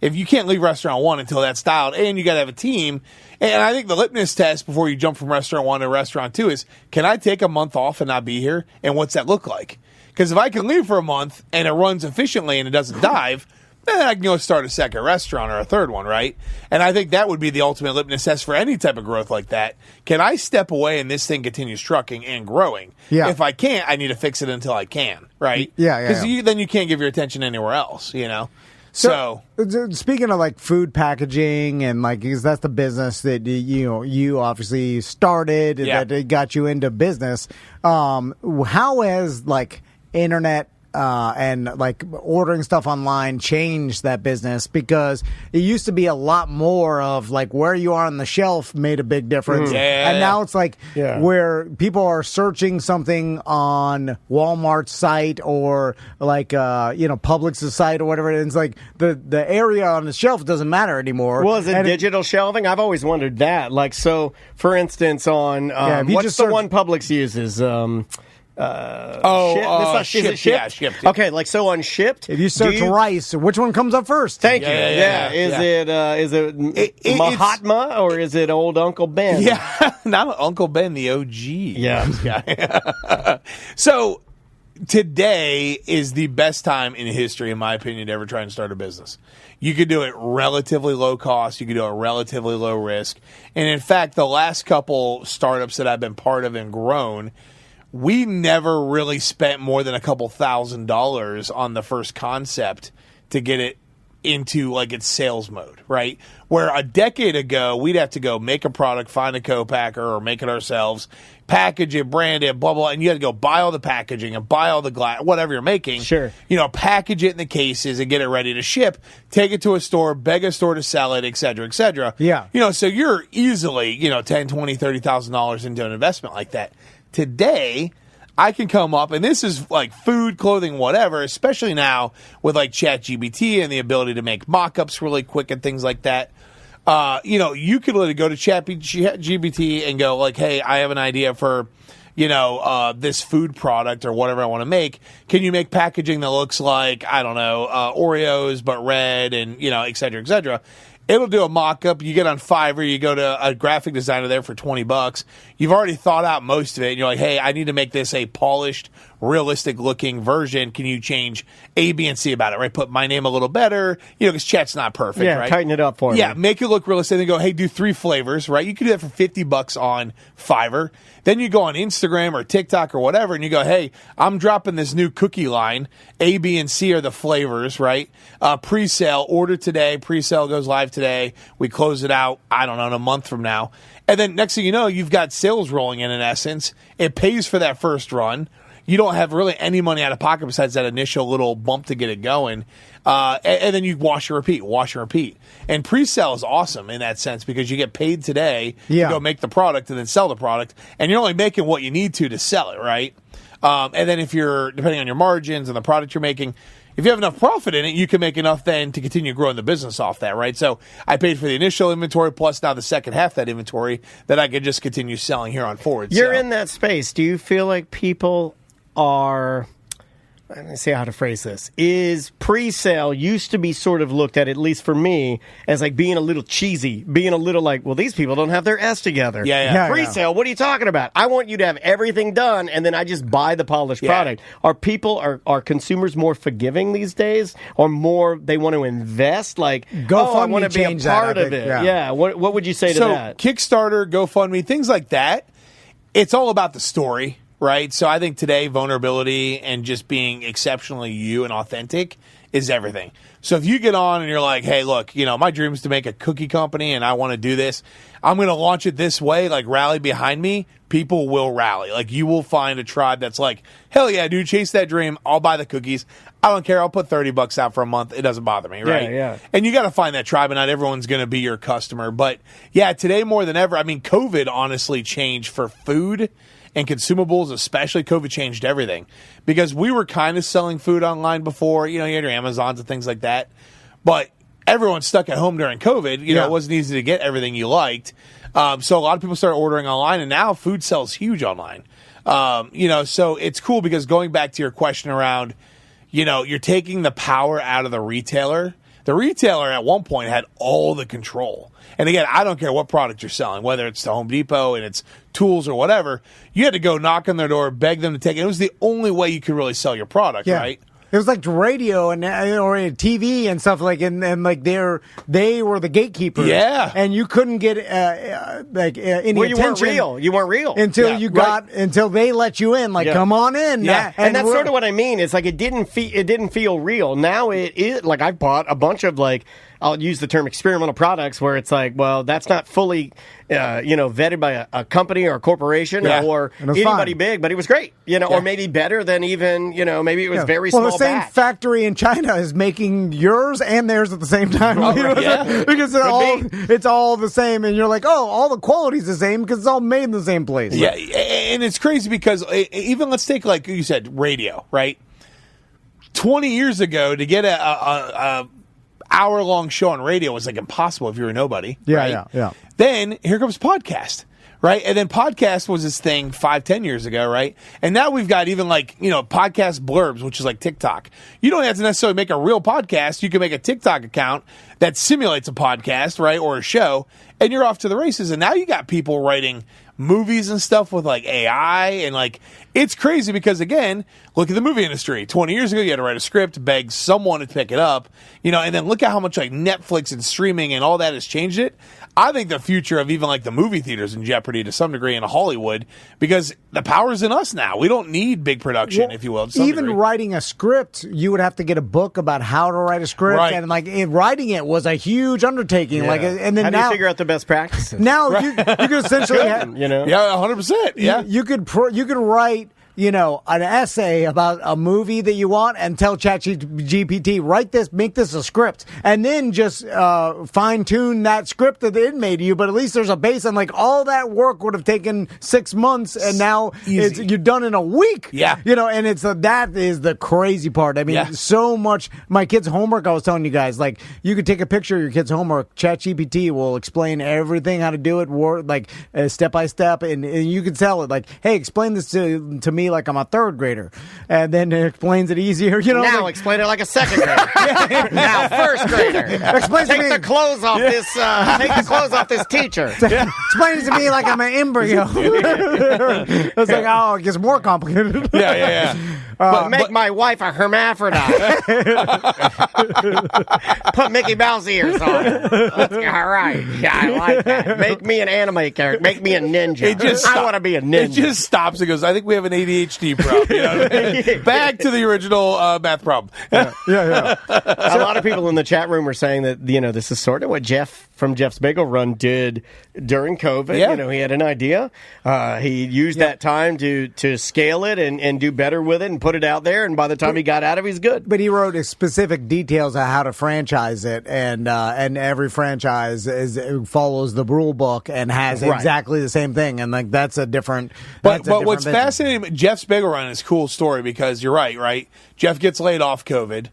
If you can't leave restaurant one until that's dialed, and you got to have a team. And I think the litmus test before you jump from restaurant one to restaurant two is, can I take a month off and not be here? And what's that look like? Because if I can leave for a month and it runs efficiently and it doesn't dive, then I can go start a second restaurant or a third one, right? And I think that would be the ultimate litmus test for any type of growth like that. Can I step away and this thing continues trucking and growing? Yeah. If I can't, I need to fix it until I can, right? Yeah. Because then you can't give your attention anywhere else, So speaking of like food packaging and like, because that's the business that you obviously started that it got you into business. How has like internet and like ordering stuff online changed that business? Because it used to be a lot more of like where you are on the shelf made a big difference. And now it's like where people are searching something on Walmart's site or like Publix's site or whatever. It's like the area on the shelf doesn't matter anymore. Well, is it digital shelving? I've always wondered that. Like, so for instance, on what's the one Publix uses? Shipped. Okay, like so on Shipped. If you search rice, which one comes up first? Thank you. Is it Mahatma or is it old Uncle Ben? Yeah, not Uncle Ben, the OG. Yeah. So today is the best time in history, in my opinion, to ever try and start a business. You could do it relatively low cost. You could do it relatively low risk. And in fact, the last couple startups that I've been part of and grown, we never really spent more than a couple $1,000s on the first concept to get it into like its sales mode, right? Where a decade ago, we'd have to go make a product, find a co-packer or make it ourselves, package it, brand it, blah, blah, and you had to go buy all the packaging and buy all the glass, whatever you're making. Sure. Package it in the cases and get it ready to ship, take it to a store, beg a store to sell it, et cetera, et cetera. Yeah. So you're easily, $10, $20, $30,000 into an investment like that. Today, I can come up, and this is like food, clothing, whatever, especially now with like ChatGPT and the ability to make mock-ups really quick and things like that. You could literally go to ChatGPT and go like, hey, I have an idea for, this food product or whatever I want to make. Can you make packaging that looks like, I don't know, Oreos, but red and, et cetera, et cetera. It'll do a mock-up. You get on Fiverr. You go to a graphic designer there for $20. You've already thought out most of it. And you're like, hey, I need to make this a polished, realistic looking version. Can you change A, B, and C about it, right? Put my name a little better, because chat's not perfect, right? Tighten it up for me. Yeah, make it look realistic. Then go, hey, do 3 flavors, right? You can do that for $50 on Fiverr. Then you go on Instagram or TikTok or whatever, and you go, hey, I'm dropping this new cookie line. A, B, and C are the flavors, right? Pre-sale, order today. Pre-sale goes live today. We close it out, I don't know, in a month from now. And then next thing you know, you've got sales rolling in essence. It pays for that first run. You don't have really any money out of pocket besides that initial little bump to get it going. And then you wash and repeat. And pre-sale is awesome in that sense because you get paid today to go make the product and then sell the product. And you're only making what you need to sell it, right? And then if you're, depending on your margins and the product you're making, if you have enough profit in it, you can make enough then to continue growing the business off that, right? So I paid for the initial inventory plus now the second half of that inventory that I could just continue selling here on forward. You're in that space. Do you feel like people are... Let me see how to phrase this. Is pre-sale used to be sort of looked at least for me, as like being a little cheesy, being a little like, well, these people don't have their S together. Yeah. Pre-sale, what are you talking about? I want you to have everything done, and then I just buy the polished product. Are consumers more forgiving these days, or more they want to invest? Like, I want to be a part of it. Yeah. What would you say to that? Kickstarter, GoFundMe, things like that. It's all about the story. Right? So I think today vulnerability and just being exceptionally you and authentic is everything. So if you get on and you're like, hey, look, my dream is to make a cookie company and I want to do this. I'm going to launch it this way, like rally behind me. People will rally. Like you will find a tribe that's like, hell yeah, dude, chase that dream. I'll buy the cookies. I don't care. I'll put $30 out for a month. It doesn't bother me, right? Yeah. And you got to find that tribe, and not everyone's going to be your customer. But yeah, today more than ever, I mean, COVID honestly changed for food and consumables, especially. COVID changed everything because we were kind of selling food online before. You had your Amazons and things like that, but everyone's stuck at home during COVID. It wasn't easy to get everything you liked. So a lot of people started ordering online, and now food sells huge online. So it's cool because going back to your question around, you're taking the power out of the retailer. The retailer at one point had all the control. And again, I don't care what product you're selling, whether it's to Home Depot and it's tools or whatever. You had to go knock on their door, beg them to take it. It was the only way you could really sell your product, right? It was like radio and or TV and stuff like, and like they were the gatekeepers. Yeah, and you couldn't get any you attention. You weren't real until they let you in. Like, come on in. Yeah, and that's sort of what I mean. It's like it didn't feel real. Now it is. Like I bought a bunch of I'll use the term experimental products where it's like, well, that's not fully, vetted by a company or a corporation or anybody big, but it was great, or maybe better than even, maybe it was very small. Well, the same factory in China is making yours and theirs at the same time. Because it's all the same, and you're like, oh, all the quality's the same because it's all made in the same place. Yeah, and it's crazy because even let's take, like you said, radio, right? 20 years ago, to get a hour-long show on radio was like impossible if you were nobody. Yeah. Then here comes podcast, right? And then podcast was this thing 5-10 years ago, right? And now we've got even podcast blurbs, which is like TikTok. You don't have to necessarily make a real podcast. You can make a TikTok account that simulates a podcast, right, or a show, and you're off to the races. And now you got people writing movies and stuff with AI, and it's crazy because, again, look at the movie industry. 20 years ago, you had to write a script, beg someone to pick it up, and then look at how much Netflix and streaming and all that has changed it. I think the future of even the movie theaters in jeopardy to some degree in Hollywood, because the power's in us now. We don't need big production, if you will. Even writing a script, you would have to get a book about how to write a script, and writing it was a huge undertaking. Yeah. And then how do you figure out the best practices? Now you could essentially, yeah, 100%. Yeah, you could write an essay about a movie that you want and tell ChatGPT, write this, make this a script, and then just fine tune that script that it made you. But at least there's a base, and all that work would have taken 6 months, and now you're done in a week. Yeah, and it's that is the crazy part. I mean, so much. My kids' homework, I was telling you guys, you could take a picture of your kids' homework. ChatGPT will explain everything, how to do it, step by step, and you can tell it hey, explain this to me like I'm a third grader, and then it explains it easier. Now explain it like a second grader. Now first grader. Take the clothes off this. Take the clothes off this teacher. Explain it to me like I'm an embryo. It's like, oh, it gets more complicated. Yeah. But make my wife a hermaphrodite. Put Mickey Mouse ears on her. All right. Yeah, I like that. Make me an anime character. Make me a ninja. I want to be a ninja. It just stops and goes, I think we have an ADHD problem. You know what I mean? Back to the original math problem. Yeah. A lot of people in the chat room are saying that, this is sort of what Jeff from Jeff's Bagel Run did during COVID. Yeah. He had an idea. He used that time to scale it and do better with it and put it out there. And by the time he got out of it, he's good. But he wrote specific details on how to franchise it, and every franchise follows the rule book and has exactly the same thing. And like that's a different. But what's fascinating, Jeff's Bagel Run is a cool story because you're right. Jeff gets laid off COVID.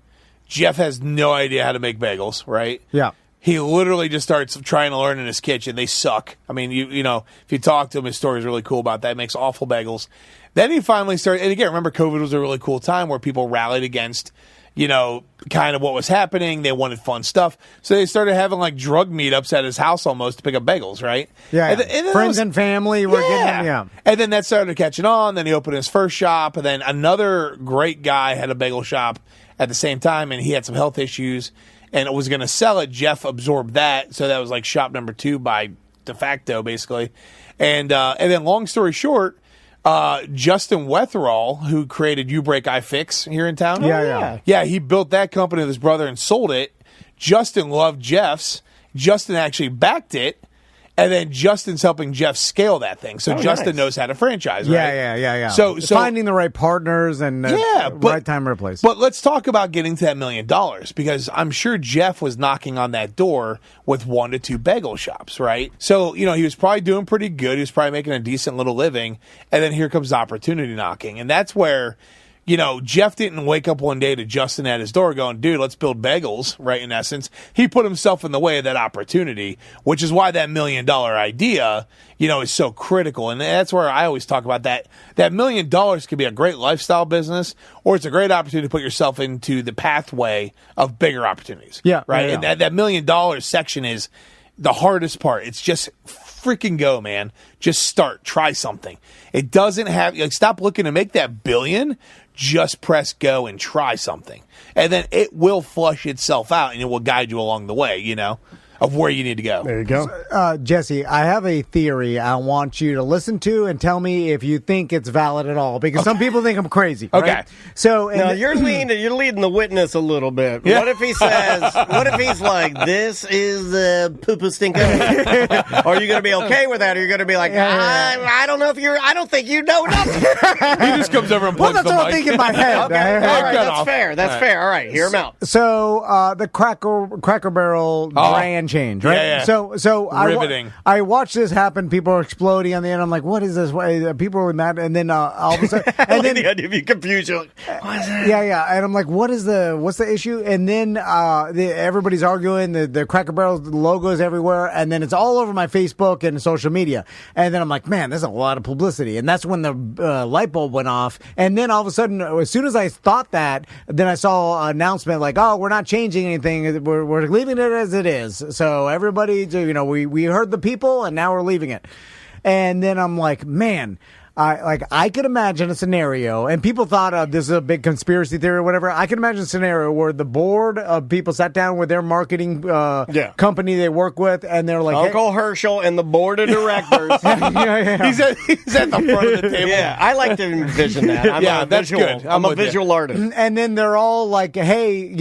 Jeff has no idea how to make bagels, right? Yeah. He literally just starts trying to learn in his kitchen. They suck. I mean, if you talk to him, his story is really cool about that. He makes awful bagels. Then he finally started, and again, remember COVID was a really cool time where people rallied against, kind of what was happening. They wanted fun stuff. So they started having like drug meetups at his house almost to pick up bagels, right? Yeah. And friends and family were getting them, And then that started catching on. Then he opened his first shop. And then another great guy had a bagel shop at the same time, and he had some health issues. And it was going to sell it. Jeff absorbed that, so that was like shop number 2 by de facto, basically. And then, long story short, Justin Wetherall, who created You Break I Fix here in town, yeah, he built that company with his brother and sold it. Justin loved Jeff's. Justin actually backed it. And then Justin's helping Jeff scale that thing. So Justin knows how to franchise, right? Yeah. So finding the right partners and right time, right place. But let's talk about getting to that $1 million, because I'm sure Jeff was knocking on that door with 1 to 2 bagel shops, right? So, he was probably doing pretty good. He was probably making a decent little living. And then here comes the opportunity knocking. And that's where, Jeff didn't wake up one day to Justin at his door going, dude, let's build bagels, right? In essence, he put himself in the way of that opportunity, which is why that $1 million idea, is so critical. And that's where I always talk about that. That $1 million could be a great lifestyle business, or it's a great opportunity to put yourself into the pathway of bigger opportunities. Yeah. Right. Yeah. And that $1 million section is the hardest part. It's just freaking go, man. Just start. Try something. It doesn't have, stop looking to make that $1 billion. Just press go and try something. And then it will flush itself out and it will guide you along the way, of where you need to go. There you go. Jesse, I have a theory I want you to listen to and tell me if you think it's valid at all, because some people think I'm crazy. Okay. Right? So now you're leading the witness a little bit. Yeah. What if he says, what if he's like, this is the poo-poo stinko? Are you going to be okay with that? Or are you going to be like, I don't know I don't think you know nothing. He just comes over and plugs that's the what mic. I'm thinking in my head. Okay. All right, that's fair. That's fair. All right, hear him out. So the Cracker Barrel brand change, right? Yeah. So riveting. I watched this happen. People are exploding on the end. I'm like, what is this? People are really mad. And then all of a sudden, and then the idea of you confused, you're like, what is that? Yeah. And I'm like, what's the issue? And then everybody's arguing. The Cracker Barrel logos everywhere, and then it's all over my Facebook and social media. And then I'm like, man, there's a lot of publicity. And that's when the light bulb went off. And then all of a sudden, as soon as I thought that, then I saw an announcement like, oh, we're not changing anything. We're leaving it as it is. So everybody, we heard the people, and now we're leaving it. And then I'm like, man, I could imagine a scenario, and people thought this is a big conspiracy theory or whatever. I can imagine a scenario where the board of people sat down with their marketing company they work with, and they're like, Uncle Herschel and the board of directors. He's at the front of the table. Yeah, I like to envision that. That's good. I'm a visual artist. And then they're all like, hey,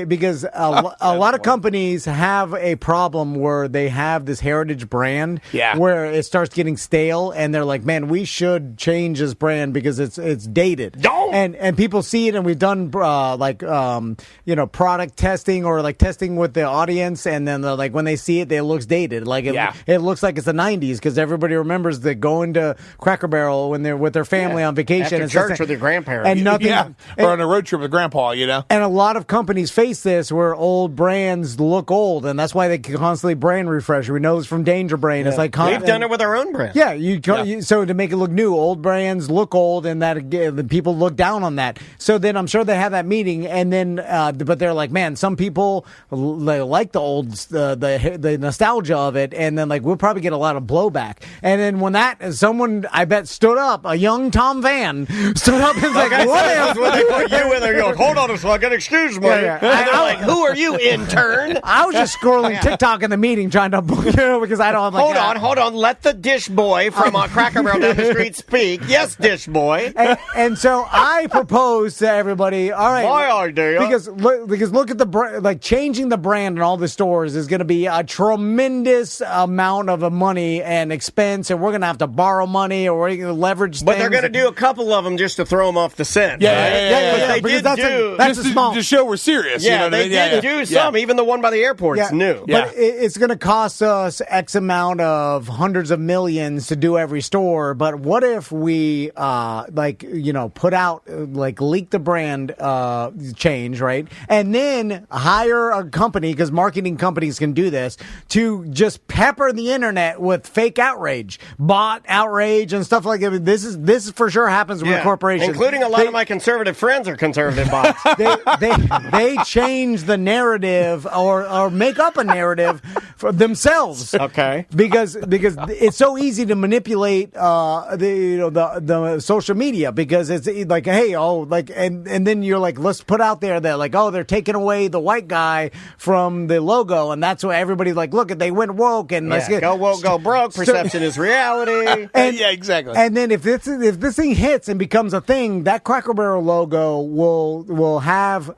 because a lot of companies have a problem where they have this heritage brand where it starts getting stale, and they're like, man, we should change this brand because it's dated. And people see it, and we've done product testing or like testing with the audience, and then like when they see it, it looks dated. Like it looks like it's the 90s because everybody remembers the going to Cracker Barrel when they're with their family on vacation after church with their grandparents, and nothing, or on a road trip with grandpa. And a lot of companies face this where old brands look old, and that's why they constantly brand refresh. We know this from Danger Brain. It's like we've done it with our own brand. So to make it look new. old brands look old, and that the people look down on that. So then I'm sure they have that meeting, and then but they're like, man, some people like the old the nostalgia of it, and then like we'll probably get a lot of blowback. And then when someone I bet stood up, a young Tom Van stood up and was like, what if when they put you in there, you're like, hold on a second, excuse me. Yeah. And they're like, who are you, intern? I was just scrolling TikTok in the meeting trying to, because I don't have Hold on. Let the dish boy from Cracker Barrel down the street speak. Yes, dish boy. And so I propose to everybody, all right. My idea. Because look at the changing the brand in all the stores is going to be a tremendous amount of money and expense, and we're going to have to borrow money or we're going to leverage But they're going to do a couple of them just to throw them off the scent. Yeah. They did that's small. To show we're serious. Yeah, you know what they I mean? did do some. Even the one by the airport's new. But it's going to cost us X amount of hundreds of millions to do every store. But what if we put out leak the brand change, right? And then hire a company, because marketing companies can do this, to just pepper the internet with fake outrage, bot outrage and stuff like that. This for sure happens with corporations. Including a lot of my conservative friends are conservative bots. They change the narrative or make up a narrative for themselves. Okay. Because it's so easy to manipulate the social media, because it's like, hey, and then you're like, let's put out there that they're taking away the white guy from the logo, and that's why everybody's like, look, they went woke, and let's get go woke, go broke. Perception is reality. Yeah, exactly. And then if this thing hits and becomes a thing, that Cracker Barrel logo will have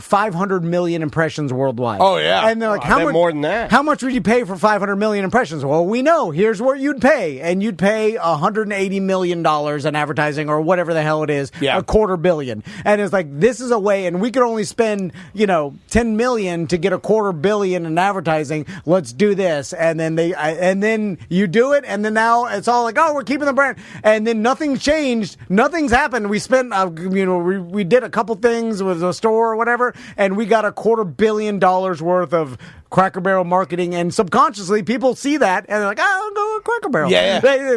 500 million impressions worldwide. Oh yeah, and they're like, how much more than that? How much would you pay for 500 million impressions? Well, we know. Here's what you'd pay, and you'd pay $180 million in advertising or whatever the hell it is, $250 million. And it's like, this is a way, and we could only spend 10 million to get $250 million in advertising. Let's do this, and then you do it, and then now it's all like, oh, we're keeping the brand, and then nothing's changed, nothing's happened. We spent, we did a couple things with the store or whatever, and we got $250 million worth of Cracker Barrel marketing, and subconsciously people see that and they're like, I'll go with Cracker Barrel.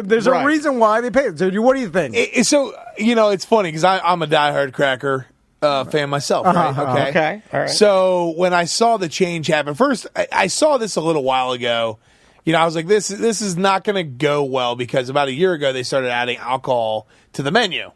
There's a reason why they pay it. So what do you think? So it's funny because I'm a diehard Cracker fan myself, right? Okay. All right. So when I saw the change happen, first I saw this a little while ago. I was like, this is not going to go well, because about a year ago they started adding alcohol to the menu.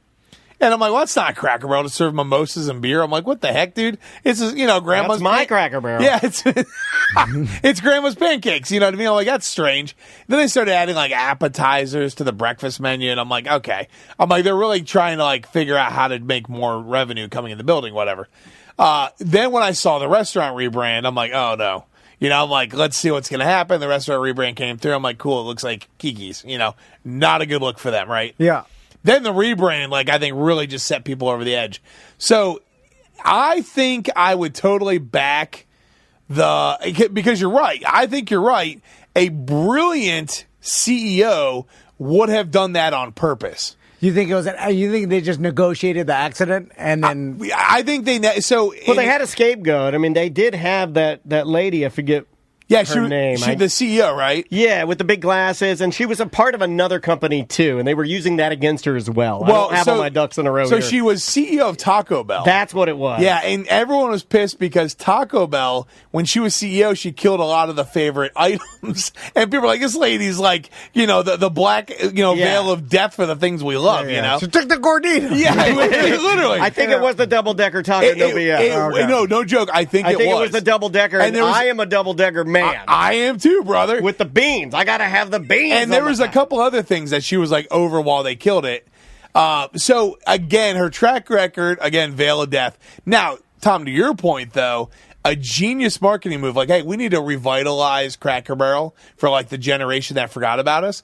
And I'm like, well, it's not Cracker Barrel to serve mimosas and beer. I'm like, what the heck, dude? It's grandma's. That's my Cracker Barrel. Yeah, it's grandma's pancakes. You know what I mean? I'm like, that's strange. Then they started adding appetizers to the breakfast menu, and I'm like, okay. I'm like, they're really trying to figure out how to make more revenue coming in the building, whatever. Then when I saw the restaurant rebrand, I'm like, oh no. I'm like, let's see what's going to happen. The restaurant rebrand came through. I'm like, cool. It looks like Kiki's. Not a good look for them, right? Yeah. Then the rebrand, I think really just set people over the edge. So I think I would totally back because you're right. I think you're right. A brilliant CEO would have done that on purpose. You think they just negotiated the accident and then? I think they they had a scapegoat. I mean, they did have that lady. I forget. Yeah, her name. She's the CEO, right? Yeah, with the big glasses, and she was a part of another company too, and they were using that against her as well. I don't have all my ducks in a row. So here. she was CEO of Taco Bell. That's what it was. Yeah, and everyone was pissed because Taco Bell, when she was CEO, she killed a lot of the favorite items, and people were like, "This lady's the black veil of death for the things we love." She took the gordita. Yeah, literally. I think it was the double decker taco. No joke. I think it was the double decker, and I am a double decker man. I am too, brother. With the beans. I got to have the beans. And there was a couple other things that she was over while they killed it. So, again, her track record, veil of death. Now, Tom, to your point, though, a genius marketing move. Hey, we need to revitalize Cracker Barrel for, the generation that forgot about us.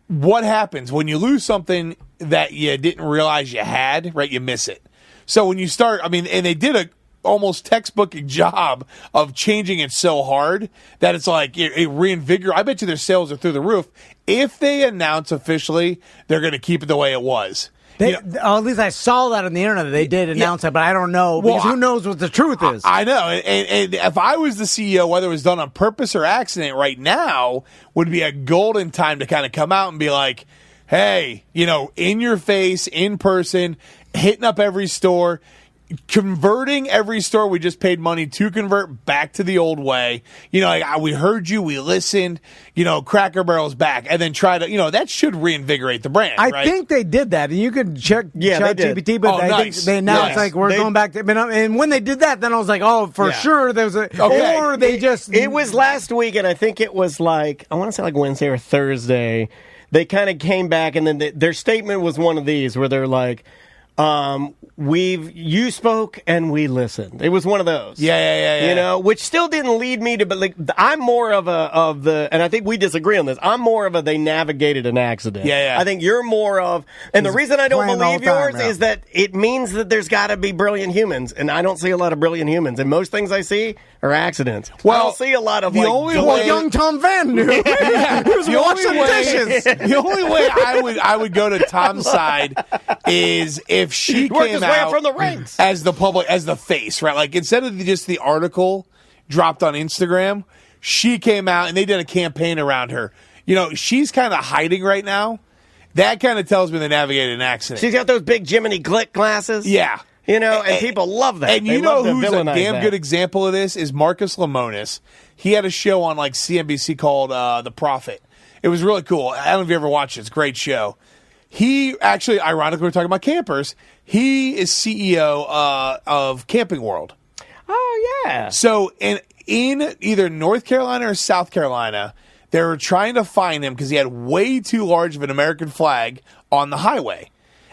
What happens when you lose something that you didn't realize you had, right? You miss it. So when you start, and they did a almost textbook job of changing it so hard that it's it reinvigorate. I bet you their sales are through the roof. If they announce officially they're going to keep it the way it was. At least I saw that on the internet. They did announce it, but I don't know because who knows what the truth is. I know. And if I was the CEO, whether it was done on purpose or accident, right now would be a golden time to kind of come out and be like, hey, in your face, in person, hitting up every store, converting every store we just paid money to convert back to the old way. We heard you, we listened, Cracker Barrel's back, and then try to, that should reinvigorate the brand. I think they did that, and you could check GPT, but I think they announced we're going back to, and when they did that, then I was like, oh, for sure there was or they just. It was last week, and I think it was I want to say Wednesday or Thursday. They kind of came back, and then their statement was one of these where they're like, you spoke and we listened. It was one of those. Yeah. Which still didn't lead me to, but I'm more of and I think we disagree on this. I'm more of they navigated an accident. Yeah. I think you're more of, and the reason I don't believe yours is that it means that there's got to be brilliant humans, and I don't see a lot of brilliant humans, and most things I see are accidents. Well, I don't see a lot of young Tom Van knew. He was washing dishes. The only way I would go to Tom's side is if she came out from the ranks as the face, right? Like instead of just the article dropped on Instagram, she came out and they did a campaign around her. She's kind of hiding right now. That kind of tells me they navigated an accident. She's got those big Jiminy Glick glasses. Yeah. And people love that. And who's a damn good example of this is Marcus Lemonis. He had a show on CNBC called The Prophet. It was really cool. I don't know if you ever watched it. It's a great show. He actually, ironically, we're talking about campers. He is CEO of Camping World. Oh, yeah. So in either North Carolina or South Carolina, they were trying to find him because he had way too large of an American flag on the highway.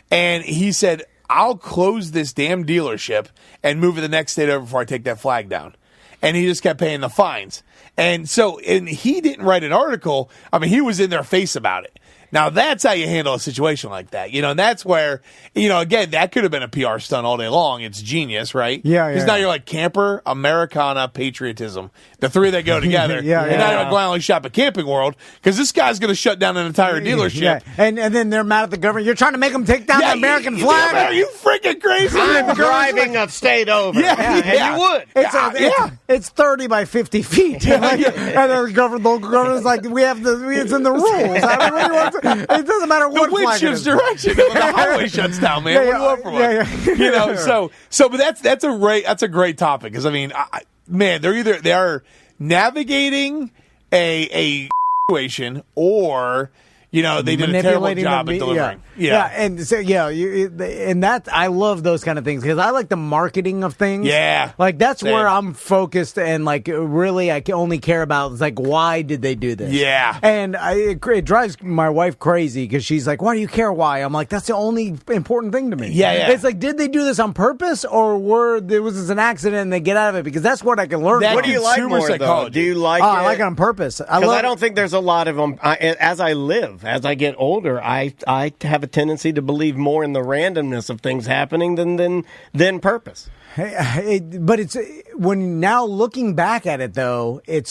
And he said, I'll close this damn dealership and move it the next state over before I take that flag down. And he just kept paying the fines. And he didn't write an article. I mean, he was in their face about it. Now, that's how you handle a situation like that. And that's where, again, that could have been a PR stunt all day long. It's genius, right? Yeah. Because now you're like camper, Americana, patriotism. The three that go together. And now you're like, well, I only shop at Camping World because this guy's going to shut down an entire dealership. Yeah. And then they're mad at the government. You're trying to make them take down the American flag? Are you freaking crazy? I'm driving a state over. And you would. It's 30 by 50 feet. And the local government's like, it's in the rules. I mean, what do you want to, it doesn't matter what the wind shifts direction. The highway shuts down, man. What do you want from us? But that's a great topic because I mean, man, they are navigating a situation or they did a terrible job at delivering. And so and that I love those kind of things because I like the marketing of things. Yeah, that's where I'm focused and really I can only care about is why did they do this? Yeah, and it drives my wife crazy because she's like, why do you care why? I'm like, that's the only important thing to me. Yeah. It's like, did they do this on purpose or was this an accident and they get out of it? Because that's what I can learn. What do you like more though? Do you like? I like it on purpose. I don't think there's a lot of them. As I live, as I get older, I have a tendency to believe more in the randomness of things happening than purpose. But it's when now looking back at it though, it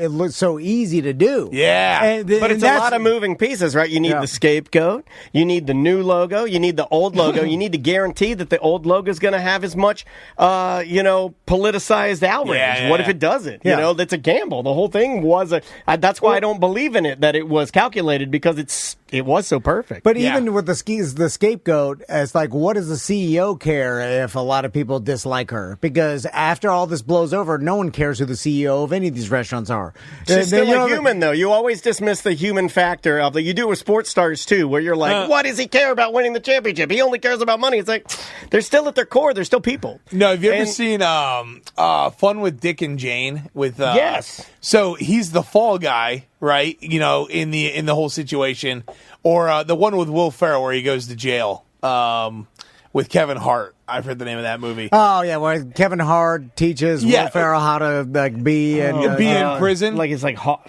looks so easy to do. Yeah, but it's a lot of moving pieces, right? You need the scapegoat, you need the new logo, you need the old logo, you need to guarantee that the old logo is going to have as much, politicized outrage. Yeah. What if it doesn't? That's a gamble. The whole thing was that's why I don't believe in it that it was calculated because it was so perfect. But even with the scapegoat, it's like, what does the CEO care if a lot of people dislike her? Because after all this blows over, no one cares who the CEO of any of these restaurants are. She's still a human, though. You always dismiss the human factor of you do it with sports stars, too, where you're like, what does he care about winning the championship? He only cares about money. It's like, they're still at their core. They're still people. No, have you ever seen Fun with Dick and Jane? Yes. So he's the fall guy, right? In the whole situation. Or the one with Will Ferrell where he goes to jail with Kevin Hart. I've heard the name of that movie. Oh, yeah, where Kevin Hart teaches Will Ferrell how to be in prison. It's like hot.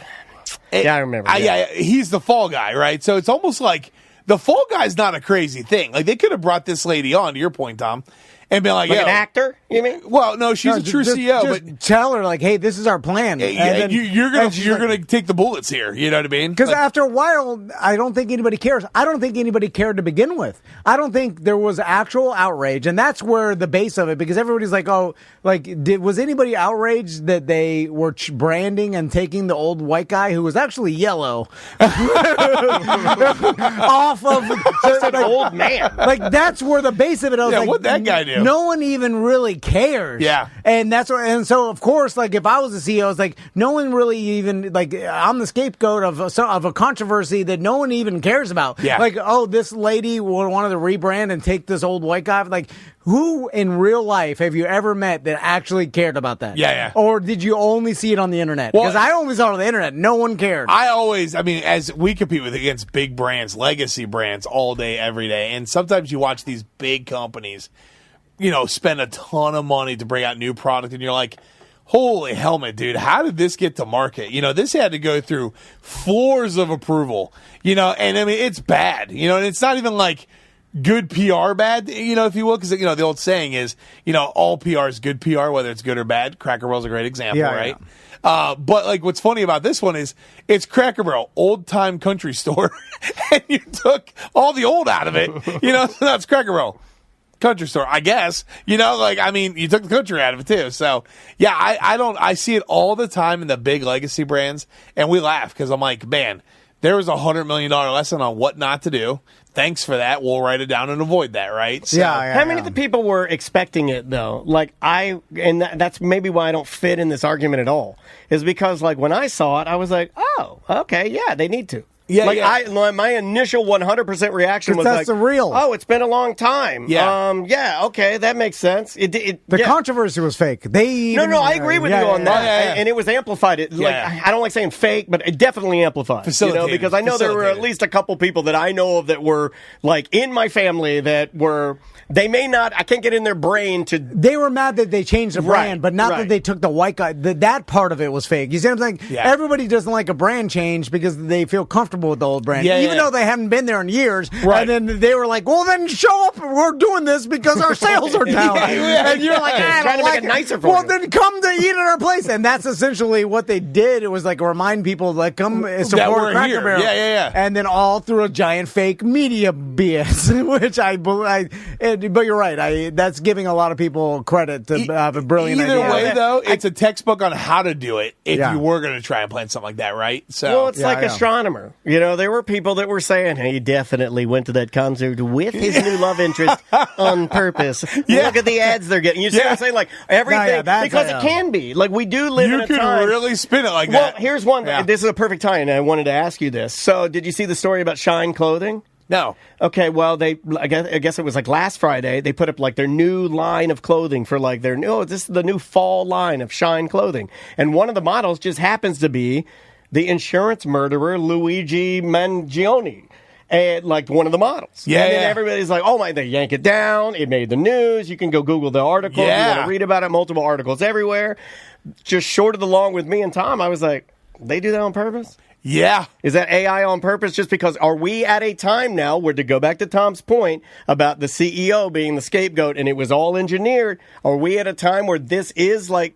Yeah, I remember. He's the fall guy, right? So it's almost like the fall guy's not a crazy thing. Like they could have brought this lady on, to your point, Tom, and be like, Like yo, an actor, you mean? Well, no, she's a true CEO, but tell her like, hey, this is our plan. and you're gonna take the bullets here. You know what I mean? Because after a while, I don't think anybody cares. I don't think anybody cared to begin with. I don't think there was actual outrage, and that's where the base of it. Because everybody's like, oh, like, was anybody outraged that they were branding and taking the old white guy who was actually yellow off of just an old man? Like, that's where the base of it. I was like, what'd that guy do? No one even really cares. Yeah. And that's what, and so of course, like, if I was a CEO, I was like, no one really even, like, I'm the scapegoat of a controversy that no one even cares about. Yeah. Like, oh, this lady wanted to rebrand and take this old white guy. Like, who in real life have you ever met that actually cared about that? Yeah. Or did you only see it on the internet? Because I only saw it on the internet. No one cared. I mean, as we compete against big brands, legacy brands all day, every day. And sometimes you watch these big companies, spend a ton of money to bring out new product. And you're like, holy helmet, dude, how did this get to market? This had to go through floors of approval, and I mean, it's bad, and it's not even like good PR bad, if you will, because, the old saying is, all PR is good PR, whether it's good or bad. Cracker Barrel's a great example, right? Yeah. But, like, what's funny about this one is it's Cracker Barrel, old-time country store, and you took all the old out of it, so that's Cracker Barrel. Country store, I guess. You took the country out of it too. So, yeah, I see it all the time in the big legacy brands, and we laugh because I'm like, man, there was $100 million lesson on what not to do. Thanks for that. We'll write it down and avoid that, right? So, How many of the people were expecting it, though? Like, that's maybe why I don't fit in this argument at all, is because, like, when I saw it, I was like, oh, okay, yeah, they need to. Yeah, my initial 100% reaction was that's like, real. Oh, it's been a long time. Yeah. Okay, that makes sense. The controversy was fake. No, I agree with you on that. Yeah. And it was amplified. I don't like saying fake, but it definitely amplified. Facilitated. Because I know there were at least a couple people that I know of that were, like, in my family that were, they may not, I can't get in their brain to. They were mad that they changed the brand, but not that they took the white guy. That part of it was fake. You see what I'm saying? Yeah. Everybody doesn't like a brand change because they feel comfortable with the old brand, even though they haven't been there in years. Right. And then they were like, well, then show up. We're doing this because our sales are down. And you're like, I trying don't to like make it nicer for Well, you. then come to eat at our place. And that's essentially what they did. It was like remind people, like, come support Cracker here. Barrel. Yeah. And then all through a giant fake media BS, which but you're right. That's giving a lot of people credit to have a brilliant idea. Either way, though, it's a textbook on how to do it if you were going to try and plan something like that, right? So, well, it's like astronomer. There were people that were saying, he definitely went to that concert with his new love interest on purpose. Look at the ads they're getting. You see what I'm saying? Like, everything. Because it can be. Like, we do live in a time. You could really spin it like that. Well, here's one. This is a perfect time, and I wanted to ask you this. So, did you see the story about Shine Clothing? No. Okay, well, I guess it was like last Friday, they put up like their new line of clothing for like this is the new fall line of Shine Clothing. And one of the models just happens to be the insurance murderer Luigi Mangione. And like one of the models. And then everybody's like, oh my, they yank it down. It made the news. You can go Google the article. You want to read about it, multiple articles everywhere. Just shorted along with me and Tom, I was like, they do that on purpose? Yeah. Is that AI on purpose? Just because are we at a time now where, to go back to Tom's point about the CEO being the scapegoat and it was all engineered, are we at a time where this is like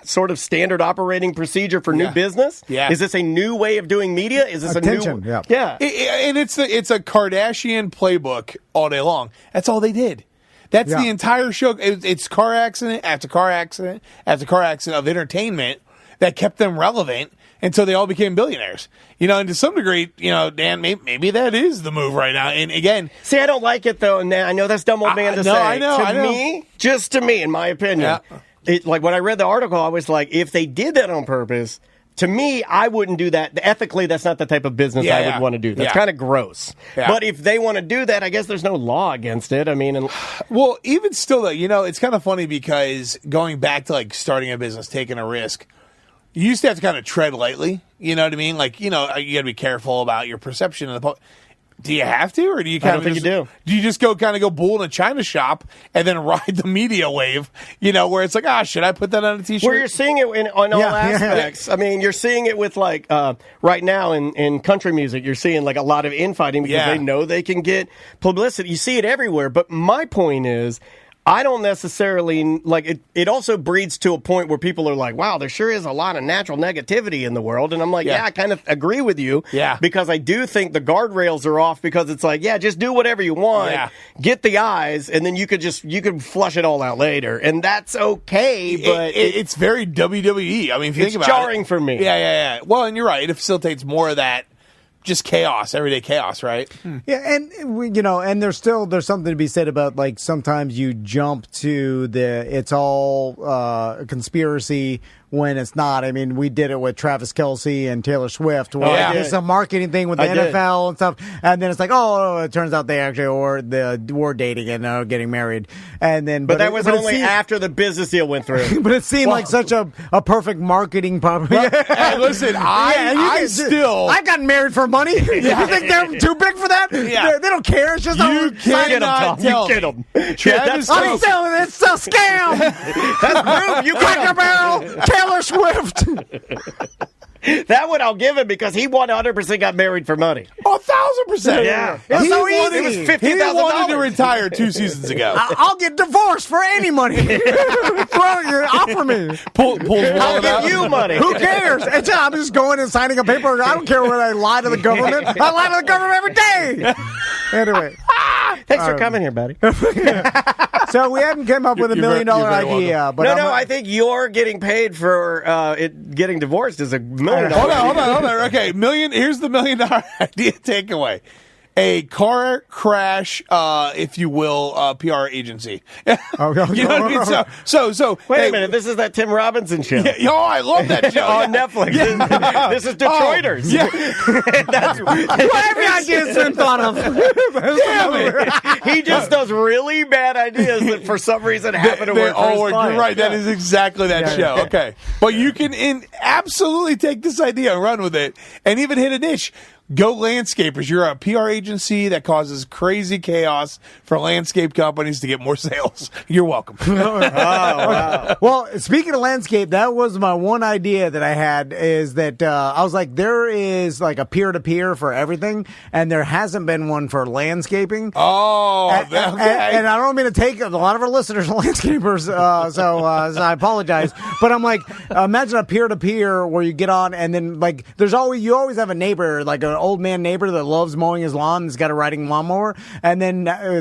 sort of standard operating procedure for new business? Yeah. Is this a new way of doing media? Is this a new? Yeah. And it's a Kardashian playbook all day long. That's all they did. That's the entire show. It's car accident after car accident after car accident of entertainment that kept them relevant until they all became billionaires. And to some degree, Dan, maybe that is the move right now. And again, see, I don't like it though. And I know that's dumb old man to say. I know. Me, just to me, in my opinion, like when I read the article, I was like, if they did that on purpose, to me, I wouldn't do that. Ethically, that's not the type of business I would want to do. That's kind of gross. Yeah. But if they want to do that, I guess there's no law against it. I mean, well, even still, though, it's kind of funny because going back to like starting a business, taking a risk, you used to have to kind of tread lightly. You know what I mean? Like, you got to be careful about your perception of the public. Do you have to, or do you kind of? I don't think you do. Do you just go bull in a china shop and then ride the media wave? Where it's like, should I put that on a t-shirt? Where you're seeing it on all aspects. I mean, you're seeing it with like right now in country music. You're seeing like a lot of infighting because they know they can get publicity. You see it everywhere. But my point is, I don't necessarily like it. It also breeds to a point where people are like, wow, there sure is a lot of natural negativity in the world. And I'm like, yeah I kind of agree with you. Yeah. Because I do think the guardrails are off because it's like, just do whatever you want. Yeah. Get the eyes, and then you could flush it all out later. And that's okay, but it's very WWE. I mean, if you think about it. It's jarring for me. Yeah. Well, and you're right. It facilitates more of that. Just chaos, everyday chaos, right? Yeah, and and there's something to be said about like sometimes you jump to it's all conspiracy when it's not. I mean, we did it with Travis Kelce and Taylor Swift. Where it's a marketing thing with the NFL and stuff, and then it's like, it turns out they actually were dating and getting married, and then but that was only after the business deal went through. But it seemed like such a perfect marketing problem. Hey, listen, I've gotten married for money. You think they're too big for that? Yeah. They don't care. It's just you cannot tell. You get them. It's a scam. That's proof. You Cracker Barrel, Taylor Swift. That one I'll give him because he 100% got married for money. 1,000%. Yeah. It's so easy. It was $50,000. He wanted to retire 2 seasons ago. I'll get divorced for any money. Offer me. Pull I'll give you money. Who cares? I'm just going and signing a paper. I don't care when I lie to the government. I lie to the government every day. Anyway. Thanks for coming here, buddy. So we haven't come up with $1 million idea. But no, I think you're getting paid for getting divorced is $1 million. Hold on. Okay, here's the $1 million idea takeaway. A car crash, if you will, PR agency. You know what I mean? So wait a minute. This is that Tim Robinson show. Yeah, I love that show. On Netflix. Yeah. This is Detroiters. Every idea has been thought of. Damn it. He just does really bad ideas that for some reason happen to work. You're right. That is exactly that show. Yeah. Okay. But you can absolutely take this idea and run with it and even hit a niche. Go landscapers. You're a PR agency that causes crazy chaos for landscape companies to get more sales. You're welcome. Wow. Well, speaking of landscape, that was my one idea that I had is that I was like, there is like a peer-to-peer for everything, and there hasn't been one for landscaping. Oh, and I don't mean to take a lot of our listeners are landscapers, so I apologize. But I'm like, imagine a peer-to-peer where you get on, and then like you always have a neighbor, like an old man neighbor that loves mowing his lawn. He's got a riding lawnmower, and then oh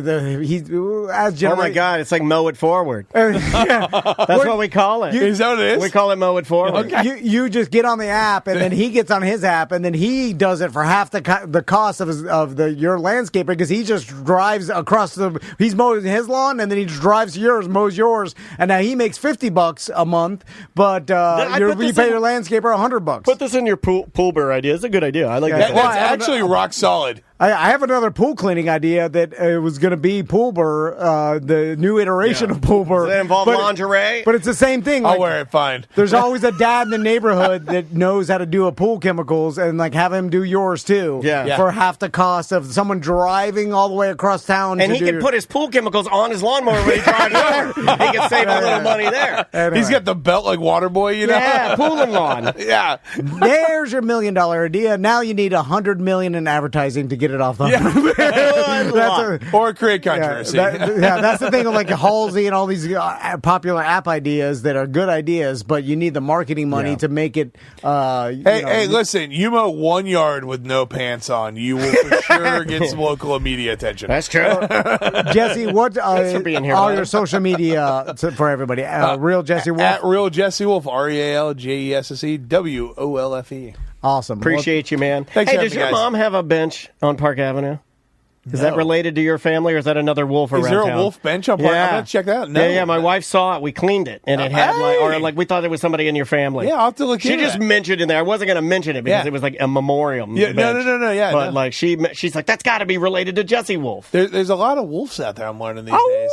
my God, it's like mow it forward. That's what we call it. Is that what it is? We call it mow it forward. Okay. You just get on the app, and then he gets on his app, and then he does it for half the cost of your landscaper because he just drives across he's mowing his lawn, and then he just drives to yours, mows yours, and now he makes $50 a month, but you pay your landscaper $100. Put this in your pool bear idea. It's a good idea. I like that. That's actually rock solid. I have another pool cleaning idea that it was going to be Pool Burr, the new iteration of Pool Burr. Does that involve lingerie? But it's the same thing. I'll wear it fine. There's always a dad in the neighborhood that knows how to do a pool chemicals and like have him do yours too. Yeah. For half the cost of someone driving all the way across town. And he can put his pool chemicals on his lawnmower when he drives over. He can save a little money there. Anyway. He's got the belt like Waterboy, you know? Yeah, pool and lawn. Yeah. There's your $1 million idea. Now you need $100 million in advertising to get it off the or create controversy. That's the thing with like Halsey and all these popular app ideas that are good ideas, but you need the marketing money to make it. Hey, listen, you mow 1 yard with no pants on, you will for sure get some local media attention. That's true. Jesse, what all your social media for everybody? Real Jesse Wolf? At Real Jesse Wolf, RealJessewolfe. Awesome. Appreciate you, man. Thanks does your mom have a bench on Park Avenue? Is that related to your family, or is that another wolf around town? Is there a wolf bench on Park? I'm going to check that out. No. Yeah, my wife saw it. We cleaned it, and it had we thought it was somebody in your family. Yeah, I'll have to look into it. She just mentioned in there. I wasn't going to mention it because it was like a memorial. Yeah, bench. No. Yeah, but like she's like, that's got to be related to Jesse Wolf. There's a lot of wolves out there. I'm learning these days.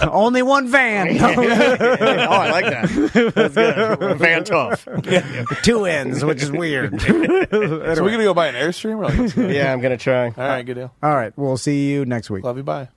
Only one van. I like that. That's good. Van tough. Two ends, which is weird. So we're gonna go buy an Airstream. Yeah, I'm gonna try. All right, good deal. All right, we'll see you next week. Love you. Bye.